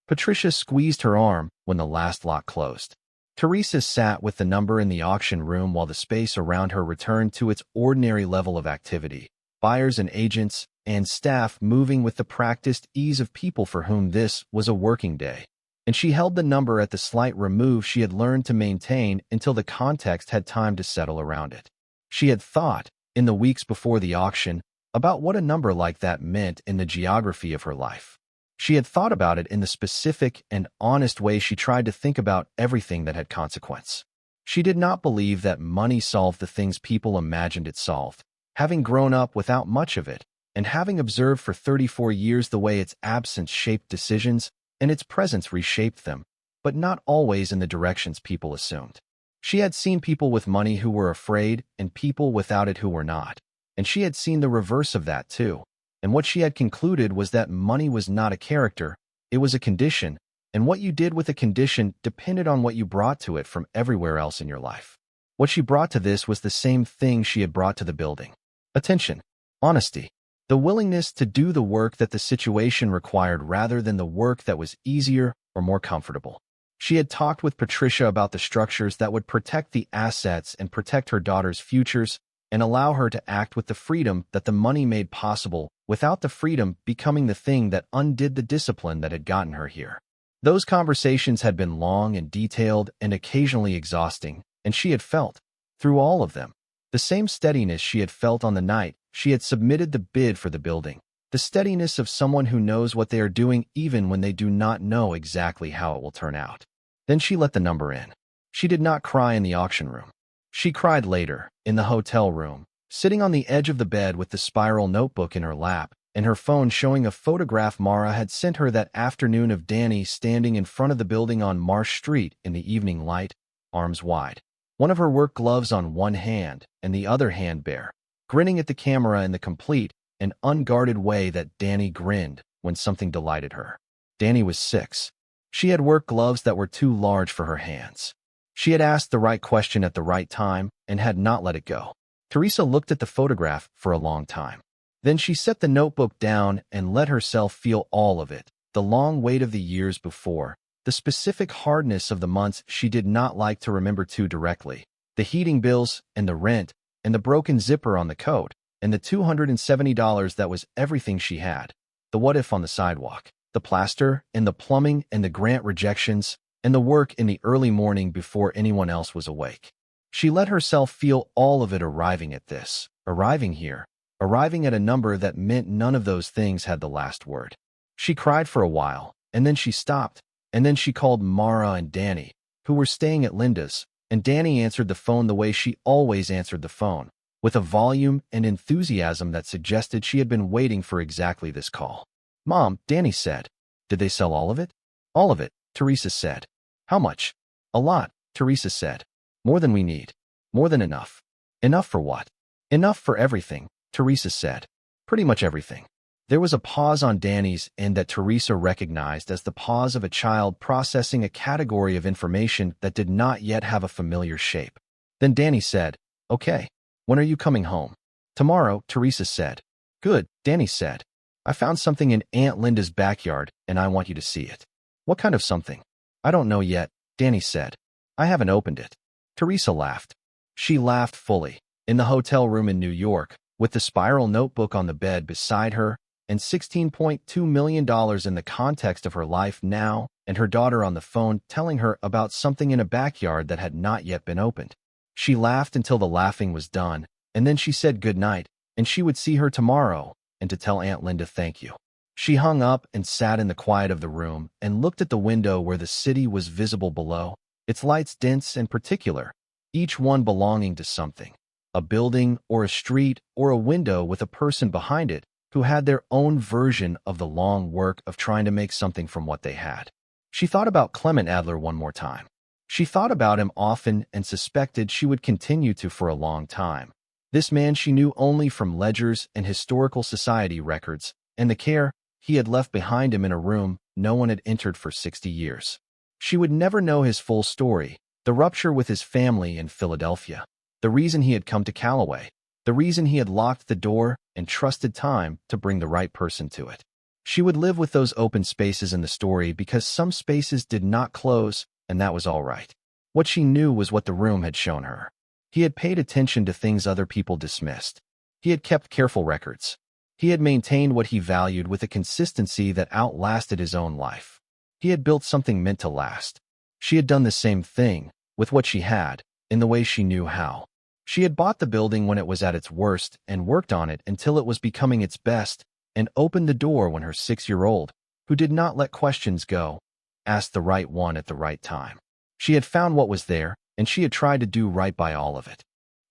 Patricia squeezed her arm when the last lot closed. Teresa sat with the number in the auction room while the space around her returned to its ordinary level of activity, buyers and agents, and staff moving with the practiced ease of people for whom this was a working day. And she held the number at the slight remove she had learned to maintain until the context had time to settle around it. She had thought, in the weeks before the auction, about what a number like that meant in the geography of her life. She had thought about it in the specific and honest way she tried to think about everything that had consequence. She did not believe that money solved the things people imagined it solved, having grown up without much of it, and having observed for 34 years the way its absence shaped decisions and its presence reshaped them, but not always in the directions people assumed. She had seen people with money who were afraid and people without it who were not, and she had seen the reverse of that too, and what she had concluded was that money was not a character, it was a condition, and what you did with a condition depended on what you brought to it from everywhere else in your life. What she brought to this was the same thing she had brought to the building. Attention, honesty, the willingness to do the work that the situation required rather than the work that was easier or more comfortable. She had talked with Patricia about the structures that would protect the assets and protect her daughter's futures and allow her to act with the freedom that the money made possible without the freedom becoming the thing that undid the discipline that had gotten her here. Those conversations had been long and detailed and occasionally exhausting, and she had felt, through all of them, the same steadiness she had felt on the night she had submitted the bid for the building, the steadiness of someone who knows what they are doing even when they do not know exactly how it will turn out. Then she let the number in. She did not cry in the auction room. She cried later, in the hotel room, sitting on the edge of the bed with the spiral notebook in her lap, and her phone showing a photograph Mara had sent her that afternoon of Dani standing in front of the building on Marsh Street in the evening light, arms wide. One of her work gloves on one hand and the other hand bare, grinning at the camera in the complete and unguarded way that Dani grinned when something delighted her. Dani was 6. She had work gloves that were too large for her hands. She had asked the right question at the right time and had not let it go. Teresa looked at the photograph for a long time. Then she set the notebook down and let herself feel all of it, the long weight of the years before, the specific hardness of the months she did not like to remember too directly, the heating bills and the rent and the broken zipper on the coat and the $270 that was everything she had, the what if on the sidewalk, the plaster and the plumbing and the grant rejections and the work in the early morning before anyone else was awake. She let herself feel all of it arriving at this, arriving here, arriving at a number that meant none of those things had the last word. She cried for a while, and then she stopped, and then she called Mara and Dani, who were staying at Linda's, and Dani answered the phone the way she always answered the phone, with a volume and enthusiasm that suggested she had been waiting for exactly this call. "Mom," Dani said. "Did they sell all of it?" "All of it," Teresa said. "How much?" "A lot," Teresa said. "More than we need. More than enough." "Enough for what?" "Enough for everything," Teresa said. "Pretty much everything." There was a pause on Dani's end that Teresa recognized as the pause of a child processing a category of information that did not yet have a familiar shape. Then Dani said, "Okay. When are you coming home?" "Tomorrow," Teresa said. "Good," Dani said. "I found something in Aunt Linda's backyard, and I want you to see it." "What kind of something?" "I don't know yet," Dani said. "I haven't opened it." Teresa laughed. She laughed fully. In the hotel room in New York, with the spiral notebook on the bed beside her, and $16.2 million in the context of her life now, and her daughter on the phone telling her about something in a backyard that had not yet been opened. She laughed until the laughing was done, and then she said good night, and she would see her tomorrow, and to tell Aunt Linda thank you. She hung up and sat in the quiet of the room and looked at the window where the city was visible below, its lights dense and particular, each one belonging to something, a building or a street or a window with a person behind it who had their own version of the long work of trying to make something from what they had. She thought about Clement Adler one more time. She thought about him often and suspected she would continue to for a long time. This man she knew only from ledgers and historical society records, and the care he had left behind him in a room no one had entered for 60 years. She would never know his full story, the rupture with his family in Philadelphia, the reason he had come to Calloway, the reason he had locked the door and trusted time to bring the right person to it. She would live with those open spaces in the story because some spaces did not close, and that was all right. What she knew was what the room had shown her. He had paid attention to things other people dismissed. He had kept careful records. He had maintained what he valued with a consistency that outlasted his own life. He had built something meant to last. She had done the same thing, with what she had, in the way she knew how. She had bought the building when it was at its worst and worked on it until it was becoming its best, and opened the door when her 6-year-old, who did not let questions go, asked the right one at the right time. She had found what was there, and she had tried to do right by all of it.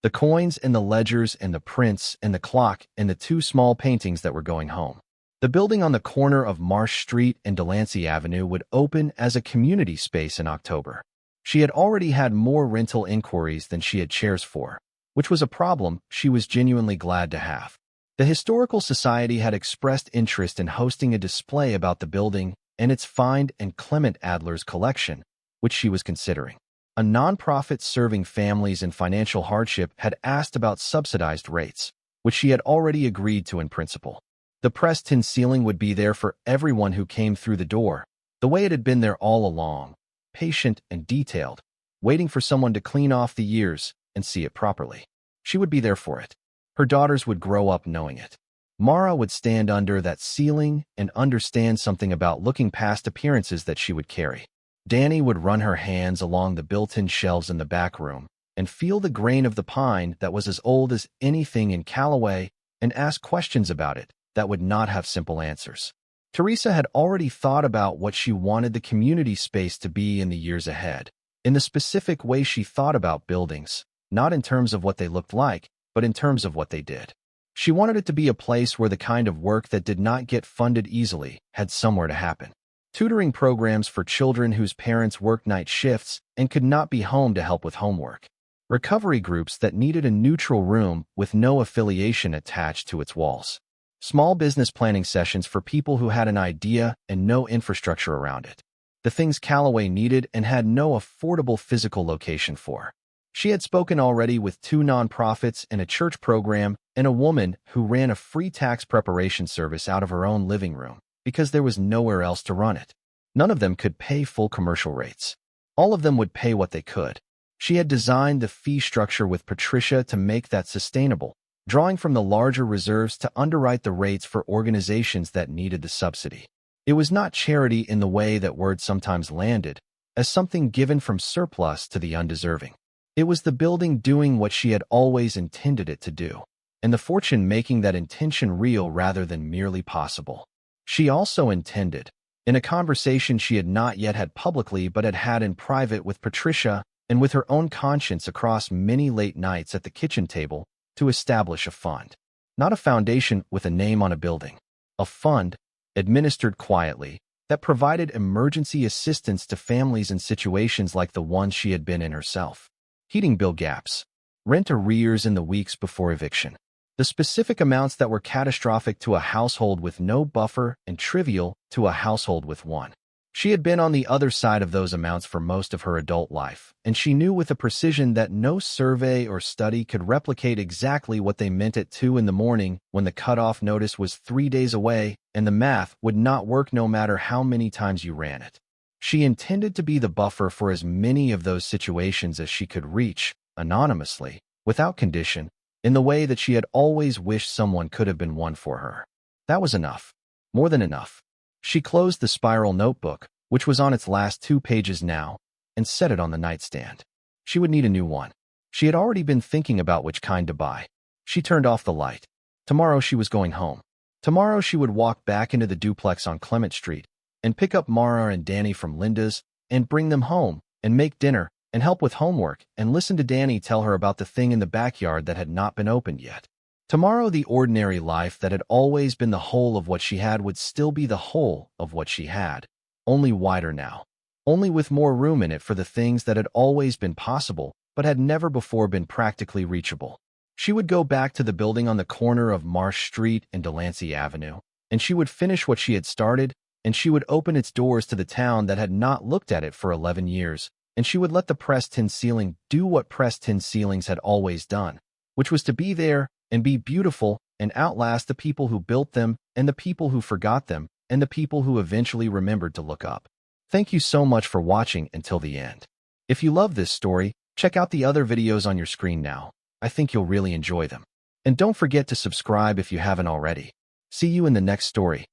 The coins and the ledgers and the prints and the clock and the 2 small paintings that were going home. The building on the corner of Marsh Street and Delancey Avenue would open as a community space in October. She had already had more rental inquiries than she had chairs for, which was a problem she was genuinely glad to have. The Historical Society had expressed interest in hosting a display about the building and its find and Clement Adler's collection, which she was considering. A nonprofit serving families in financial hardship had asked about subsidized rates, which she had already agreed to in principle. The pressed tin ceiling would be there for everyone who came through the door, the way it had been there all along, patient and detailed, waiting for someone to clean off the years and see it properly. She would be there for it. Her daughters would grow up knowing it. Mara would stand under that ceiling and understand something about looking past appearances that she would carry. Dani would run her hands along the built-in shelves in the back room and feel the grain of the pine that was as old as anything in Calloway and ask questions about it that would not have simple answers. Teresa had already thought about what she wanted the community space to be in the years ahead, in the specific way she thought about buildings, not in terms of what they looked like, but in terms of what they did. She wanted it to be a place where the kind of work that did not get funded easily had somewhere to happen. Tutoring programs for children whose parents worked night shifts and could not be home to help with homework. Recovery groups that needed a neutral room with no affiliation attached to its walls. Small business planning sessions for people who had an idea and no infrastructure around it. The things Calloway needed and had no affordable physical location for. She had spoken already with 2 nonprofits and a church program and a woman who ran a free tax preparation service out of her own living room because there was nowhere else to run it. None of them could pay full commercial rates. All of them would pay what they could. She had designed the fee structure with Patricia to make that sustainable, drawing from the larger reserves to underwrite the rates for organizations that needed the subsidy. It was not charity in the way that word sometimes landed, as something given from surplus to the undeserving. It was the building doing what she had always intended it to do, and the fortune making that intention real rather than merely possible. She also intended, in a conversation she had not yet had publicly but had had in private with Patricia and with her own conscience across many late nights at the kitchen table, to establish a fund. Not a foundation with a name on a building. A fund, administered quietly, that provided emergency assistance to families in situations like the one she had been in herself. Heating bill gaps, rent arrears in the weeks before eviction. The specific amounts that were catastrophic to a household with no buffer and trivial to a household with one. She had been on the other side of those amounts for most of her adult life, and she knew with a precision that no survey or study could replicate exactly what they meant at 2 in the morning when the cutoff notice was 3 days away, and the math would not work no matter how many times you ran it. She intended to be the buffer for as many of those situations as she could reach, anonymously, without condition, in the way that she had always wished someone could have been one for her. That was enough. More than enough. She closed the spiral notebook, which was on its last 2 pages now, and set it on the nightstand. She would need a new one. She had already been thinking about which kind to buy. She turned off the light. Tomorrow she was going home. Tomorrow she would walk back into the duplex on Clement Street and pick up Mara and Dani from Linda's and bring them home and make dinner and help with homework and listen to Dani tell her about the thing in the backyard that had not been opened yet. Tomorrow the ordinary life that had always been the whole of what she had would still be the whole of what she had, only wider now, only with more room in it for the things that had always been possible but had never before been practically reachable. She would go back to the building on the corner of Marsh Street and Delancey Avenue, and she would finish what she had started, and she would open its doors to the town that had not looked at it for 11 years, and she would let the pressed tin ceiling do what pressed tin ceilings had always done, which was to be there and be beautiful and outlast the people who built them and the people who forgot them and the people who eventually remembered to look up. Thank you so much for watching until the end. If you love this story, check out the other videos on your screen now. I think you'll really enjoy them. And don't forget to subscribe if you haven't already. See you in the next story.